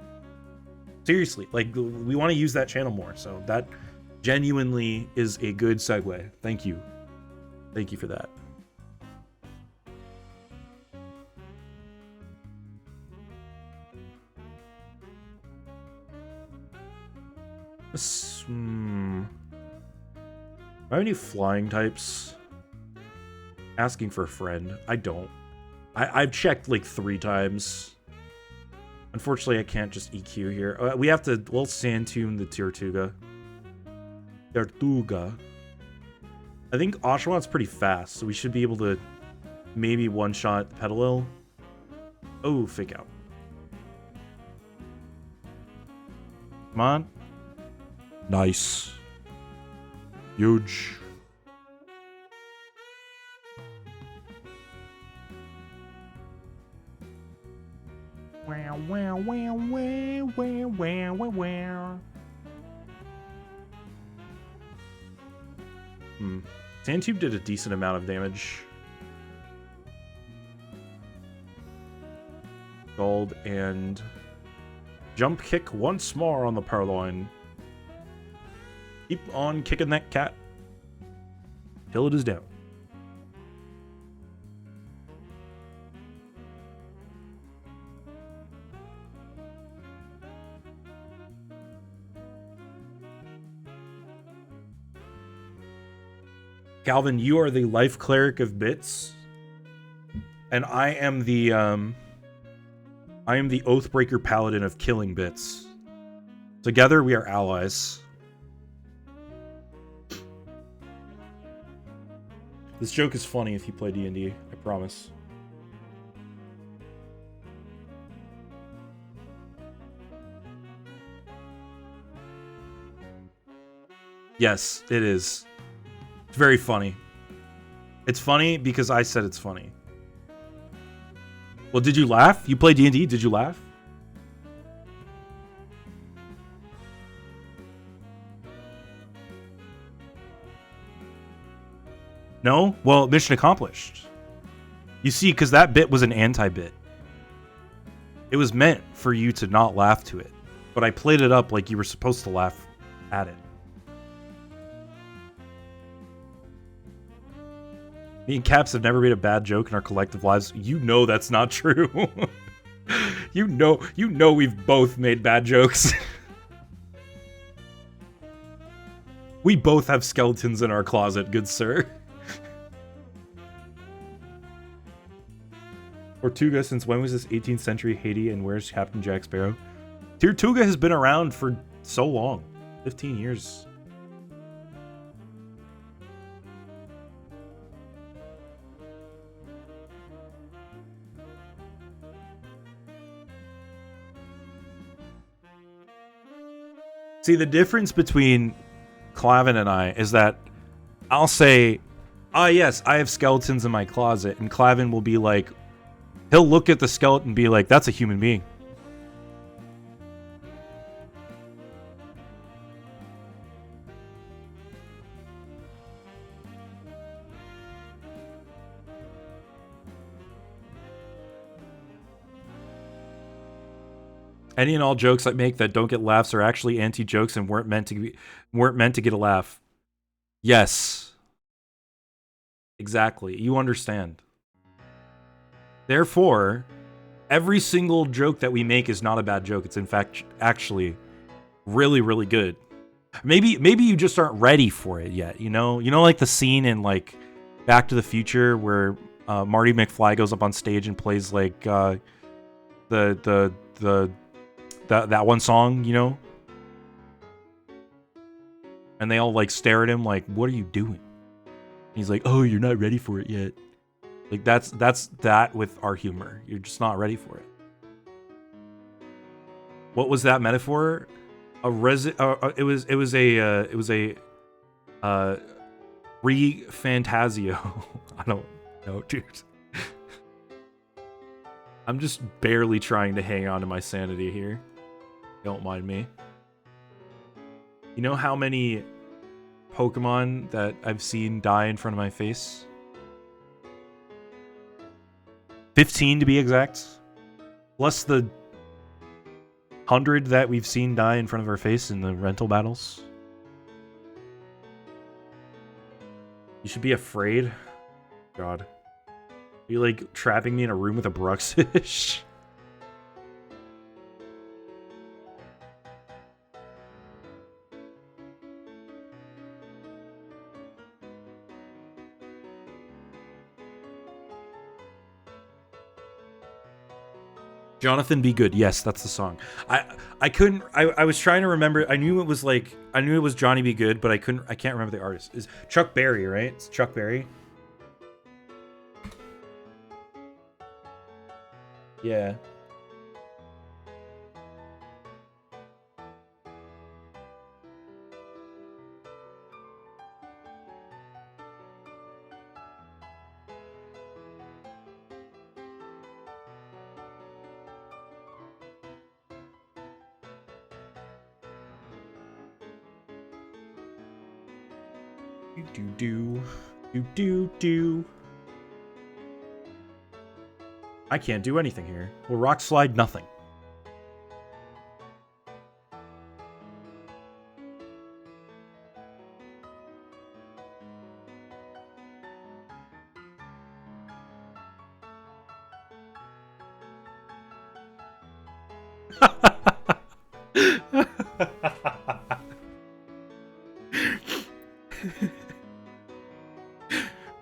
Seriously, like, we want to use that channel more, so that genuinely is a good segue. Thank you. Thank you for that. Do I have any flying types? Asking for a friend. I don't. I've checked like 3 times. Unfortunately, I can't just EQ here. We have to, we'll sand tune the Tortuga. I think Oshawott pretty fast, so we should be able to maybe one-shot Petalil. Oh, Fake Out. Come on. Nice. Huge. Wow, wow, wow, wow, wow, wow, wow, wow. Sandtube did a decent amount of damage. Gold and jump kick once more on the Purloin. Keep on kicking that cat. till it is down. Calvin, you are the life cleric of bits, and I am the Oathbreaker paladin of killing bits. Together, we are allies. This joke is funny if you play D&D, I promise. Yes, it is. It's very funny. It's funny because I said it's funny. Well, did you laugh? You play D&D, did you laugh? No? Well, mission accomplished. You see, because that bit was an anti-bit. It was meant for you to not laugh to it. But I played it up like you were supposed to laugh at it. Me and Caps have never made a bad joke in our collective lives. You know that's not true. You know we've both made bad jokes. We both have skeletons in our closet, good sir. Tortuga, since when was this 18th century Haiti, and where's Captain Jack Sparrow? Tortuga has been around for so long. 15 years. See, the difference between Clavin and I is that I'll say, ah, yes, I have skeletons in my closet, and Clavin will be like, he'll look at the skeleton and be like, that's a human being. Any and all jokes I make that don't get laughs are actually anti-jokes and weren't meant to get a laugh. Yes. Exactly. You understand. Therefore, every single joke that we make is not a bad joke. It's in fact actually really, really good. Maybe you just aren't ready for it yet, you know? You know, like the scene in like Back to the Future where Marty McFly goes up on stage and plays like that one song, you know? And they all like stare at him like, what are you doing? And he's like, oh, you're not ready for it yet. Like that's that with our humor. You're just not ready for it. What was that metaphor? It was a re-fantasio. I don't know, dude. I'm just barely trying to hang on to my sanity here. Don't mind me. You know how many Pokemon that I've seen die in front of my face? 15 to be exact. Plus the 100 that we've seen die in front of our face in the rental battles. You should be afraid. God. Are you like trapping me in a room with a Bruxish? Jonathan Be Good. Yes, that's the song. I was trying to remember. I knew it was Johnny Be Good, but I can't remember the artist. Is Chuck Berry, right? It's Chuck Berry. Yeah. Do. I can't do anything here. Well, rock slide, nothing.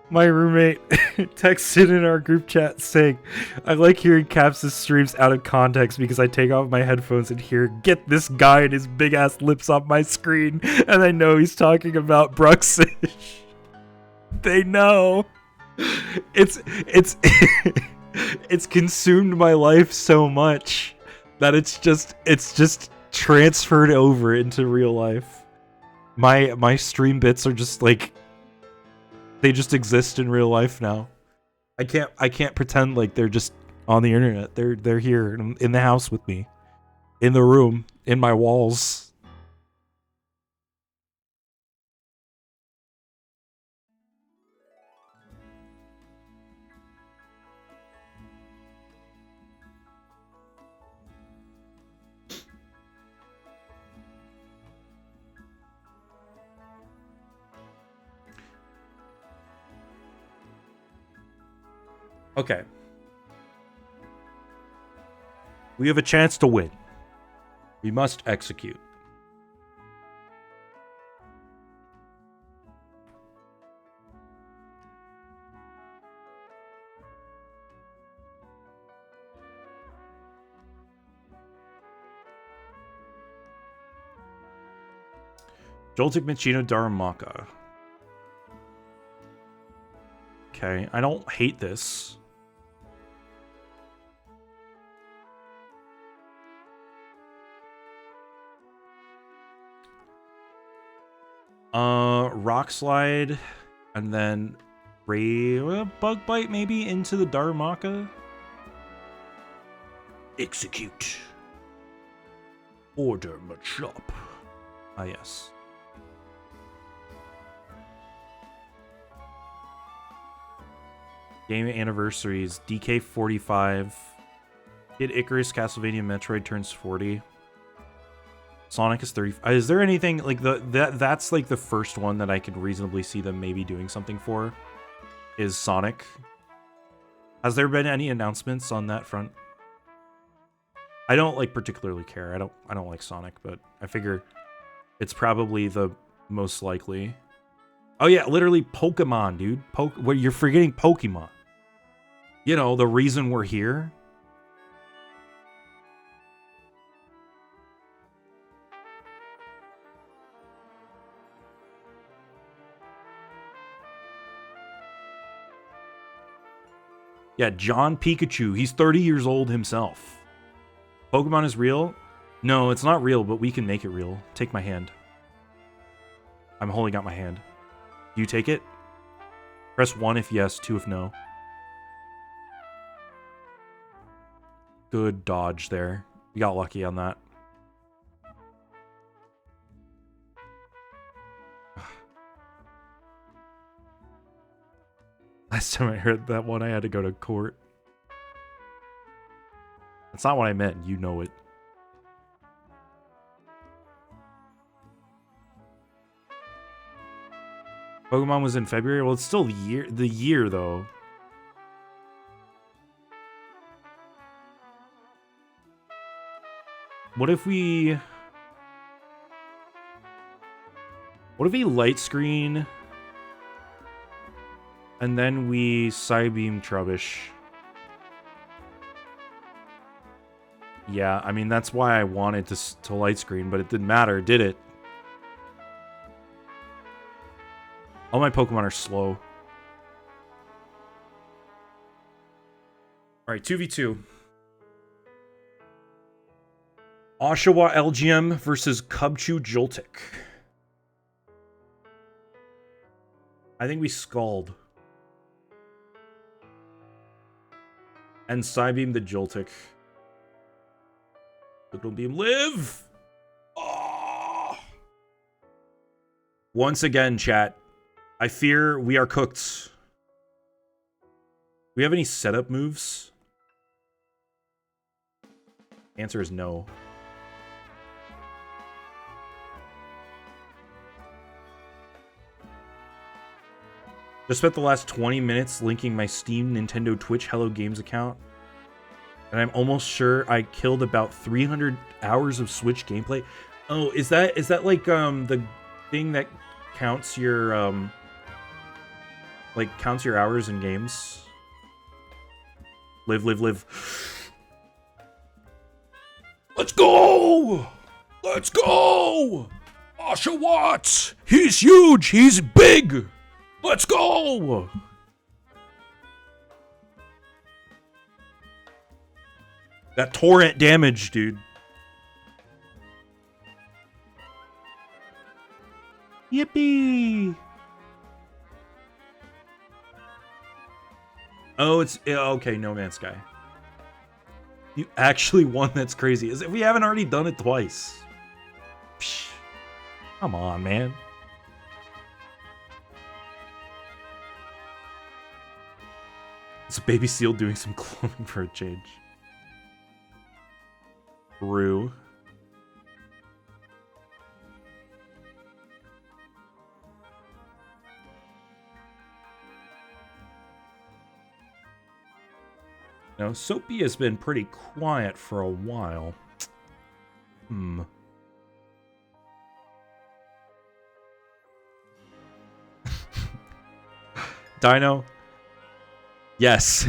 My roommate texted in our group chat saying, I like hearing Caps' streams out of context because I take off my headphones and hear, get this guy and his big ass lips off my screen, and I know he's talking about Bruxish. They know. It's it's consumed my life so much that it's just transferred over into real life. My stream bits are just like, they just exist in real life now. I can't pretend like they're just on the internet. They're here in the house with me, in the room, in my walls. Okay. We have a chance to win. We must execute. Joltik Machino Daramaka. Okay, I don't hate this. Rock Slide, and then Bug Bite maybe into the Daramaka. Execute. Order Machop. Ah, yes. Game anniversaries. DK45. Kid Icarus Castlevania Metroid turns 40. Sonic is 30. Is there anything like that's like the first one that I could reasonably see them maybe doing something for? Is Sonic? Has there been any announcements on that front? I don't like particularly care. I don't like Sonic, but I figure it's probably the most likely. Oh yeah, literally Pokemon, dude. What, you're forgetting Pokemon. You know, the reason we're here. Yeah, John Pikachu. He's 30 years old himself. Pokemon is real? No, it's not real, but we can make it real. Take my hand. I'm holding out my hand. Do you take it? Press 1 if yes, 2 if no. Good dodge there. You got lucky on that. Last time I heard that one, I had to go to court. That's not what I meant. You know it. Pokemon was in February? Well, it's still the year though. What if we light screen and then we Psybeam Trubbish? Yeah, I mean that's why I wanted to light screen, but it didn't matter, did it? All my Pokemon are slow. Alright, 2v2. Oshawa LGM versus Cubchoo Joltik. I think we Scald. And Psybeam the Joltik. Signal Beam live! Oh. Once again, chat. I fear we are cooked. Do we have any setup moves? Answer is no. Just spent the last 20 minutes linking my Steam, Nintendo, Twitch, Hello Games account. And I'm almost sure I killed about 300 hours of Switch gameplay. Oh, is that like the thing that counts your counts your hours in games? Live, live, live. Let's go! Let's go! Asha Watts! He's huge! He's big! Let's go! That torrent damage, dude. Yippee! Oh, it's okay. No Man's Sky. You actually won. That's crazy. As if we haven't already done it twice. Psh, come on, man. It's a baby seal doing some cloning for a change. Rue. Now, Soapy has been pretty quiet for a while. Dino? Yes.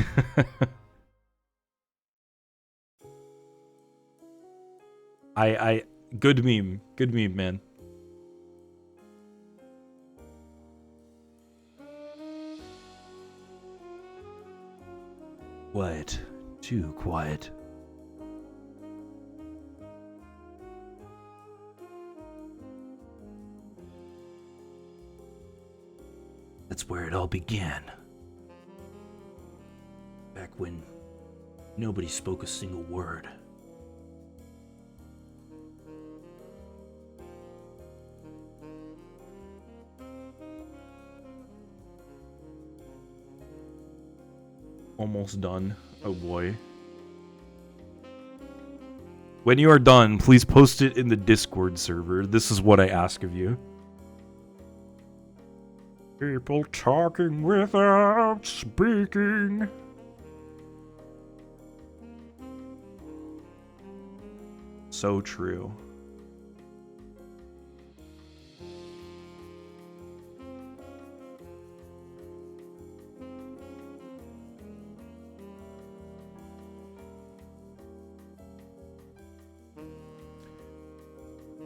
Good meme. Good meme, man. Quiet. Too quiet. That's where it all began. Back when nobody spoke a single word. Almost done. Oh boy. When you are done, please post it in the Discord server. This is what I ask of you. People talking without speaking. So true.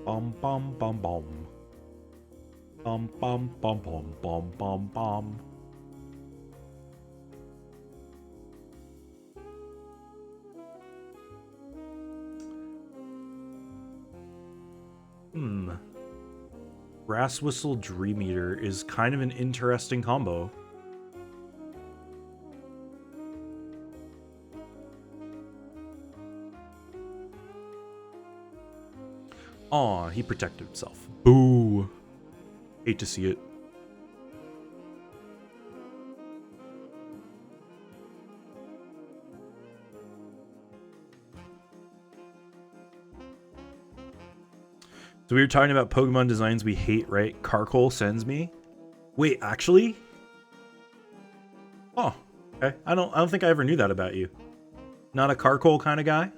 Bum bum bum bum. Bum bum bum bum bum bum bum. Brass Whistle Dream Eater is kind of an interesting combo. Aw, he protected himself. Boo. Hate to see it. So we were talking about Pokemon designs we hate, right? Carkol sends me. Wait, actually? Oh, okay. I don't think I ever knew that about you. Not a Carkol kind of guy?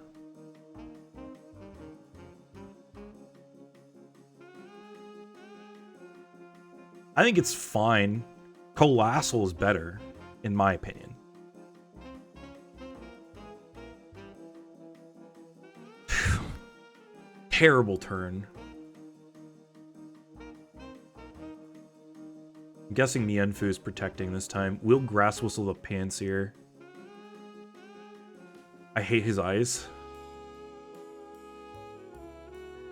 I think it's fine. Colossal is better, in my opinion. Terrible turn. I'm guessing Mienfu is protecting this time. Will Grass Whistle the Panseer. I hate his eyes.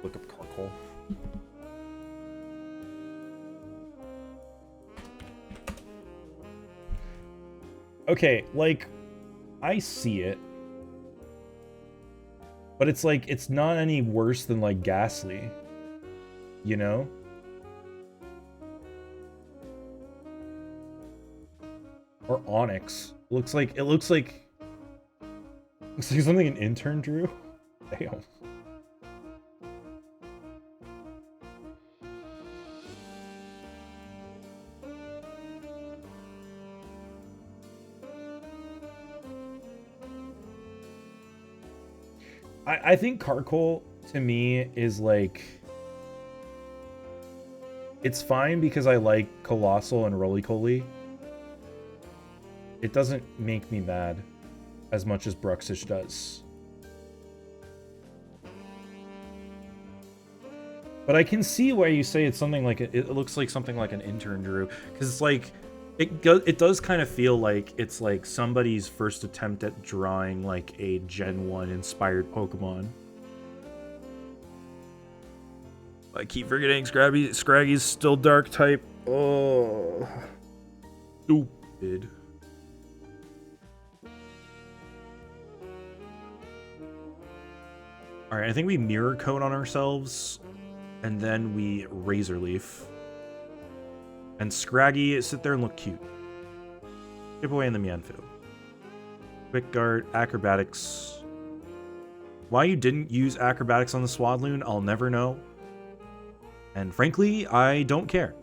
Look up Carkol. Okay, like, I see it. But it's like, it's not any worse than, like, Ghastly. You know? Or Onyx. It looks like something an intern drew. Damn. I think Carcoal to me is like, it's fine because I like Colossal and Roly-Coly. It doesn't make me mad as much as Bruxish does. But I can see why you say it's something like it looks like something like an intern drew, because it's like it does kind of feel like it's like somebody's first attempt at drawing like a Gen 1 inspired Pokemon. I keep forgetting Scraggy's still dark type. Oh, stupid. All right, I think we Mirror Coat on ourselves, and then we Razor Leaf. And Scraggy, sit there and look cute. Chip away in the Mienfoo. Quick Guard, Acrobatics. Why you didn't use Acrobatics on the Swadloon, I'll never know. And frankly, I don't care.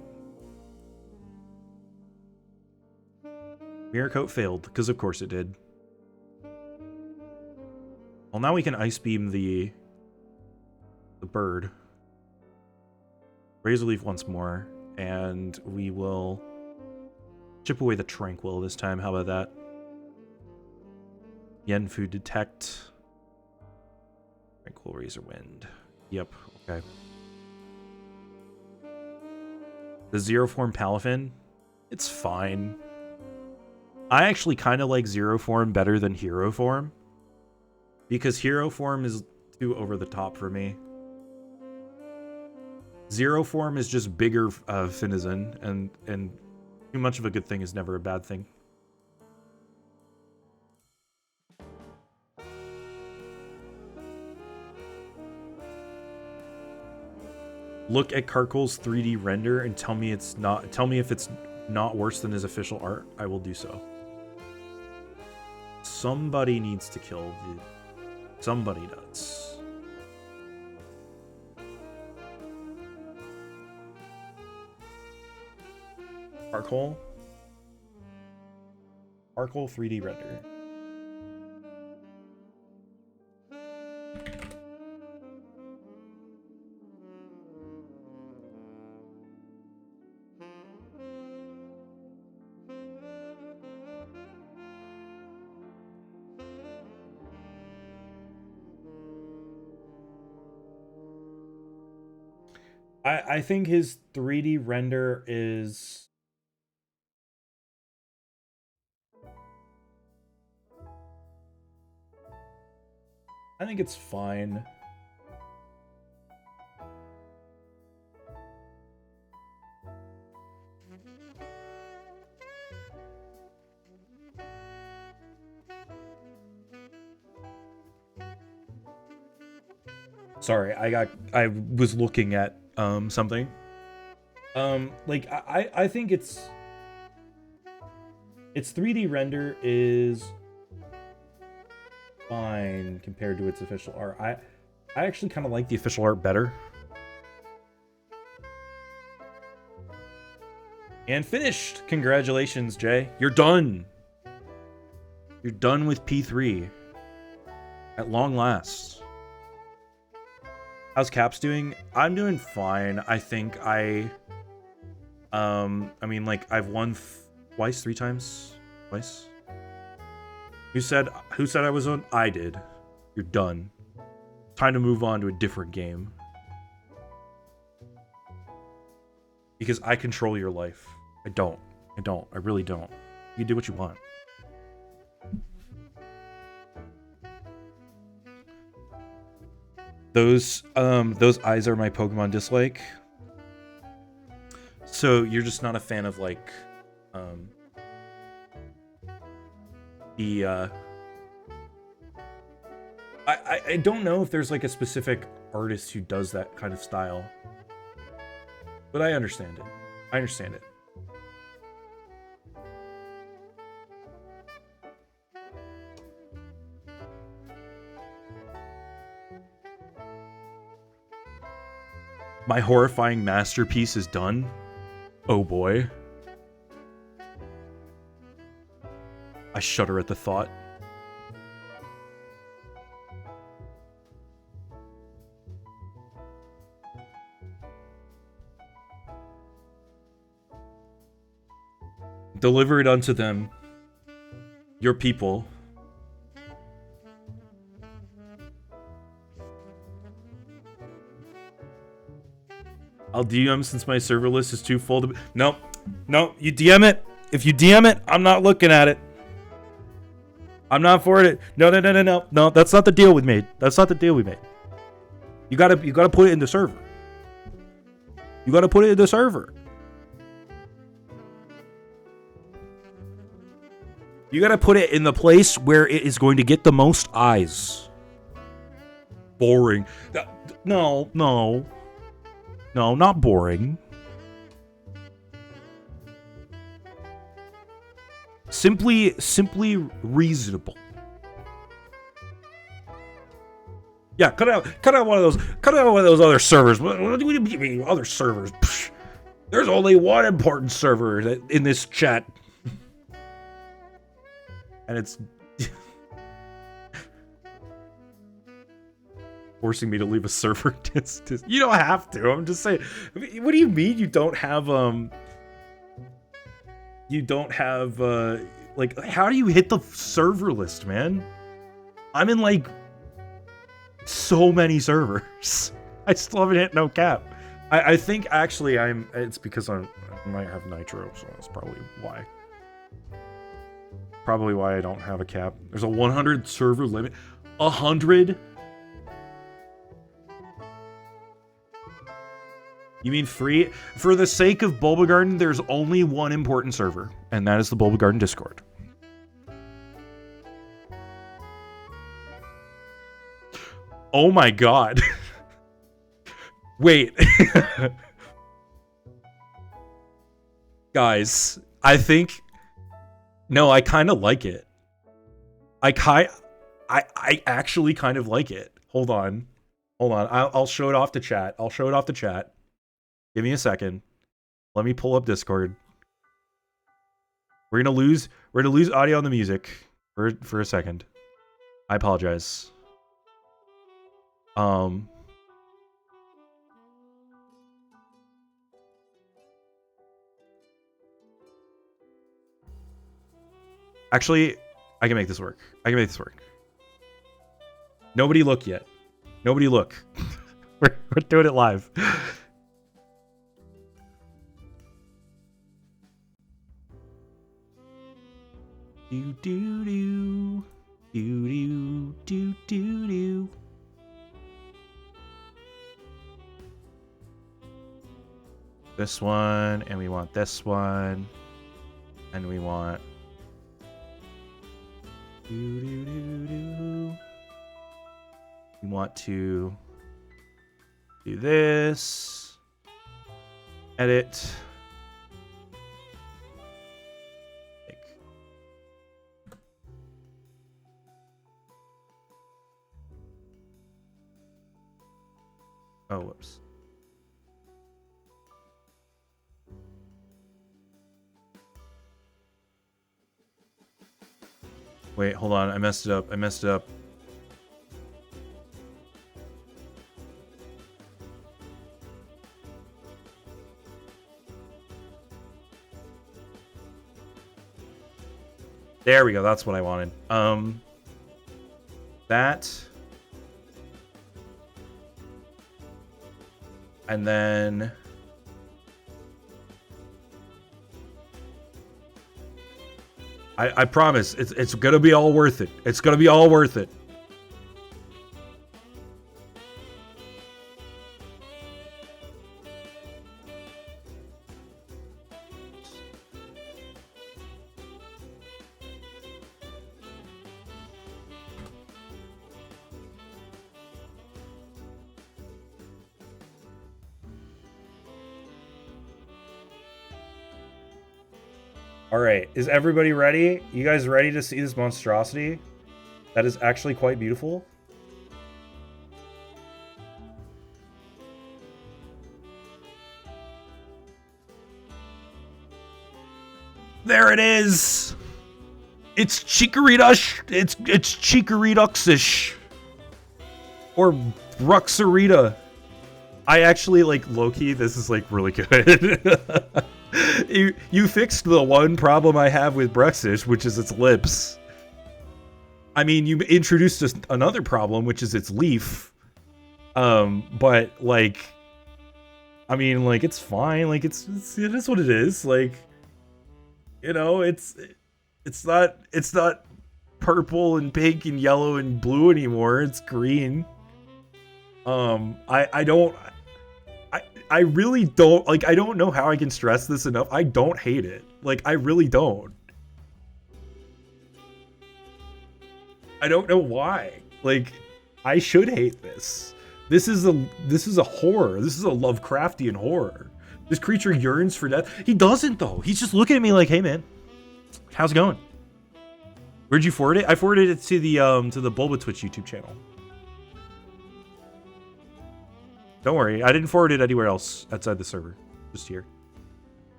Mirror Coat failed, because of course it did. Well, now we can Ice Beam the bird. Razor Leaf once more, and we will chip away the Tranquil this time. How about that? Yenfu Detect. Tranquil Razor Wind. Yep, okay. The Zero Form Palafin, it's fine. I actually kind of like Zero Form better than Hero Form, because Hero Form is too over the top for me. Zero Form is just bigger Finizen, and too much of a good thing is never a bad thing. Look at Carcoal's 3D render and tell me it's not. Tell me if it's not worse than his official art. I will do so. Somebody needs to kill the. Somebody does. Carcoal. Carcoal 3D render. I think his 3D render is... I think it's fine. Sorry, I was looking at something. Like I think its 3D render is fine compared to its official art. I actually kind of like the official art better. And finished. Congratulations, Jay. You're done. You're done with P3 at long last. How's Caps doing? I'm doing fine. I think I mean, like, I've won twice, 3 times, twice. Who said I was on? I did. You're done. Time to move on to a different game. Because I control your life. I don't. I really don't. You do what you want. Those eyes are my Pokemon dislike. So you're just not a fan of, like, the I don't know if there's like a specific artist who does that kind of style, but I understand it. I understand it. My horrifying masterpiece is done. Oh boy. I shudder at the thought. Deliver it unto them, your people. I'll DM since my server list is too full to... Nope. No, you DM it. If you DM it, I'm not looking at it. I'm not for it. No. No, that's not the deal we made. That's not the deal we made. You gotta put it in the server. You gotta put it in the server. You gotta put it in the place where it is going to get the most eyes. Boring. No, not boring. Simply reasonable. Yeah, cut out one of those other servers. What do you mean other servers? Psh, there's only one important server in this chat. And it's forcing me to leave a server. You don't have to. I'm just saying. What do you mean you don't have like, how do you hit the server list, man? I'm in like so many servers. I still haven't hit no cap. I think actually it's because I might have nitro, so that's probably why. Probably why I don't have a cap. There's a 100 server limit. 100? You mean free? For the sake of Bulba Garden, there's only one important server, and that is the Bulba Garden Discord. Oh my god. Wait. Guys, I think... No, I kind of like it. I actually kind of like it. Hold on. I'll show it off to chat. Give me a second. Let me pull up Discord. We're gonna lose audio on the music for a second. I apologize. Actually, I can make this work. Nobody look yet. Nobody look. We're doing it live. Do do do do do do do. This one, and we want this one, and we want. Do do do do. We want to do this. Edit. Oh, whoops. Wait, hold on. I messed it up. There we go. That's what I wanted. That. And then I promise it's gonna be all worth it. It's gonna be all worth it. Alright, is everybody ready? You guys ready to see this monstrosity? That is actually quite beautiful. There it is! It's Chikorita-ish! It's Chikorita-ish! Or Bruxarita. I actually, like, low-key, this is, like, really good. You fixed the one problem I have with Bruxish, which is its lips. I mean, you introduced another problem, which is its leaf. But like, I mean, like, it's fine. Like, it is what it is. Like, you know, it's not purple and pink and yellow and blue anymore. It's green. I really don't, like, I don't know how I can stress this enough. I don't hate it. Like, I really don't. I don't know why. Like, I should hate this. This is a horror. This is a Lovecraftian horror. This creature yearns for death. He doesn't, though. He's just looking at me like, hey, man, how's it going? Where'd you forward it? I forwarded it to the Bulba Twitch YouTube channel. Don't worry, I didn't forward it anywhere else outside the server. Just here.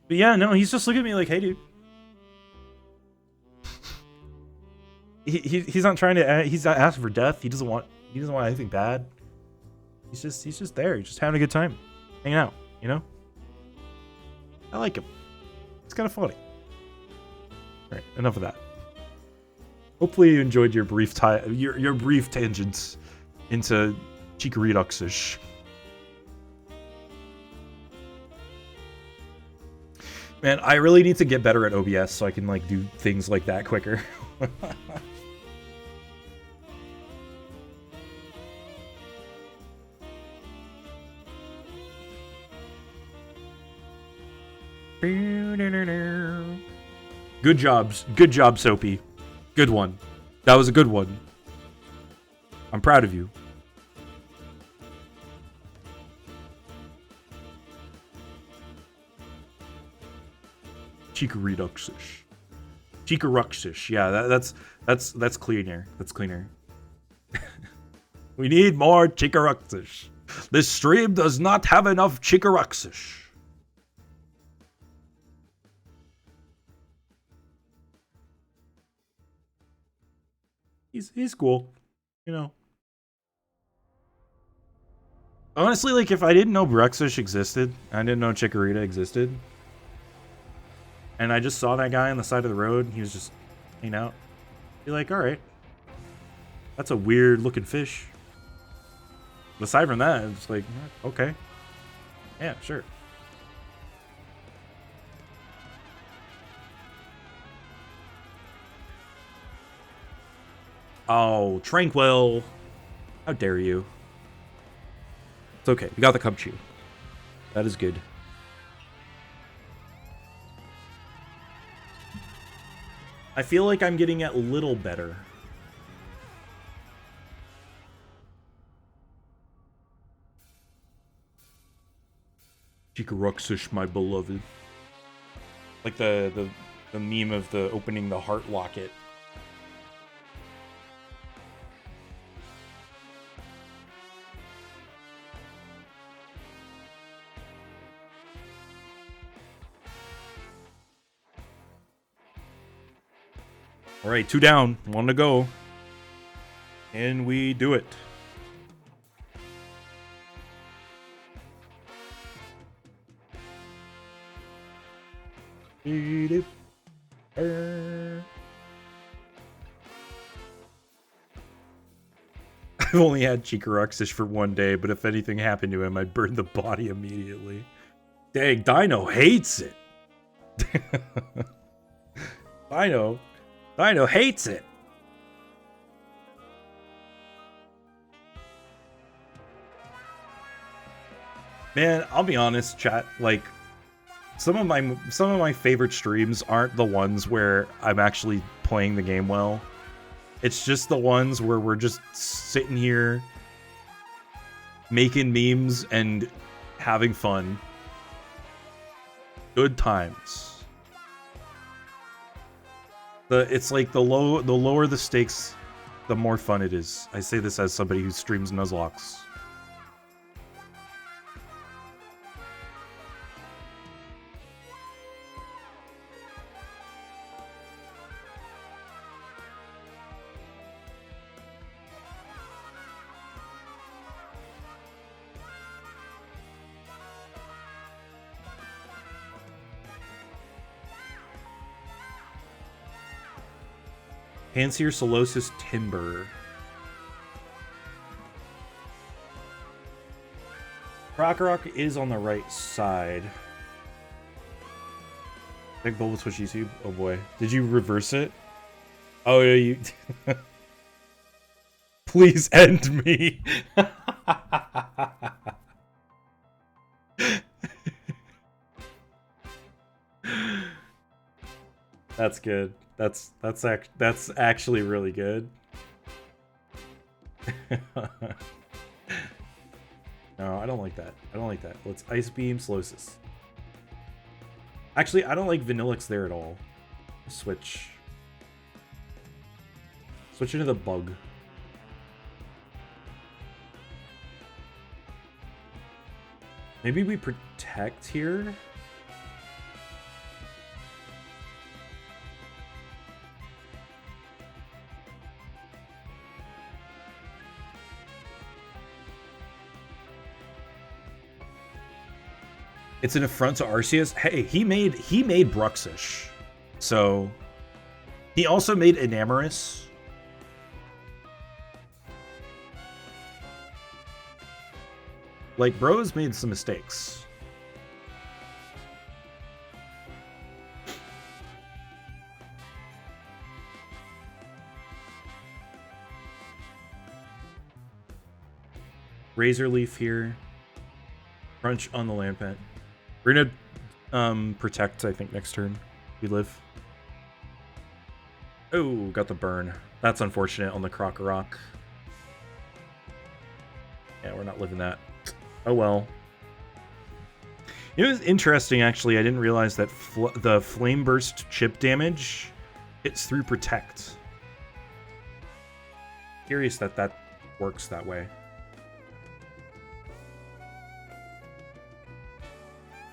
But yeah, no, he's just looking at me like, hey, dude. He's not trying to. He's not asking for death. He doesn't want anything bad. He's just there. He's just having a good time, hanging out. You know. I like him. It's kind of funny. All right, enough of that. Hopefully you enjoyed your brief your brief tangents into Chikoriduxish. Man, I really need to get better at OBS so I can like do things like that quicker. Good job, Soapy. Good one. That was a good one. I'm proud of you. Chikoriduxish. Chikoriduxish. Yeah, that's cleaner. That's cleaner. We need more Chikoriduxish. This stream does not have enough Chikoriduxish. He's cool, you know. Honestly, like, if I didn't know Bruxish existed, I didn't know Chikorita existed, and I just saw that guy on the side of the road, and he was just hanging out, be like, all right, that's a weird looking fish. But aside from that, it's like, okay, yeah, sure. Oh, Tranquil. How dare you? It's okay. We got the Cubchoo. That is good. I feel like I'm getting a little better. Chikoriduxish, my beloved. Like the meme of the opening the heart locket. All right, 2 down, 1 to go. And we do it. I've only had Chikoriduxish for 1 day, but if anything happened to him, I'd burn the body immediately. Dang, Dino hates it. Dino hates it. Man, I'll be honest, chat, like some of my favorite streams aren't the ones where I'm actually playing the game well. It's just the ones where we're just sitting here making memes and having fun. Good times. It's like the lower the stakes, the more fun it is. I say this as somebody who streams Nuzlocks. Panseer, Solosis, Timber. Rock is on the right side. Big Bulba Switch YouTube. Oh boy. Did you reverse it? Oh, yeah, you... Please end me. That's good. That's actually really good. No, I don't like that. I don't like that. Let's Ice Beam, Solosis. Actually, I don't like Vanillix there at all. Switch. Switch into the bug. Maybe we protect here? It's an affront to Arceus. Hey, he made Bruxish. So he also made Enamorous. Like, bro's made some mistakes. Razor Leaf here. Crunch on the Lampent. We're gonna protect, I think, next turn. We live. Oh, got the burn. That's unfortunate on the Rock. Yeah, we're not living that. Oh well. It was interesting, actually. I didn't realize that the Flame Burst chip damage hits through Protect. Curious that works that way.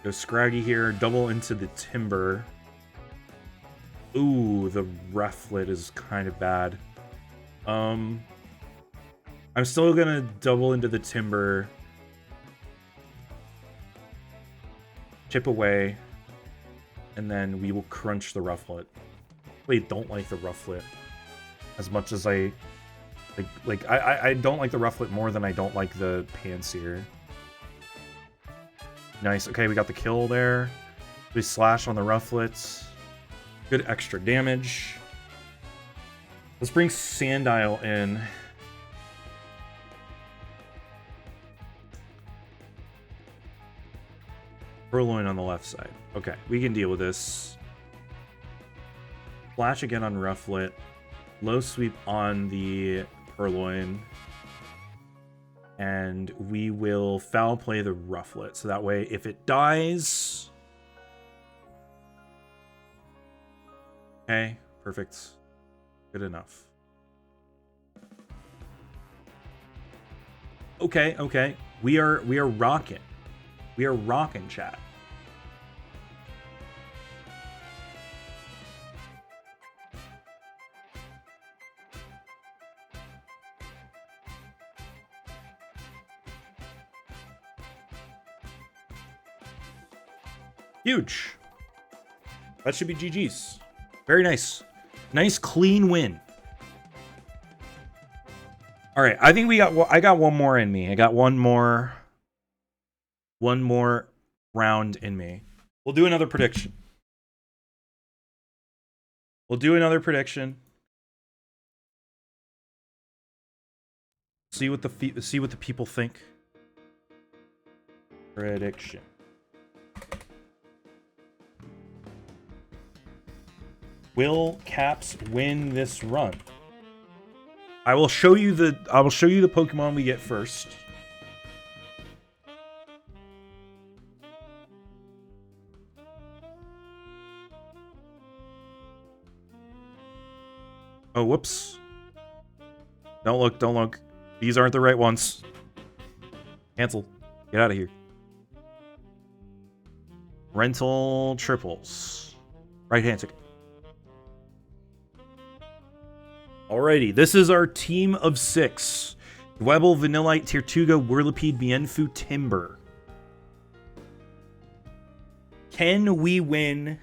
Go Scraggy here, double into the Timber. Ooh, the Rufflet is kind of bad. I'm still gonna double into the Timber. Chip away. And then we will crunch the Rufflet. I don't like the Rufflet as much as I don't like the Rufflet more than I don't like the Panseer. Nice. Okay, we got the kill there. We slash on the Rufflets. Good extra damage. Let's bring Sandile in. Purloin on the left side. Okay, we can deal with this. Flash again on Rufflet. Low sweep on the Purloin. And we will foul play the Rufflet. So that way, if it dies... Okay, perfect. Good enough. Okay, okay. We are rocking. We are rocking, chat. Huge. That should be GG's. Very nice. Nice, clean win. All right, I think I got one more in me. I got one more round in me. We'll do another prediction. See what the people think. Prediction. Will Caps win this run? I will show you the Pokemon we get first. Oh, whoops. Don't look. These aren't the right ones. Cancel. Get out of here. Rental triples. Right hand ticket. Alrighty, this is our team of 6. Dwebble, Vanillite, Tirtuga, Whirlipede, Mienfoo, Timber. Can we win?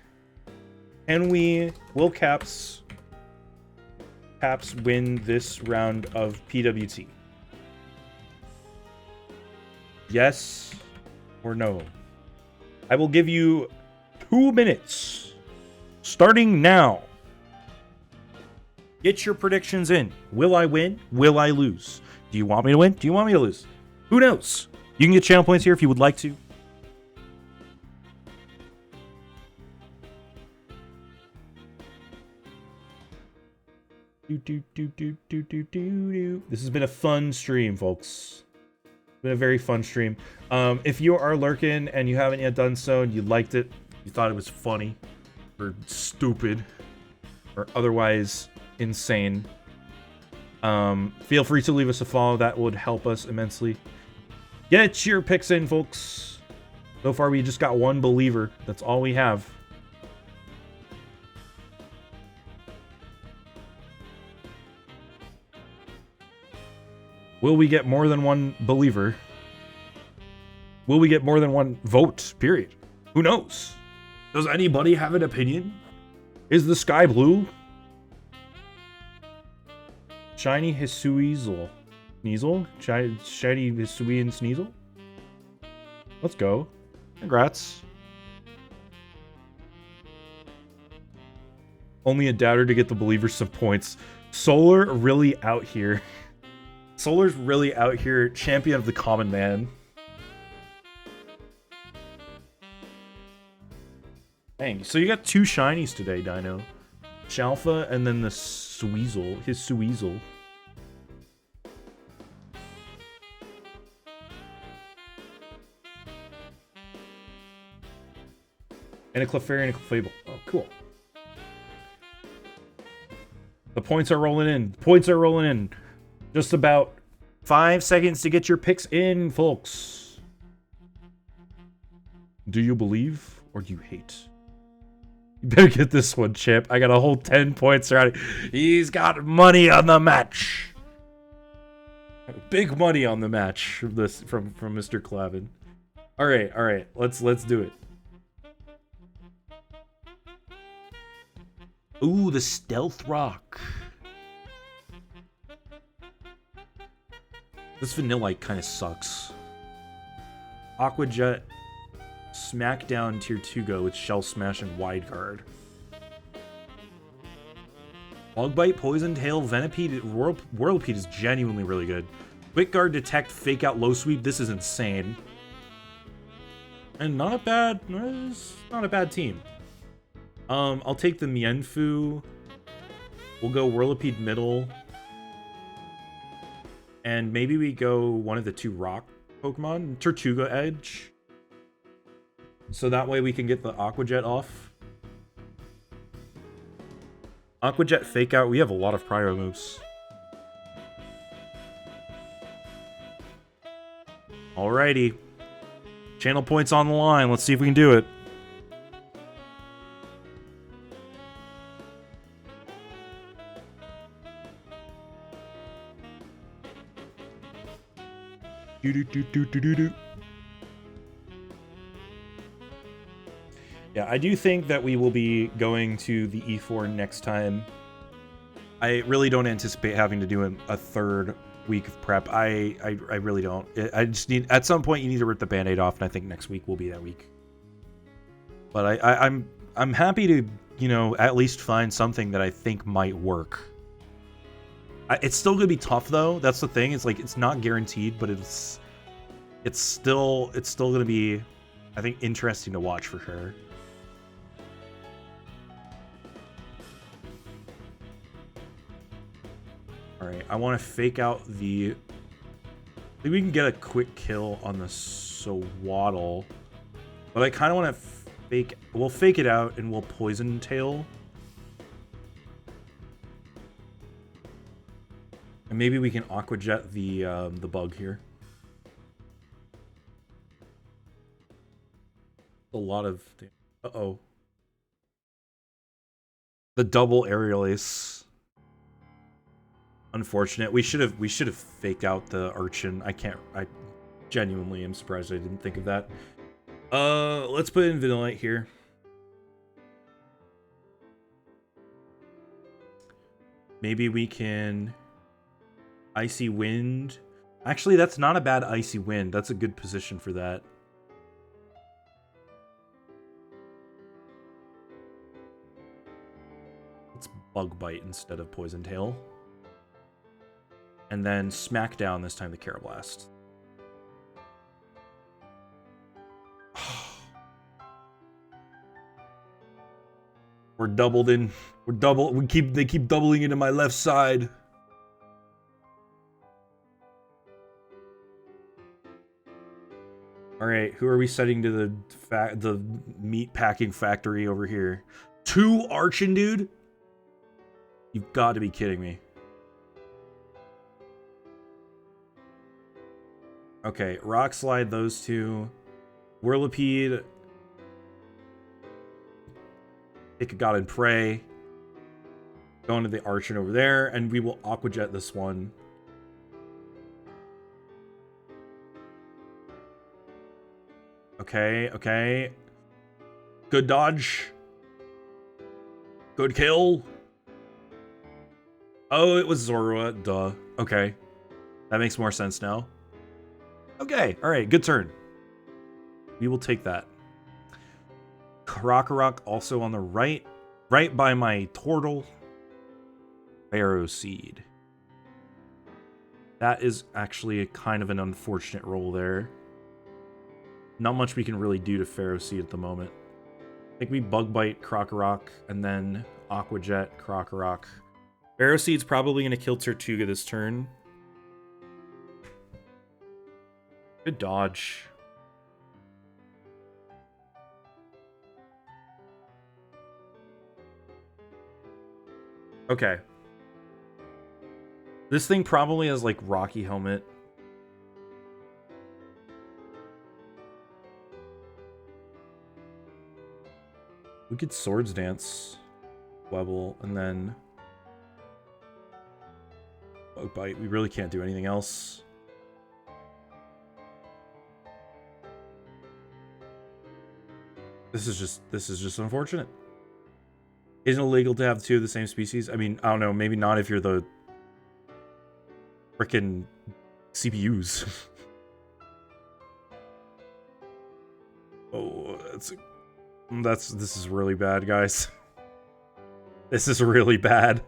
Will Caps Caps win this round of PWT? Yes or no? I will give you 2 minutes. Starting now. Get your predictions in. Will I win? Will I lose? Do you want me to win? Do you want me to lose? Who knows? You can get channel points here if you would like to. This has been a fun stream, folks. Been a very fun stream. If you are lurking and you haven't yet done so and you liked it, you thought it was funny or stupid or otherwise insane, feel free to leave us a follow. That would help us immensely. Get your picks in, folks. So far we just got 1 believer. That's all we have. Will we get more than 1 believer? Will we get more than 1 vote? Period. Who knows? Does anybody have an opinion? Is the sky blue? Shiny Hisuizel. Sneasel? Shiny Hisuian Sneasel? Let's go. Congrats. Only a doubter to get the believer some points. Solar really out here. Solar's really out here, champion of the common man. Dang, so you got 2 shinies today, Dino. Shalfa and then the Suizel, his Suizel. And a Clefairy and a Clefable. Oh, cool. The points are rolling in. Points are rolling in. Just about 5 seconds to get your picks in, folks. Do you believe or do you hate? You better get this one, Chip. I got a whole 10 points already. He's got money on the match. Big money on the match from this from Mr. Clavin. All right. Let's do it. Ooh, the Stealth Rock. This Vanillite kind of sucks. Aqua Jet, Smackdown Tier 2 go with Shell Smash and Wide Guard. Bug Bite, Poison Tail, Venipede, Whirlipede is genuinely really good. Quick Guard, Detect, Fake Out, Low Sweep. This is insane. And not a bad team. I'll take the Mienfoo. We'll go Whirlipede middle. And maybe we go one of the 2 rock Pokemon, Tortuga Edge. So that way we can get the Aqua Jet off. Aqua Jet Fake Out, we have a lot of Cryo moves. Alrighty. Channel points on the line. Let's see if we can do it. Yeah, I do think that we will be going to the E4 next time. I really don't anticipate having to do a 3rd week of prep. I really don't. I just need, at some point you need to rip the band-aid off, and I think next week will be that week. But I'm happy to, you know, at least find something that I think might work. It's still gonna be tough though. That's the thing. It's like it's not guaranteed, but it's still gonna be, I think, interesting to watch for sure. All right, I want to fake out the. I think we can get a quick kill on the Swaddle, but I kind of want to fake. We'll fake it out and we'll Poison Tail. And maybe we can Aqua Jet the bug here. A lot of. Uh-oh. The double aerial ace. Unfortunate. We should have faked out the Urchin. I genuinely am surprised I didn't think of that. Let's put in Vanillite here. Maybe we can Icy Wind. Actually, that's not a bad Icy Wind. That's a good position for that. Let's Bug Bite instead of Poison Tail. And then Smackdown this time the Carablast. We're doubled in. They keep doubling into my left side. All right, who are we setting to the meat packing factory over here? 2 Archon, dude? You've got to be kidding me. Okay, Rock Slide those 2. Whirlipede. Take a God and Pray. Go into the Archon over there, and we will Aqua Jet this one. Okay, okay. Good dodge. Good kill. Oh, it was Zorua. Duh. Okay. That makes more sense now. Okay, alright, good turn. We will take that. Krokorok also on the right. Right by my Tortle. Pharaoh Seed. That is actually a kind of an unfortunate roll there. Not much we can really do to Pharaoh Seed at the moment. I think we Bug Bite Krokorok and then Aqua Jet Krokorok. Pharaoh Seed's probably going to kill Tortuga this turn. Good dodge. Okay. This thing probably has like Rocky Helmet. We could Swords Dance Webble and then Bug Bite. We really can't do anything else. This is just unfortunate. Isn't it illegal to have 2 of the same species? I mean, I don't know, maybe not if you're the frickin' CPUs. Oh, this is really bad, guys. This is really bad.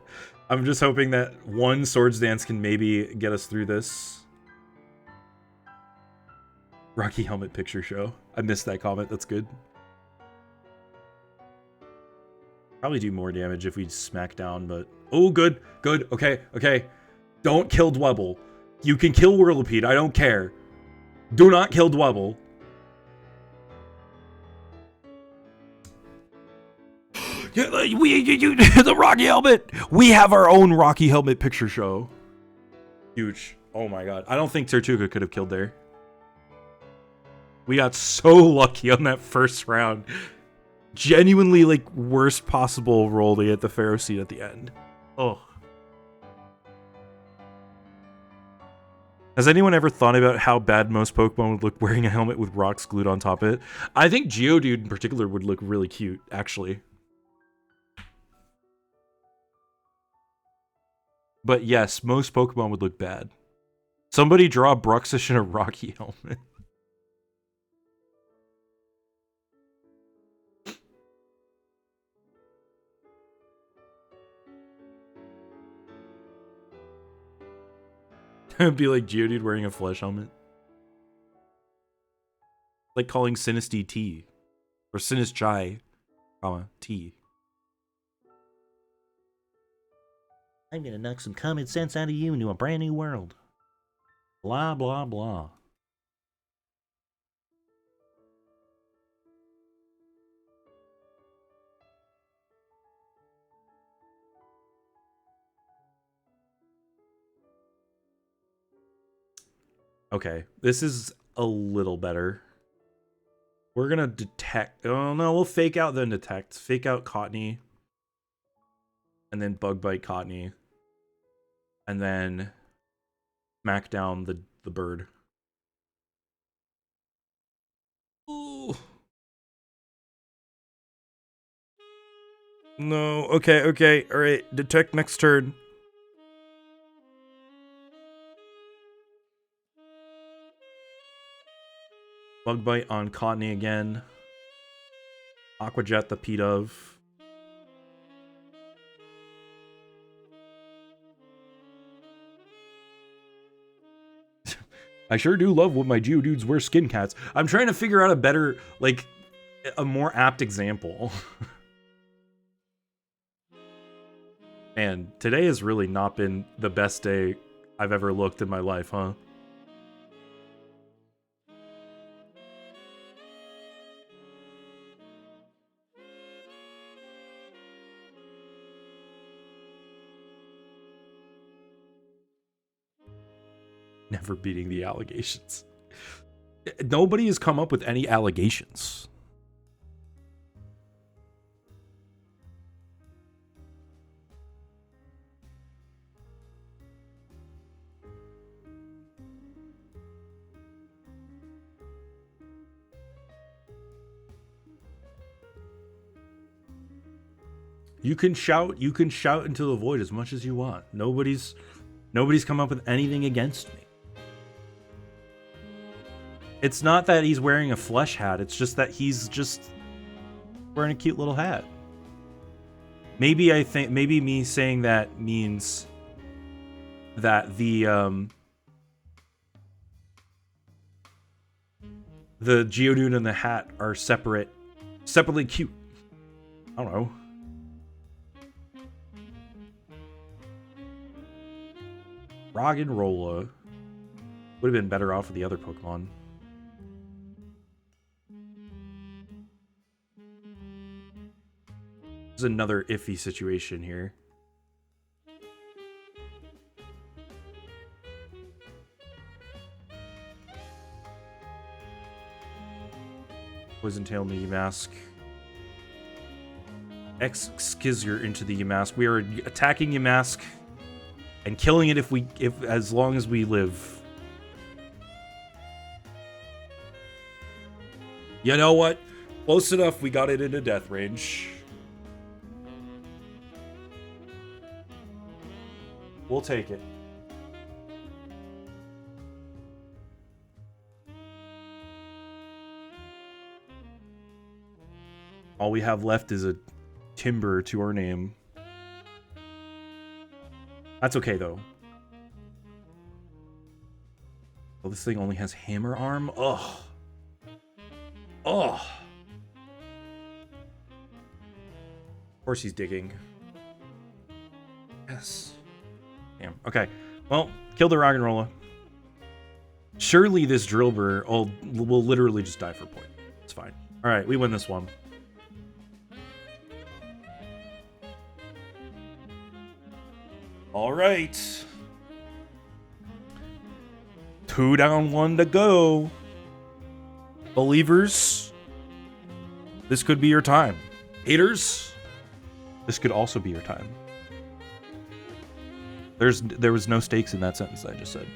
I'm just hoping that 1 Swords Dance can maybe get us through this. Rocky Helmet Picture Show. I missed that comment. That's good. Probably do more damage if we smack down, but... Oh, good. Good. Okay. Okay. Don't kill Dwebble. You can kill Whirlipede. I don't care. Do not kill Dwebble. The Rocky Helmet. We have our own Rocky Helmet Picture Show. Huge. Oh my god. I don't think Tortuga could have killed there. We got so lucky on that first round. Genuinely, like, worst possible roll to get the Pharaoh Seed at the end. Oh. Has anyone ever thought about how bad most Pokemon would look wearing a helmet with rocks glued on top of it? I think Geodude in particular would look really cute, actually. But yes, most Pokemon would look bad. Somebody draw Bruxish in a Rocky helmet. It'd be like Geodude wearing a flesh helmet. Like calling Sinistea T. Or Sinistchai, T. I'm gonna knock some common sense out of you into a brand new world. Blah, blah, blah. Okay, this is a little better. We're gonna detect. Oh no, we'll fake out then detect. Fake out Cottony. And then Bug Bite Cottony. And then smack down the bird. Ooh. No, okay, okay. Alright, detect next turn. Bug bite on Cottony again. Aquajet the P-Dove. I sure do love when my Geodudes wear skin cats. I'm trying to figure out a better, like, a more apt example. Man, today has really not been the best day I've ever looked in my life, huh? Never beating the allegations. Nobody has come up with any allegations. You can shout into the void as much as you want. Nobody's come up with anything against me. It's not that he's wearing a flesh hat, it's just that he's just wearing a cute little hat. Maybe me saying that means that the Geodude and the hat are separately cute. I don't know. Roggenrola would have been better off with the other Pokemon. This is another iffy situation here. Poison Tail into Yamask. X-Skizzer into the Yamask. We are attacking Yamask and killing it if as long as we live. You know what? Close enough, we got it into death range. We'll take it. All we have left is a Timber to our name. That's okay, though. Oh, this thing only has Hammer Arm? Ugh. Ugh. Of course he's digging. Yes. Damn. Okay. Well, kill the Roggenrola. Surely this Drillbur will literally just die for point. It's fine. Alright, we win this one. Alright. 2 down, 1 to go. Believers, this could be your time. Haters, this could also be your time. There was no stakes in that sentence I just said.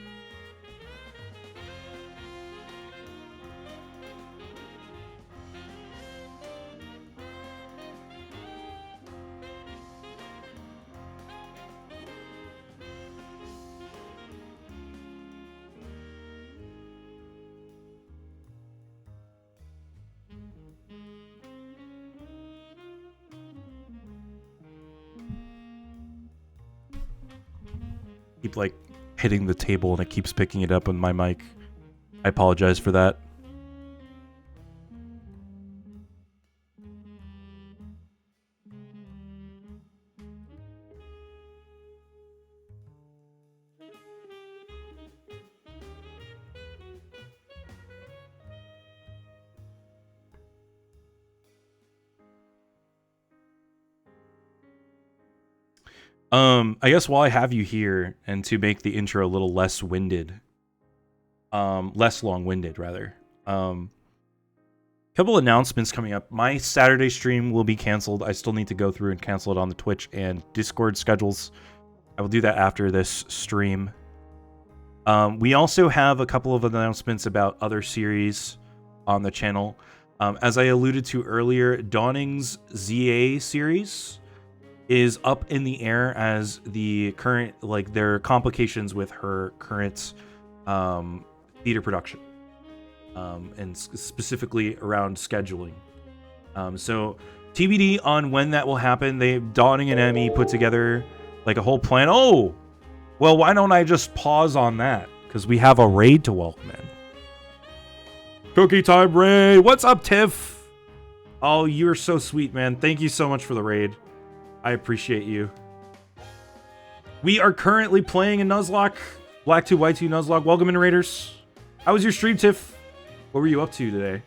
Keep like hitting the table and it keeps picking it up on my mic. I apologize for that. I guess while I have you here, and to make the intro a little less winded, less long-winded rather, couple announcements coming up. My Saturday stream will be canceled. I still need to go through and cancel it on the Twitch and Discord schedules. I will do that after this stream. We also have a couple of announcements about other series on the channel. As I alluded to earlier, Dawning's ZA series is up in the air as the current, like, there are complications with her current theater production. and specifically around scheduling. So TBD on when that will happen. Dawning and Emmy put together like a whole plan. Oh, well, why don't I just pause on that? Because we have a raid to welcome in. Cookie time raid. What's up, Tiff? Oh, you're so sweet, man. Thank you so much for the raid. I appreciate you. We are currently playing a Nuzlocke. Black 2, White 2 Nuzlocke. Welcome in, Raiders. How was your stream, Tiff? What were you up to today?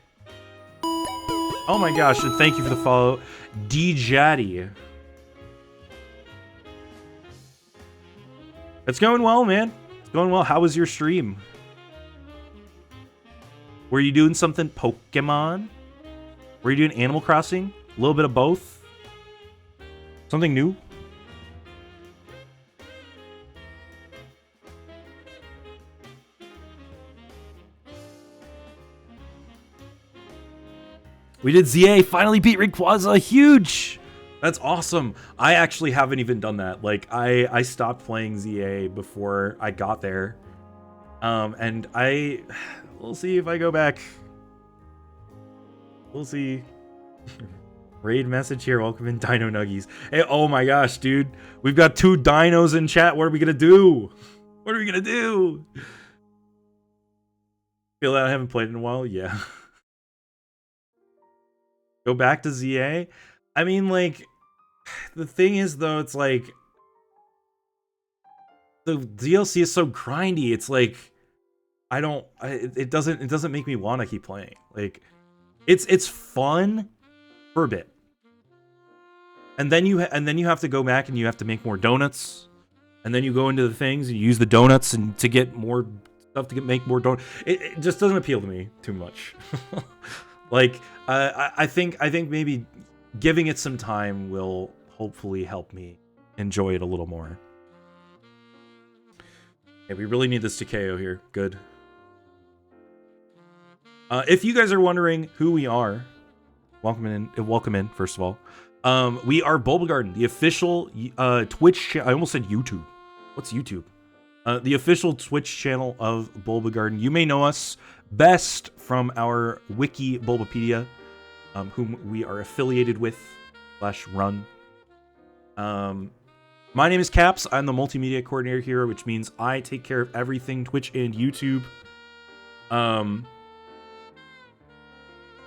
Oh my gosh, and thank you for the follow. D-Jaddy. It's going well, man. It's going well. How was your stream? Were you doing something Pokemon? Were you doing Animal Crossing? A little bit of both? Something new? We did ZA, finally beat Rayquaza, huge! That's awesome. I actually haven't even done that. Like, I stopped playing ZA before I got there. And we'll see if I go back. We'll see. Raid message here, welcome in Dino Nuggies. Hey, oh my gosh, dude. We've got 2 dinos in chat, what are we gonna do? What are we gonna do? Feel that I haven't played in a while? Yeah. Go back to ZA? I mean, like, the thing is, though, it's like, the DLC is so grindy. It's like, it doesn't make me want to keep playing. Like, it's fun for a bit. And then you have to go back and you have to make more donuts. And then you go into the things and you use the donuts and to get more stuff to make more donuts. It just doesn't appeal to me too much. Like, I think maybe giving it some time will hopefully help me enjoy it a little more. Okay, we really need this to KO here. Good. If you guys are wondering who we are, welcome in, first of all. We are Bulba Garden, the official Twitch I almost said YouTube. What's YouTube? The official Twitch channel of Bulba Garden. You may know us best from our wiki Bulbapedia, whom we are affiliated with /run. My name is Caps. I'm the multimedia coordinator here, which means I take care of everything Twitch and YouTube.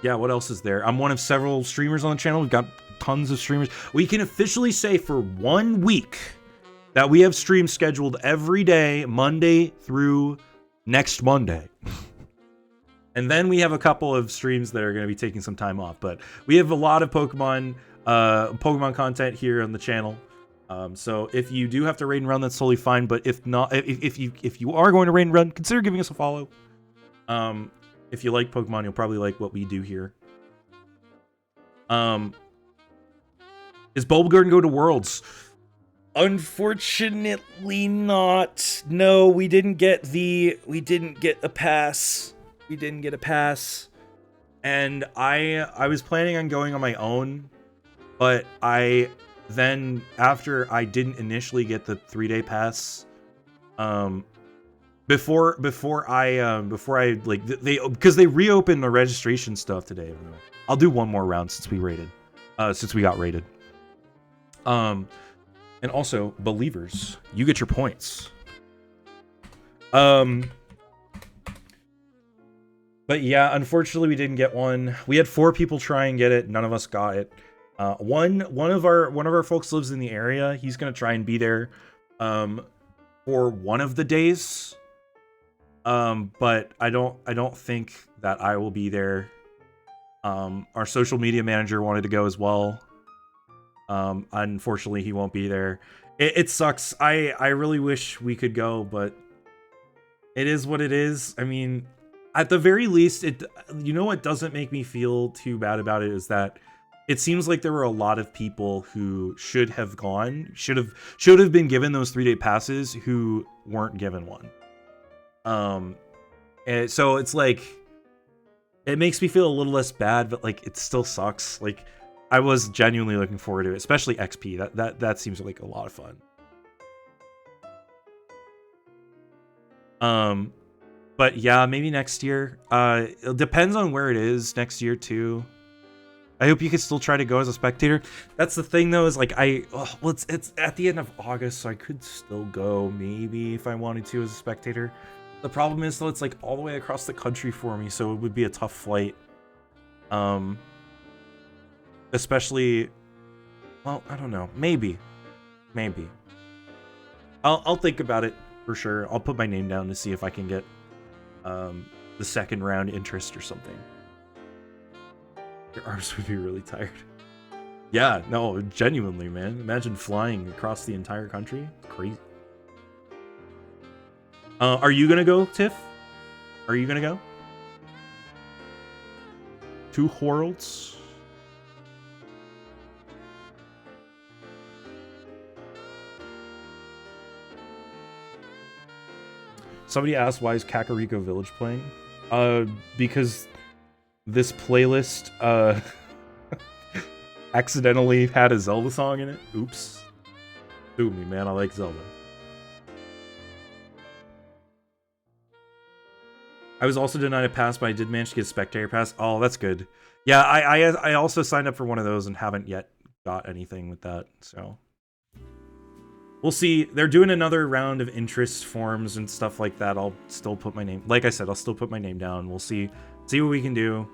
Yeah, what else is there? I'm one of several streamers on the channel. We've got tons of streamers. We can officially say for 1 week that we have streams scheduled every day, Monday through next Monday. And then we have a couple of streams that are going to be taking some time off. But we have a lot of Pokemon content here on the channel. So if you do have to raid and run, that's totally fine. But if not, if you are going to raid and run, consider giving us a follow. If you like Pokemon, you'll probably like what we do here. Is Bulba Garden go to Worlds? Unfortunately not. No, we didn't get a pass. We didn't get a pass. And I was planning on going on my own, but then after I didn't initially get the 3-day pass, before I like because they reopened the registration stuff today. I'll do one more round since we got raided. And also, believers, you get your points. But yeah, unfortunately we didn't get one. We had 4 people try and get it. None of us got it. One of our folks lives in the area. He's gonna try and be there for one of the days. But I don't think that I will be there. Our social media manager wanted to go as well. Unfortunately, he won't be there. It sucks. I really wish we could go, but it is what it is. I mean, at the very least, you know what doesn't make me feel too bad about it is that it seems like there were a lot of people who should have been given those 3-day passes who weren't given one. And so it's like, it makes me feel a little less bad, but like it still sucks. Like I was genuinely looking forward to it, especially XP. That seems like a lot of fun. But yeah, maybe next year. It depends on where it is next year too. I hope you can still try to go as a spectator. That's the thing though, is like it's at the end of August, so I could still go maybe if I wanted to as a spectator. The problem is though, it's like all the way across the country for me, so it would be a tough flight. Especially, well, I don't know, maybe. I'll think about it for sure. I'll put my name down to see if I can get the second round interest or something. Your arms would be really tired. Yeah, no, genuinely, man. Imagine flying across the entire country. It's crazy. Are you gonna go, Tiff? Are you gonna go? 2 worlds. Somebody asked, why is Kakariko Village playing? Because this playlist accidentally had a Zelda song in it. Oops. Sue me, man. I like Zelda. I was also denied a pass, but I did manage to get a spectator pass. Oh, that's good. Yeah, I also signed up for one of those and haven't yet got anything with that, so we'll see. They're doing another round of interest forms and stuff like that. I'll still put my name, like I said, I'll still put my name down. We'll see what we can do.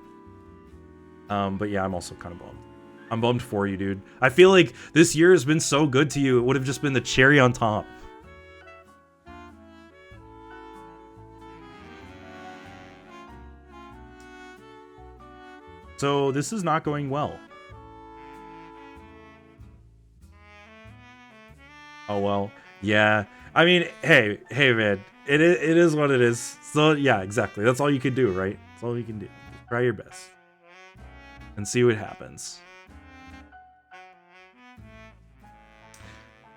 But yeah, I'm also kind of bummed. I'm bummed for you, dude. I feel like this year has been so good to you. It would have just been the cherry on top. So this is not going well. Oh well, yeah. I mean, hey, man. It is what it is. So yeah, exactly. That's all you can do, right? That's all you can do. Try your best and see what happens.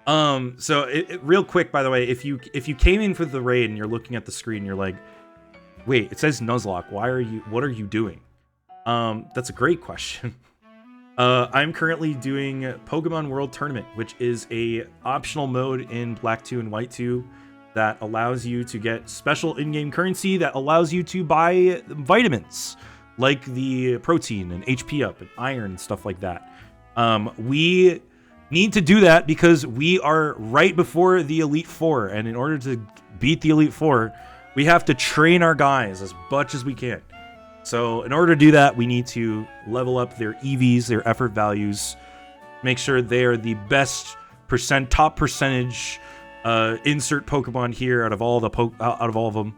So real quick, by the way, if you came in for the raid and you're looking at the screen, you're like, wait, it says Nuzlocke. What are you doing? That's a great question. I'm currently doing Pokemon World Tournament, which is a optional mode in Black 2 and White 2 that allows you to get special in-game currency that allows you to buy vitamins, like the protein and HP up and iron and stuff like that. We need to do that because we are right before the Elite Four, and in order to beat the Elite Four, we have to train our guys as much as we can. So in order to do that, we need to level up their EVs, their effort values, make sure they are the best top percentage insert Pokemon here out of all of them.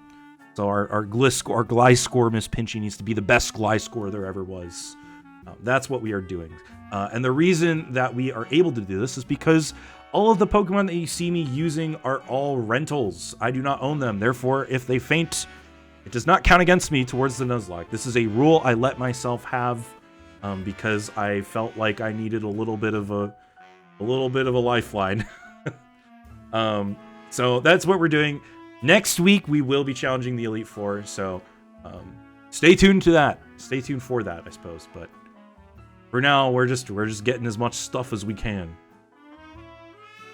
So our Gliscor Miss Pinchy needs to be the best Gliscor there ever was. That's what we are doing. And the reason that we are able to do this is because all of the Pokemon that you see me using are all rentals. I do not own them. Therefore, if they faint, it does not count against me towards the Nuzlocke. This is a rule I let myself have because I felt like I needed a little bit of a lifeline. So that's what we're doing. Next week we will be challenging the Elite Four. So stay tuned to that. Stay tuned for that, I suppose. But for now, we're just getting as much stuff as we can.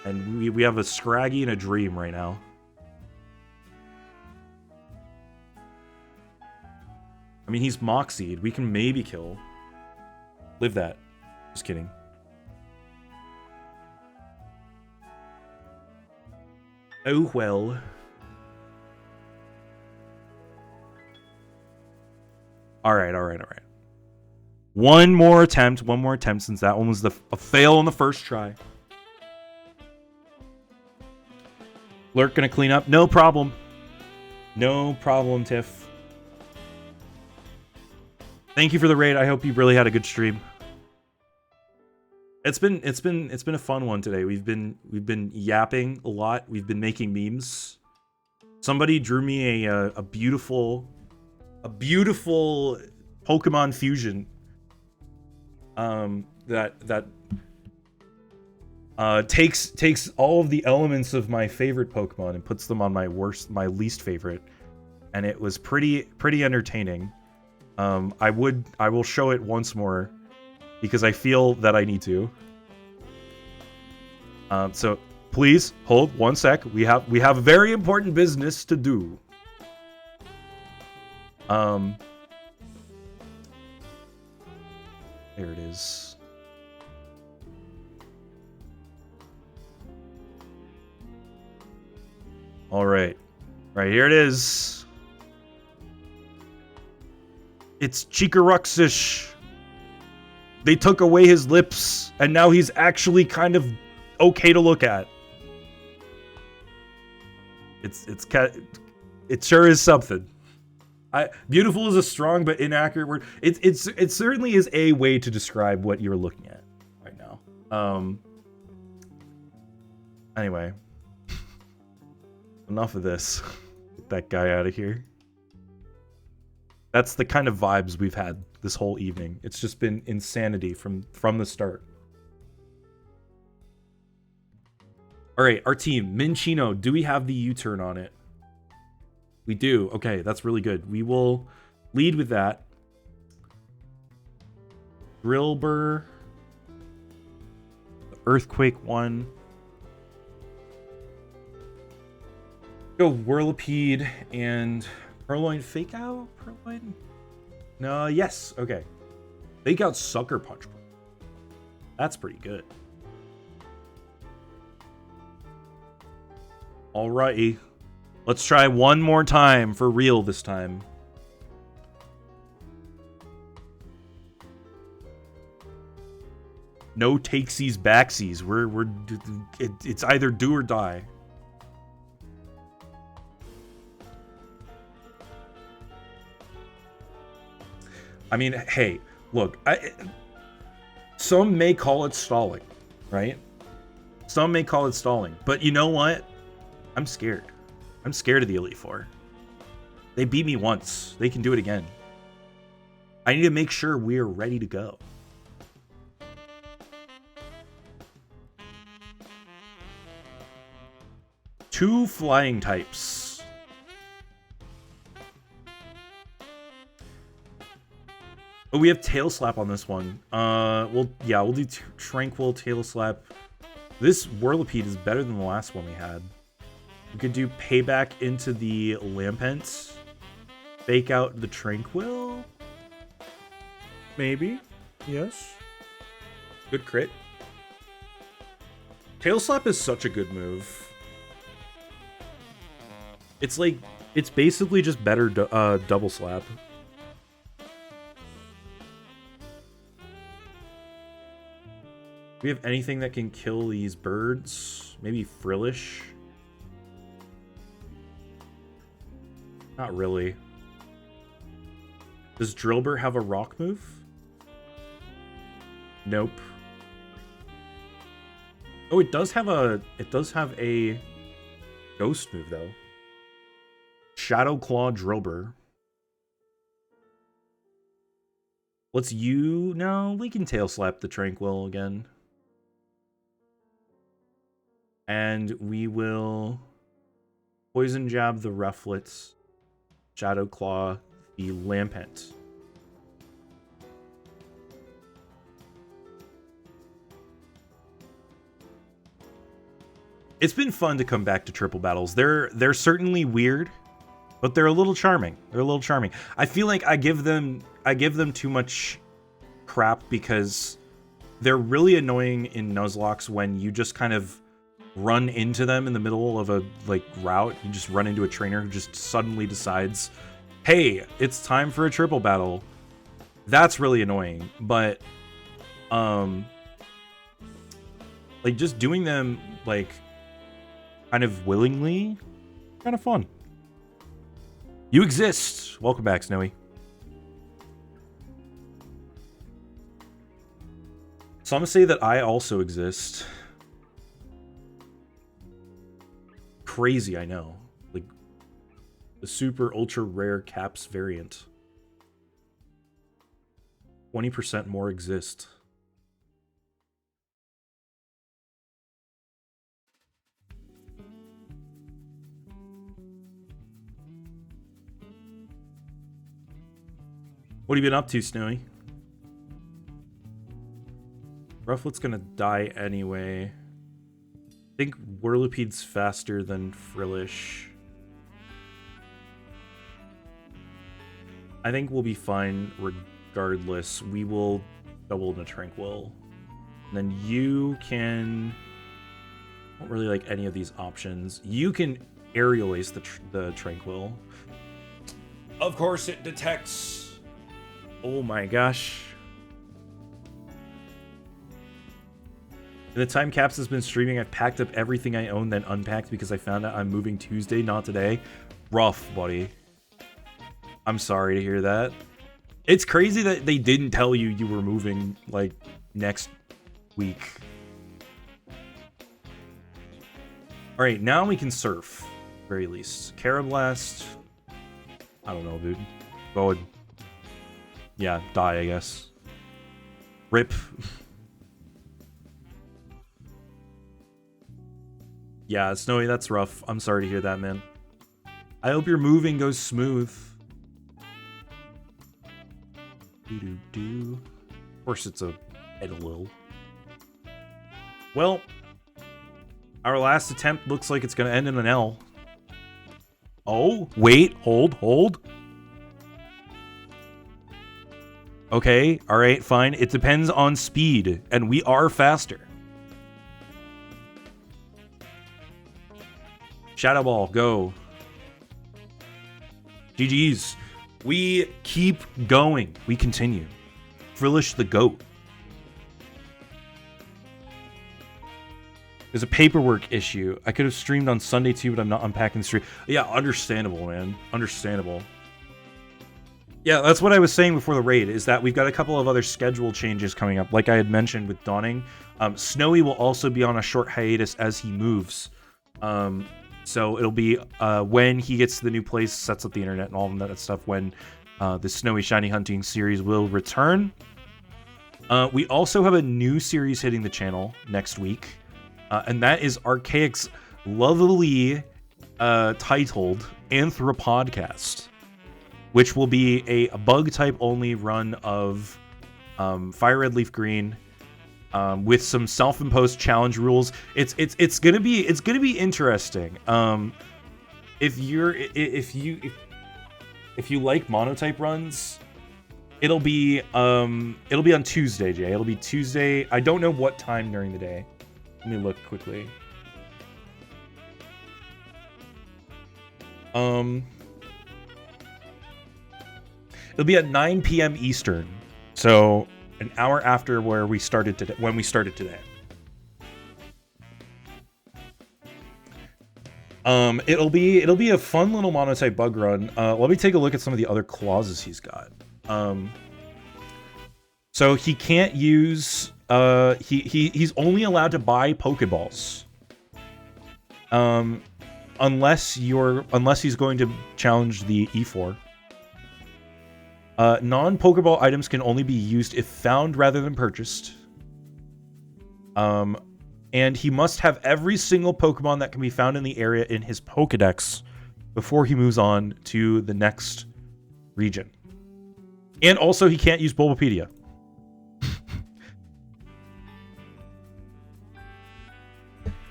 And we have a Scraggy and a Dream right now. I mean, he's Moxied. We can maybe kill. Live that. Just kidding. Oh, well. Alright. One more attempt since that one was a fail on the first try. Lurk gonna clean up. No problem. No problem, Tiff. Thank you for the raid. I hope you really had a good stream. It's been a fun one today. We've been yapping a lot. We've been making memes. Somebody drew me a beautiful Pokemon fusion. That takes all of the elements of my favorite Pokemon and puts them on my least favorite, and it was pretty entertaining. I will show it once more because I feel that I need to. So please hold one sec. We have very important business to do. There it is. All right. Right, here it is. It's Chikaruxish. They took away his lips, and now he's actually kind of okay to look at. It sure is something. Beautiful is a strong but inaccurate word. It certainly is a way to describe what you're looking at right now. Anyway, enough of this. Get that guy out of here. That's the kind of vibes we've had this whole evening. It's just been insanity from the start. All right, our team, Minchino, do we have the U-turn on it? We do. Okay, that's really good. We will lead with that. Drillbur. The Earthquake one. Go Whirlipede and Purloin. Fake out? Purloin? No, yes. Okay. Fake out Sucker Punch. That's pretty good. Alrighty. Let's try one more time for real this time. No takesies backsies. It's either do or die. I mean, hey, look, some may call it stalling, right? Some may call it stalling, but you know what? I'm scared. I'm scared of the Elite Four. They beat me once. They can do it again. I need to make sure we're ready to go. Two flying types. Oh, we have Tail Slap on this one. We'll do Tranquil, Tail Slap. This Whirlipede is better than the last one we had. We could do Payback into the Lampent. Fake out the Tranquil. Maybe. Yes. Good crit. Tail Slap is such a good move. It's like, it's basically just better double slap. Do we have anything that can kill these birds? Maybe Frillish? Not really. Does Drillbur have a rock move? Nope. Oh, it does have a ghost move though. Shadow Claw Drillbur. No, we can Tail Slap the Tranquil again. And we will Poison Jab the Rufflets. Shadow Claw the Lampent. It's been fun to come back to triple battles. They're certainly weird, but they're a little charming. I feel like I give them too much crap because they're really annoying in Nuzlocke when you just kind of run into them in the middle of a route. You just run into a trainer who just suddenly decides, hey, it's time for a triple battle. That's really annoying. But just doing them kind of willingly, kind of fun. You exist. Welcome back, Snowy. So I'm gonna say that I also exist. Crazy, I know. Like the super ultra rare caps variant. 20% more exist. What have you been up to, Snowy? Rufflet's gonna die anyway. I think Whirlipede's faster than Frillish. I think we'll be fine regardless. We will double the Tranquil. And then you can... I don't really like any of these options. You can aerial ace the Tranquil. Of course it detects. Oh my gosh. In the time Caps has been streaming, I've packed up everything I own, then unpacked because I found out I'm moving Tuesday, not today. Rough, buddy. I'm sorry to hear that. It's crazy that they didn't tell you you were moving, like, next week. Alright, now we can surf, very least. Carablast. I don't know, dude. Go ahead. Yeah, die, I guess. Rip. Yeah, Snowy, that's rough. I'm sorry to hear that, man. I hope your moving goes smooth. Doo-doo-doo. Of course, it's a Edalil. Well, our last attempt looks like it's going to end in an L. Oh, wait, hold. Okay, alright, fine. It depends on speed, and we are faster. Shadow Ball, go. GG's. We keep going. We continue. Frillish the GOAT. There's a paperwork issue. I could have streamed on Sunday too, but I'm not unpacking the stream. Yeah, understandable, man. Understandable. Yeah, that's what I was saying before the raid, is that we've got a couple of other schedule changes coming up. Like I had mentioned with Dawning. Snowy will also be on a short hiatus as he moves. So it'll be when he gets to the new place, sets up the internet and all of that stuff, when the Snowy Shiny Hunting series will return. We also have a new series hitting the channel next week, and that is Archaic's lovely titled Anthropodcast, which will be a bug-type only run of Fire Red Leaf Green, with some self-imposed challenge rules. It's gonna be interesting. If you like monotype runs, it'll be on Tuesday, Jay. It'll be Tuesday. I don't know what time during the day. Let me look quickly. It'll be at 9 p.m. Eastern. So an hour after when we started today. It'll be a fun little monotype bug run. Let me take a look at some of the other clauses he's got. So he can't use he's only allowed to buy Pokeballs. Unless he's going to challenge the E4. Non-Pokeball items can only be used if found rather than purchased. And he must have every single Pokemon that can be found in the area in his Pokedex before he moves on to the next region. And also, he can't use Bulbapedia.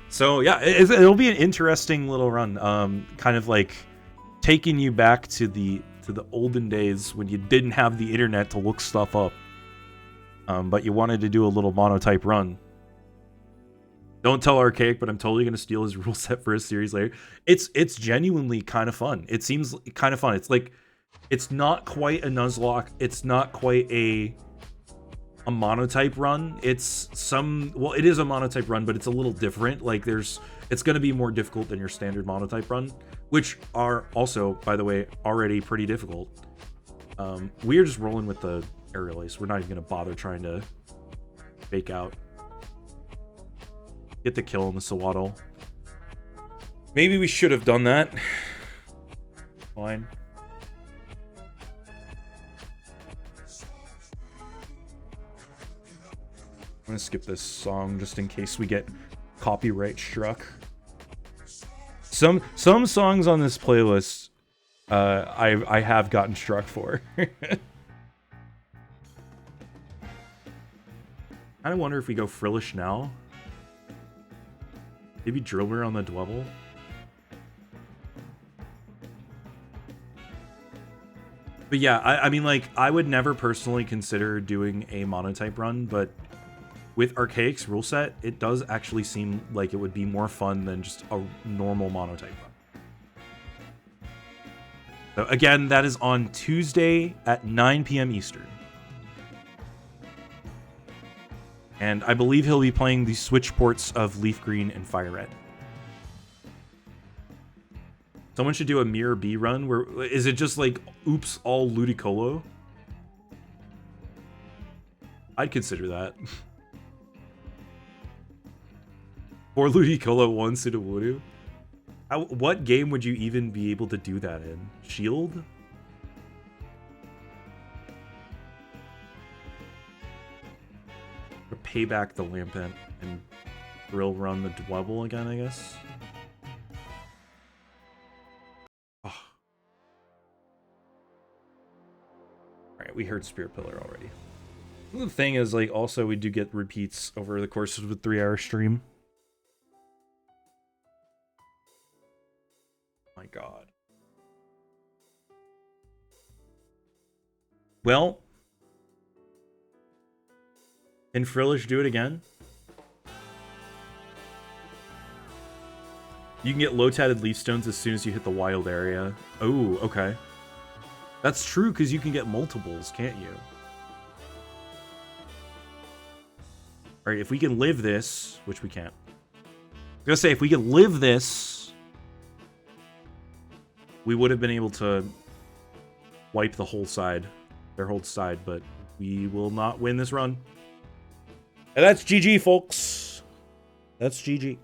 So, yeah, it'll be an interesting little run. Kind of like taking you back to the olden days when you didn't have the internet to look stuff up. But you wanted to do a little monotype run. Don't tell Archaic, but I'm totally going to steal his rule set for a series later. It's genuinely kind of fun. It seems kind of fun. It's like, it's not quite a Nuzlocke. It's not quite a monotype run. It's well, it is a monotype run, but it's a little different. Like it's going to be more difficult than your standard monotype run, which are also, by the way, already pretty difficult. We're just rolling with the aerial ace. We're not even going to bother trying to fake out. Get the kill on the Sawaddle. Maybe we should have done that. Fine. I'm gonna skip this song just in case we get copyright struck. Some songs on this playlist I have gotten struck for. I wonder if we go Frillish now. Maybe Drillmer on the Dwebble. But yeah, I mean, like, I would never personally consider doing a monotype run, but with Archaic's rule set, it does actually seem like it would be more fun than just a normal monotype run. So again, that is on Tuesday at 9 p.m. Eastern. And I believe he'll be playing the Switch ports of Leaf Green and Fire Red. Someone should do a Mirror B run where is it just like oops all Ludicolo? I'd consider that. Or Ludicolo 1 Sudowoodo. What game would you even be able to do that in? Shield? Or pay back the Lampent and Drill run the Dwebble again, I guess? Oh. Alright, we heard Spirit Pillar already. The thing is, like, also we do get repeats over the course of a 3-hour stream. My god. Well, can Frillish do it again? You can get low-tatted leaf stones as soon as you hit the wild area. Oh, okay. That's true, because you can get multiples, can't you? Alright, if we can live this, which we can't. I was gonna say, if we can live this, we would have been able to wipe the whole side, their whole side, but we will not win this run. And that's GG, folks. That's GG.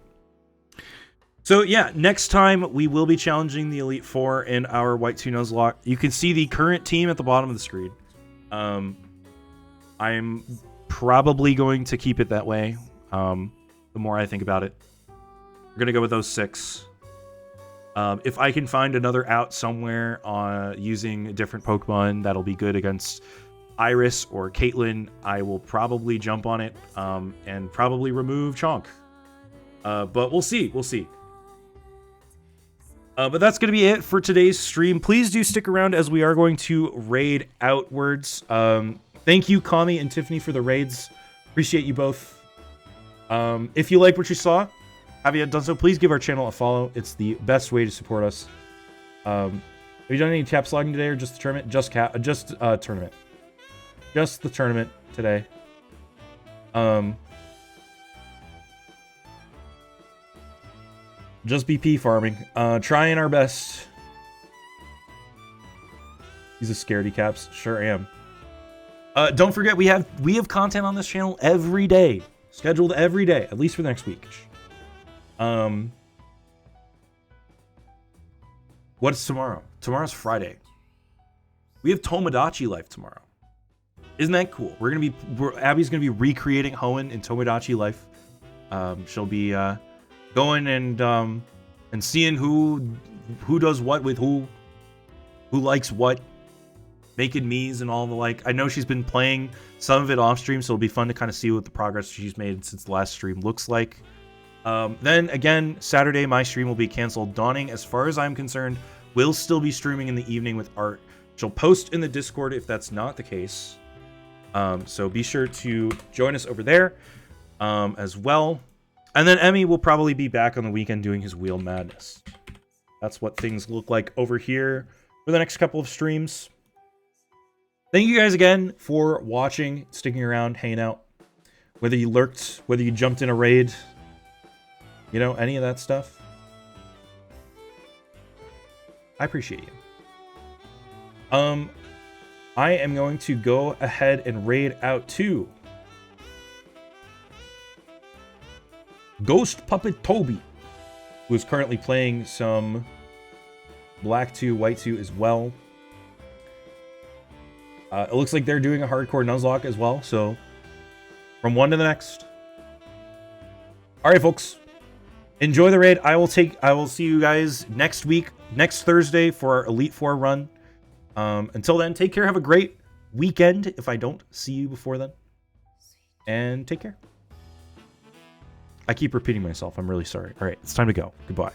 So yeah, next time we will be challenging the Elite Four in our White 2 Nuzlocke. You can see the current team at the bottom of the screen. I'm probably going to keep it that way. The more I think about it. We're going to go with those 6. If I can find another out somewhere using a different Pokemon that'll be good against Iris or Caitlyn, I will probably jump on it and probably remove Chonk. But we'll see. We'll see. But that's going to be it for today's stream. Please do stick around as we are going to raid outwards. Thank you, Kami and Tiffany, for the raids. Appreciate you both. If you like what you saw, have you done so, please give our channel a follow. It's the best way to support us. Have you done any caps logging today or just the tournament? Just tournament. Just the tournament today. Just BP farming. Trying our best. He's a scaredy caps. Sure am. Don't forget we have content on this channel every day. Scheduled every day, at least for the next week. What's tomorrow? Tomorrow's Friday. We have Tomodachi Life tomorrow. Isn't that cool? Abby's gonna be recreating Hoenn in Tomodachi Life. She'll be going and seeing who does what with who likes what, making me's and all the like. I know she's been playing some of it off stream, so it'll be fun to kind of see what the progress she's made since the last stream looks like. Then again, Saturday my stream will be canceled. Dawning, as far as I'm concerned, will still be streaming in the evening with Art. She'll post in the Discord if that's not the case. So be sure to join us over there as well. And then Emmy will probably be back on the weekend doing his Wheel Madness. That's what things look like over here for the next couple of streams. Thank you guys again for watching, sticking around, hanging out. Whether you lurked, whether you jumped in a raid, you know, any of that stuff. I appreciate you. I am going to go ahead and raid out to Ghost Puppet Toby, who is currently playing some Black 2, White 2 as well. It looks like they're doing a hardcore Nuzlocke as well, so from one to the next. Alright, folks. Enjoy the raid. I will see you guys next week, next Thursday, for our Elite Four run. Until then, take care. Have a great weekend if I don't see you before then. And take care. I keep repeating myself. I'm really sorry. All right, it's time to go. Goodbye.